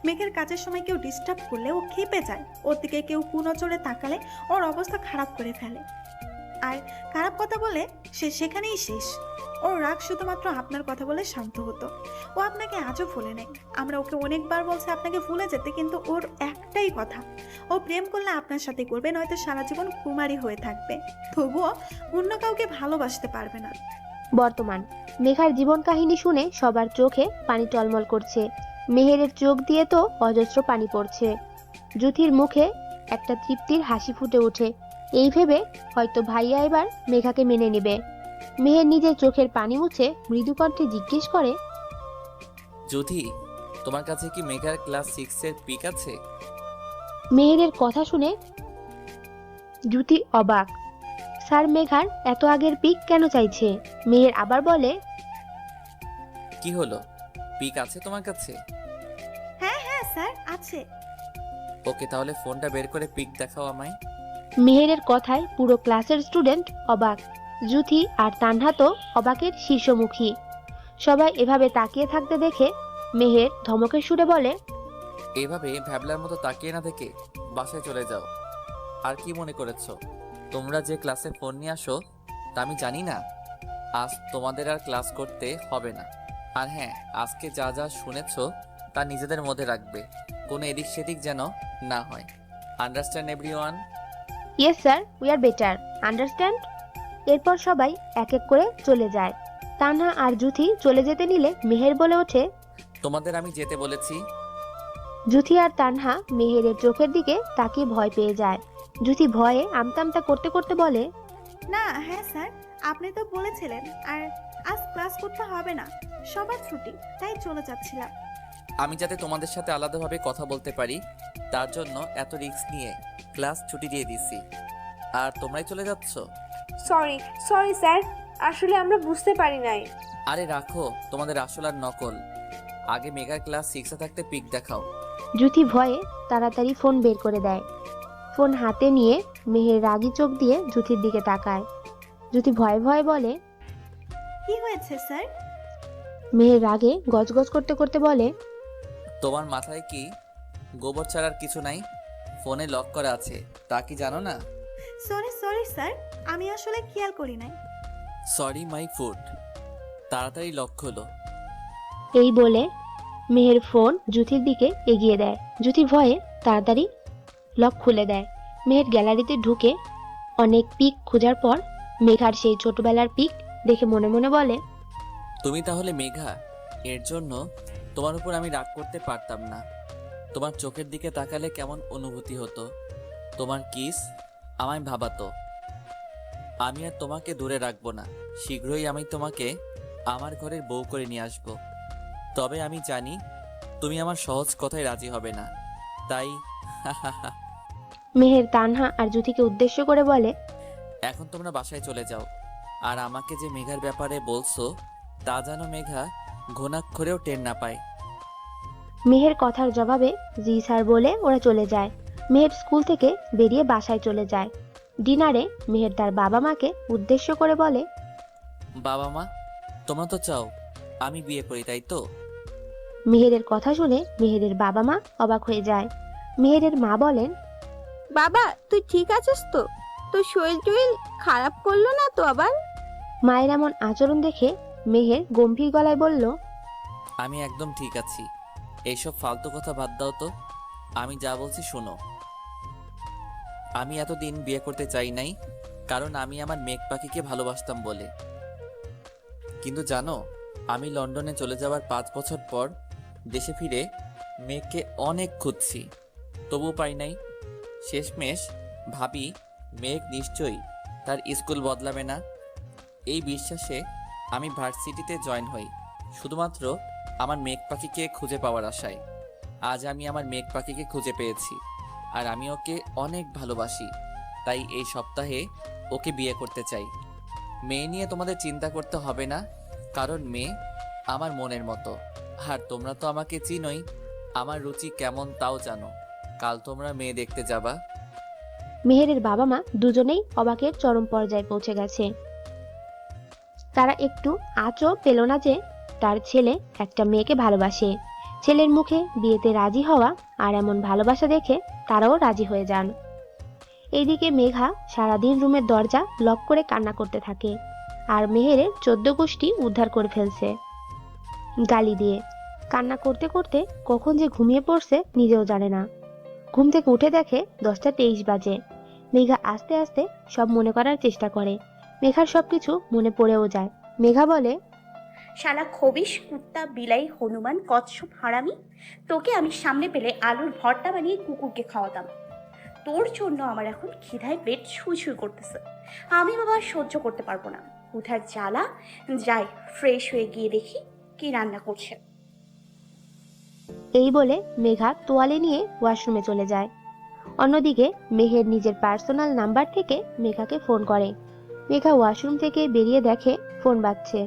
মেঘের কাজের সময় কেউ ডিস্টার্ব করলে ও ক্ষেপে যায়, ওর দিকে কেউ কুনজরে তাকালে ওর অবস্থা খারাপ করে ফেলে, আর খারাপ কথা বলে সে সেখানেই শেষ। ওর রাগ শুধুমাত্র আপনার কথা বলে শান্ত হতো। ও আপনাকে আজও ভুলে নেই। আমরা ওকে অনেকবার বলছি আপনাকে ভুলে যেতে, কিন্তু ওর একটাই কথা, ও প্রেম করলে আপনার সাথে করবে, নয়তো সারা জীবন কুমারী হয়ে থাকবে, তবুও অন্য কাউকে ভালোবাসতে পারবে না। বর্তমান মেঘার জীবন কাহিনী শুনে সবার চোখে পানি টলমল করছে। মেহেরের চোখ দিয়ে তো অজস্র পানি পড়ছে। জ্যোতির মুখে একটা তৃপ্তির হাসি ফুটে ওঠে, এই ভেবে হয়তো ভাইয়া এবার মেঘাকে মেনে নেবে। মেহের নিজের চোখের পানি মুছে মৃদু কণ্ঠে জিজ্ঞেস করে, জ্যোতি, তোমার কাছে কি মেঘার ক্লাস 6 এর পিক আছে? মেহেরের কথা শুনে জ্যোতি অবাক। স্যার মেঘার এত আগের পিক কেন চাইছে? মেহের আবার বলে, কি হলো, পিক আছে তোমার কাছে? হ্যাঁ হ্যাঁ স্যার আছে। ওকে, তাহলে ফোনটা বের করে পিক দেখাও আমায়। মেহেরের কথায় পুরো ক্লাসের স্টুডেন্ট অবাক। জ্যোতি আর তানহা তো অবাকের শীর্ষমুখী। সবাই এভাবে তাকিয়ে থাকতে দেখে মেহের ধমকের সুরে বলে, এভাবে ভ্যাবলার মতো তাকিয়ে না থেকে বাসায় চলে যাও। আর কি মনে করেছো তোমরা যে ক্লাসে ফোন নিয়ে আসো তা আমি জানি না? আজ তোমাদের আর ক্লাস করতে হবে না। আর হ্যাঁ, আজকে যা যা শুনেছো তা নিজেদের মধ্যে রাখবে, কোনো এদিক সেদিক যেন না হয়। Understand everyone? Yes sir, we are better, understand. এরপর সবাই এক এক করে চলে যায়। তানহা আর জ্যোতি চলে যেতে নিলে মেহের বলে ওঠে, তোমাদের আমি যেতে বলেছি। জ্যোতি আর তানহা মেহেরের চোখের দিকে তাকিয়ে ভয় পেয়ে যায়। জ্যোতি ভয়ে আমতা আমতা করতে করতে বলে, না হ্যাঁ স্যার, আপনি তো বলেছিলেন, আর আজ ক্লাস করতে হবে না, সবার ছুটি, তাই চলে যাচ্ছিলাম। আমি যাতে তোমাদের সাথে আলাদাভাবে কথা বলতে পারি তার জন্য এত রিস্ক নিয়ে ক্লাস ছুটি দিয়ে দিছি, আর তোমরাই চলে যাচ্ছ? সরি সরি স্যার, আসলে আমরা বুঝতে পারি নাই। আরে রাখো তোমাদের আসল আর নকল, আগে মেগার ক্লাস 6 থাকতে পিক দেখাও। জ্যোতি ভয়ে তাড়াতাড়ি ফোন বের করে দেয়। ফোন হাতে নিয়ে মেহের রাগী চোখ দিয়ে জ্যোতির দিকে তাকায়। জ্যোতি ভয়ে ভয়ে বলে, কি হয়েছে স্যার? মেহের রাগে গজগজ করতে করতে বলে, তোমার মাথায় কি গোবর ছাড়ার কিছু নাই? ফোনে লক করা আছে, তা কি জানো না? সরি সরি স্যার, আমি আসলে খেয়াল করি নাই। সরি মাই ফুড, তাড়াতাড়ি লক খোলো। এই বলে মেহের ফোন জ্যোতির দিকে এগিয়ে দেয়। জ্যোতি ভয়ে তাড়াতাড়ি লক খুলে দেয়। মেহের গ্যালারিতে ঢুকে অনেক পিক খোঁজার পর মেঘার সেই ছোটবেলার পিক দেখে মনে মনে বলে, তুমি তাহলে মেঘা? এর জন্য তোমার উপর আমি রাগ করতে পারতাম না। তোমার চোখের দিকে তাকালে কেমন অনুভূতি হতো, তোমার কিস আমায় ভাবাতো। আমি আর তোমাকে দূরে রাখবো না, শীঘ্রই আমি তোমাকে আমার ঘরের বউ করে নিয়ে আসবো। তবে আমি জানি তুমি আমার সহজ কথায় রাজি হবে না, তাই মেহের তানহা আর জ্যোতিকে উদ্দেশ্য করে বলে, এখন তোমরা বাসায় চলে যাও। আর আমাকে যে মেঘার ব্যাপারে বলছো তা যেন মেঘা ঘুণাক্ষরেও টের না পায়। মেহের কথার জবাবে জি স্যার বলে ওরা চলে যায়। মেহের স্কুল থেকে বেরিয়ে বাসায় চলে যায়। ডিনারে মেহের তার বাবা মাকে উদ্দেশ্য করে বলে, বাবা মা, তোমরা তো চাও আমি বিয়ে করি, তাই তো? মেহেরের কথা শুনে মেহেরের বাবা মা অবাক হয়ে যায়। মেহেরের মা বলেন, বাবা তুই ঠিক আছিস তো? তোর শরীর টরীর খারাপ করলো না তো আবার? মায়ের এমন আচরণ দেখে মেহের গম্ভীর গলায় বলল, আমি একদম ঠিক আছি, এইসব ফালতু কথা বাদ দাও তো। আমি যা বলছি শোনো। আমি এতদিন বিয়ে করতে চাই নাই, কারণ আমি আমার মেঘ পাখিকে ভালোবাসতাম বলে। কিন্তু জানো, আমি লন্ডনে চলে যাওয়ার 5 বছর পর দেশে ফিরে মেঘকে অনেক খুঁজছি, তবুও পাই নাই। শেষমেশ ভাবি মেঘ নিশ্চয়ই তার স্কুল বদলাবে না। এই বিশ্বাসে আমি ভার্সিটিতে জয়েন হই, শুধুমাত্র আমার মেঘ পাখিকে খুঁজে পাওয়ার আশায়। আজ আমি আমার মেঘ পাখিকে খুঁজে পেয়েছি, আর আমি ওকে অনেক ভালোবাসি, তাই এই সপ্তাহে ওকে বিয়ে করতে চাই। মেয়ে নিয়ে তোমাদের চিন্তা করতে হবে না, কারণ মেয়ে আমার মনের মতো। আর তোমরা তো আমাকে চিনোই, আমার রুচি কেমন তাও জানো। কাল তোমরা মেয়ে দেখতে যাবা। মেহেরের বাবা মা দুজনেই অবাকের চরম পর্যায়ে পৌঁছে গেছে। তারা একটু আঁচও পেল না যে তার ছেলে একটা মেয়েকে ভালোবাসে। ছেলের মুখে বিয়েতে রাজি হওয়া আর এমন ভালোবাসা দেখে তারাও রাজি হয়ে যান। এইদিকে মেঘা সারাদিন রুমের দরজা লক করে কান্না করতে থাকে, আর মেহেরের 14 গোষ্ঠী উদ্ধার করে ফেলছে গালি দিয়ে। কান্না করতে করতে কখন যে ঘুমিয়ে পড়ছে নিজেও জানে না। ঘুম থেকে উঠে দেখে 10টা 23 বাজে। মেঘা আস্তে আস্তে সব মনে করার চেষ্টা করে। মেঘার সবকিছু মনে পড়েও যায়। মেঘা বলে, শালা খবিশ, কুত্তা, বিলাই, হনুমান, কচ্ছপ, হারামি, তোকে আমি সামনে পেলে আলুর ভর্তা বানিয়ে কুকুরকে খাওয়াতাম। তোর জন্য আমার এখন খিদায় পেট ছুঁই ছুঁই করতেছে। আমি বাবা আর সহ্য করতে পারবো না। উঠার জ্বালা। যাই ফ্রেশ হয়ে গিয়ে দেখি কি রান্না করছে। এই বলে মেঘা তোয়ালে নিয়ে ওয়াশরুমে চলে যায়। অন্যদিকে মেহের নিজের পার্সোনাল নাম্বার থেকে মেঘাকে ফোন করে। মেঘা ওয়াশরুম থেকে বেরিয়ে দেখে ফোন বাজছে।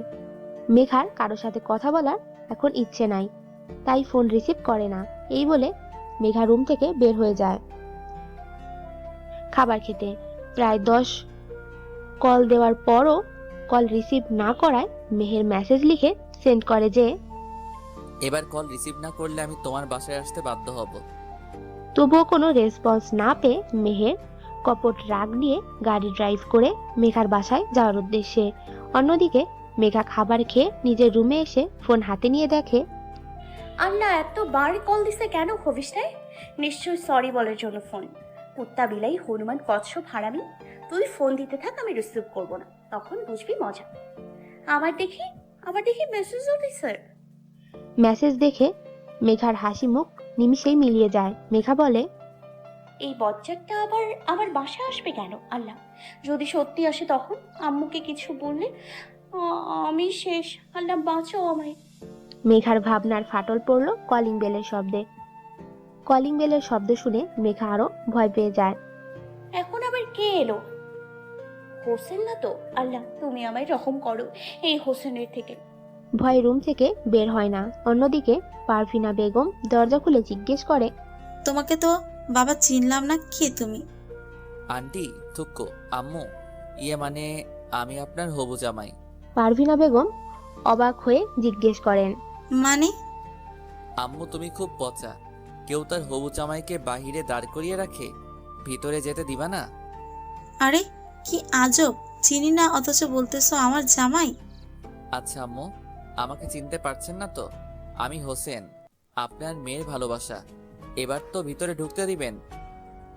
মেঘার কারো সাথে কথা বলার এখন ইচ্ছে নাই, তাই ফোন রিসিভ করে না। এই বলে মেঘা রুম থেকে বের হয়ে যায় খাবার খেতে। প্রায় 10 কল দেওয়ার পরও কল রিসিভ না করায় মেহের মেসেজ লিখে সেন্ড করে যে, এবার কল রিসিভ না করলে আমি তোমার বাসায় আসতে বাধ্য হব। তবুও কোনো রেসপন্স না পেয়ে মেহের কপট রাগ নিয়ে গাড়ি ড্রাইভ করে মেঘার বাসায় যাওয়ার উদ্দেশ্যে। অন্যদিকে মেঘা খাবার খেয়ে নিজের রুমে এসে ফোন হাতে নিয়ে দেখে আল্লাহ, এতবার কল দিছে কেন খবিশটায়? নিশ্চয়ই সরি বলার জন্য ফোন। কুত্তা, বিলাই, হনুমান, কচ্ছপ, হারামি, তুই ফোন দিতে থাক, আমি রিসিভ করবো না, তখন বুঝবি মজা। আমার দেখি মেসেজও দিছে। মেসেজ দেখে মেঘার হাসি মুখ নিমিষেই মিলিয়ে যায়। মেঘা বলে, এই বজ্জারটা আবার আমার বাসায় আসবে কেন? আল্লাহ, যদি সত্যি আসে তখন আম্মুকে কিছু বললে আমি শেষ। আল্লাহ বাঁচাও আমায়। মেঘার ভাবনার ফাটল পড়ল কলিং বেলের শব্দে। কলিং বেলের শব্দ শুনে মেঘা আরো ভয় পেয়ে যায়। এখন আবার কে এলো? হোসেন না তো? আল্লাহ, তুমি আমায় রহম করো এই হোসেনের থেকে। ভয় রুম থেকে বের হয় না। অন্যদিকে পারভিনা বেগম দরজা খুলে জিজ্ঞেস করে, তোমাকে তো বাবা চিনলাম না, কে তুমি? আন্টি, থুক্কো, আম্মু, মানে আমি আপনার হবু জামাই। পারভিনা বেগম অবাক হয়ে জিজ্ঞেস করেন, মানে? আম্মু তুমি খুব পচা। কেউ তার হবু জামাইকে বাহিরে দাঁড় করিয়ে রাখে, ভিতরে যেতে দিবা না? আরে কি আজব, চিনি না অথচ বলতেছো আমার জামাই। আচ্ছা আম্মু, আমাকে চিনতে পারছেন না তো? আমি হোসেন, আপনার মেয়ের ভালোবাসা। এবার তো ভিতরে ঢুকতে দিবেন।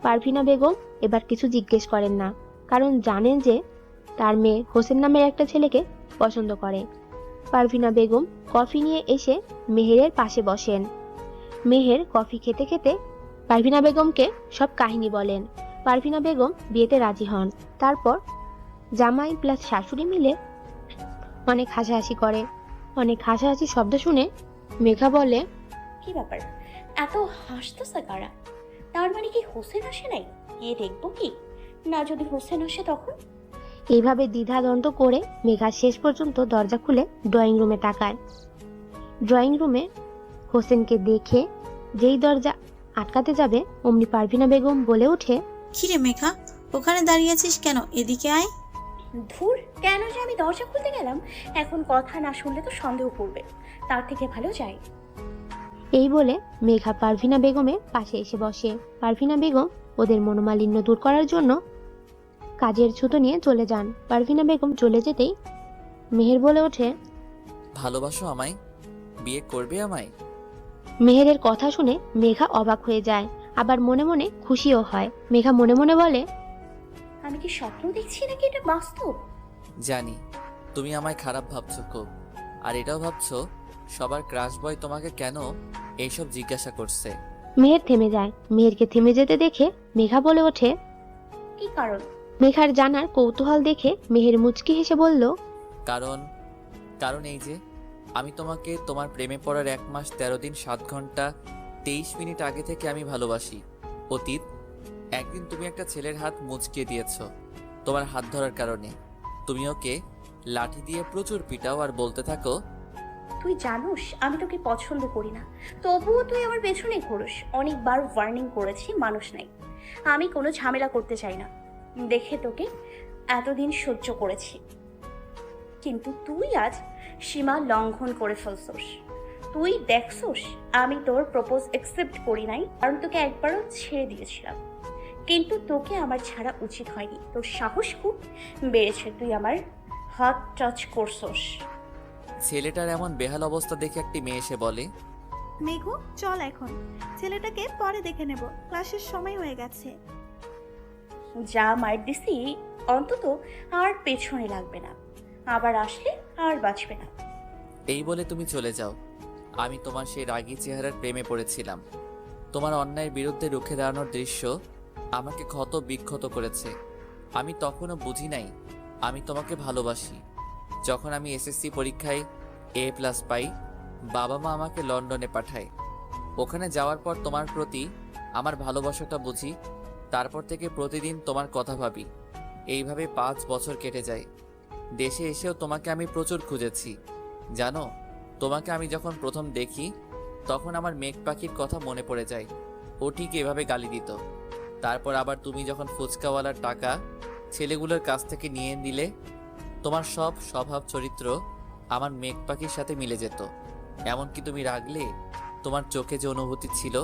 পারভিনা বেগম এবার কিছু জিজ্ঞেস করেন না, কারণ জানেন যে তার মেয়ে হোসেন নামের একটা ছেলেকে পছন্দ করে। পারভিনা বেগম কফি নিয়ে এসে মেহেরের পাশে বসেন। মেহের কফি খেতে খেতে পারভিনা বেগমকে সব কাহিনী বলেন। পারভিনা বেগম বিয়েতে রাজি হন। তারপর জামাই প্লাস শাশুড়ি মিলে অনেক হাসাহাসি করে। অনেক হাসাহাসি শব্দ শুনে মেঘা বলে, কি ব্যাপার, এত হাসতেছে কারা? তার মানে কি হোসেন আসে নাই? গিয়ে দেখবো কি না, যদি হোসেন আসে তখন? এইভাবে দ্বিধাদ্বন্দ্ব করে মেঘা শেষ পর্যন্ত দরজা খুলে ড্রয়িং রুমে তাকায়। ড্রয়িং রুমে হোসেনকে দেখে যেই দরজা আটকাতে যাবে অমনি পারভিনা বেগম বলে ওঠে, কিরে মেঘা, ওখানে দাঁড়িয়ে আছিস কেন? এদিকে আয়। ধুর, কেন যে আমি দরজা খুলতে গেলাম? এখন কথা না শুনলে তো সন্দেহ করবে, তার থেকে ভালো যাই। এই বলে মেঘা পারভিনা বেগমের পাশে এসে বসে। পারভিনা বেগম ওদের মনোমালিন্য দূর করার জন্য কাজের ছুতো নিয়ে চলে যান। পারভিনা বেগম চলে যেতেই মেহের বলে ওঠে, ভালোবাসো আমায়? বিয়ে করবে আমায়? মেহেরের কথা শুনে মেঘা অবাক হয়ে যায়, আবার মনে মনে খুশিও হয়। মেঘা মনে মনে বলে, আমি কি স্বপ্ন দেখছি নাকি এটা বাস্তব? জানি তুমি আমায় খারাপ ভাবছো খুব, আর এটাও ভাবছো সবার ক্রাশ বয় তোমাকে কেন এইসব জিজ্ঞাসা করছে। মেহের থেমে যায়। মেহেরকে থেমে যেতে দেখে মেঘা বলে ওঠে, কি কারণ? মেঘার জানার কৌতূহল দেখে মেহের মুচকি হেসে বলল, কারণ এই যে আমি তোমাকে তোমার প্রেমে পড়ার 1 মাস 13 দিন 7 ঘন্টা 23 মিনিট আগে থেকে আমি ভালোবাসি। অতীত একদিন তুমি একটা ছেলের হাত মুচকে দিয়েছো তোমার হাত ধরার কারণে। তুমি ওকে লাঠি দিয়ে প্রচুর পিটাও আর বলতে থাকো, তুই জানোস আমি তোকে পছন্দ করি না, তবুও তুই আমার পেছনে ঘোরস। অনেকবার ওয়ার্নিং করেছি, মানুষ নাই। আমি কোনো ঝামেলা করতে চাই না দেখে তোকে এতদিন সহ্য করেছি, কিন্তু তুই আজ সীমা লঙ্ঘন করে ফেলছস। তুই দেখছস আমি তোর প্রপোজ অ্যাকসেপ্ট করি নাই, কারণ তোকে একবারও ছেড়ে দিয়েছিলাম, কিন্তু তোকে আমার ছাড়া উচিত হয়নি। তোর সাহস খুব বেড়েছে, তুই আমার হাত টাচ করছস। ছেলেটার এমন বেহাল অবস্থা দেখে একটি মেয়ে এসে বলে, মেঘু চল এখন, ছেলেটাকে পরে দেখে নেব, ক্লাসের সময় হয়ে গেছে। যা মার দিছি অন্তত আর পেছনে লাগবে না, আবার আসলে আর বাঁচবে না। এই বলে তুমি চলে যাও। আমি তোমার সেই রাগী চেহারার প্রেমে পড়েছিলাম। তোমার অন্যায়ের বিরুদ্ধে রুখে দাঁড়ানোর দৃশ্য আমাকে ক্ষত বিক্ষত করেছে। আমি তখনও বুঝি নাই আমি তোমাকে ভালোবাসি। যখন আমি এসএসসি পরীক্ষায় A+ পাই, বাবা মা আমাকে লন্ডনে পাঠায়। ওখানে যাওয়ার পর তোমার প্রতি আমার ভালোবাসাটা বুঝি। তারপর থেকে প্রতিদিন তোমার কথা ভাবি। এইভাবে 5 বছর কেটে যায়। দেশে এসেও তোমাকে আমি প্রচুর খুঁজেছি। জানো, তোমাকে আমি যখন প্রথম দেখি তখন আমার মেঘ পাখির কথা মনে পড়ে যায়। ও ঠিক এভাবে গালি দিত। তারপর আবার তুমি যখন ফুচকাওয়ালার টাকা ছেলেগুলোর কাছ থেকে নিয়ে নিলে, তোমার সব স্বভাব চরিত্র আমার মেঘ পাখির সাথে মিলে যেত। এমনকি তুমি রাগলে তোমার চোখে যে অনুভূতি ছিল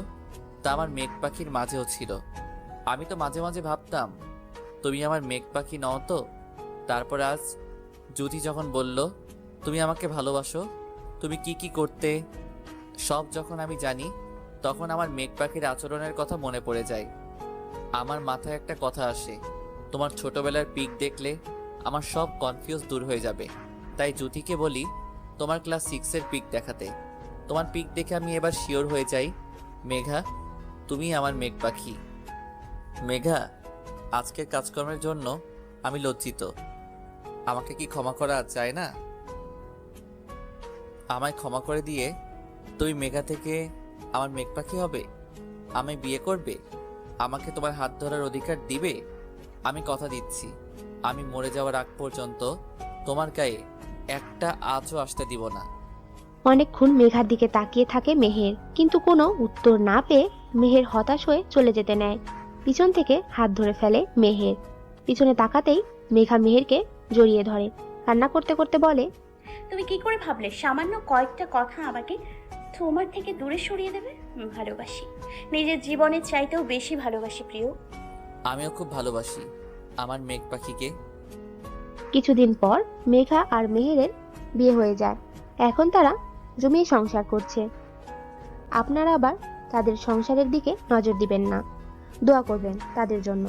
তা আমার মেঘ পাখির মাঝেও ছিল। আমি তো মাঝে মাঝে ভাবতাম তুমি আমার মেঘ পাখি নও তো। তারপর আজ জ্যোতি যখন বলল তুমি আমাকে ভালোবাসো, তুমি কি কি করতে সব যখন আমি জানি, তখন আমার মেঘ পাখির আচরণের কথা মনে পড়ে যায়। আমার মাথায় একটা কথা আসে, তোমার ছোটবেলার পিক দেখলে আমার সব কনফিউজ দূর হয়ে যাবে। তাই জ্যোতিকে বলি তোমার ক্লাস 6-এর পিক দেখাতে। তোমার পিক দেখে আমি এবার শিওর হয়ে যাই মেঘা তুমি আমার মেঘ পাখি। মেঘা, আজকের কাজকর্মের জন্য আমি লজ্জিত। আমাকে কি ক্ষমা করা যায় না? আমায় ক্ষমা করে দিয়ে তুমি মেঘা থেকে আমার মেঘ পাখি হবে, আমায় বিয়ে করবে, আমাকে তোমার হাত ধরার অধিকার দিবে। আমি কথা দিচ্ছি, আমি মরে যাওয়ার আগ পর্যন্ত তোমার গায়ে একটা আঁচও আসতে দিব না। অনেকক্ষণ মেঘার দিকে তাকিয়ে থাকে মেহের, কিন্তু কোনো উত্তর না পেয়ে মেহের হতাশ হয়ে চলে যেতে নেয়। পিছন থেকে হাত ধরে ফেলে মেহের। পিছনে তাকাতেই মেঘা মেহেরকে জড়িয়ে ধরে, কান্না করতে করতে বলে, তুমি কি করে ভাবলে সামান্য কয়েকটা কথা আমাকে তোমার থেকে দূরে সরিয়ে দেবে? ভালোবাসি, নিজের জীবনের চাইতেও বেশি ভালোবাসি প্রিয়। আমিও খুব ভালোবাসি আমার মেঘ পাখিকে। কিছুদিন পর মেঘা আর মেহেরের বিয়ে হয়ে যায়। এখন তারা জমিয়ে সংসার করছে। আপনারা আবার তাদের সংসারের দিকে নজর দিবেন না, দোয়া করবেন তাদের জন্য।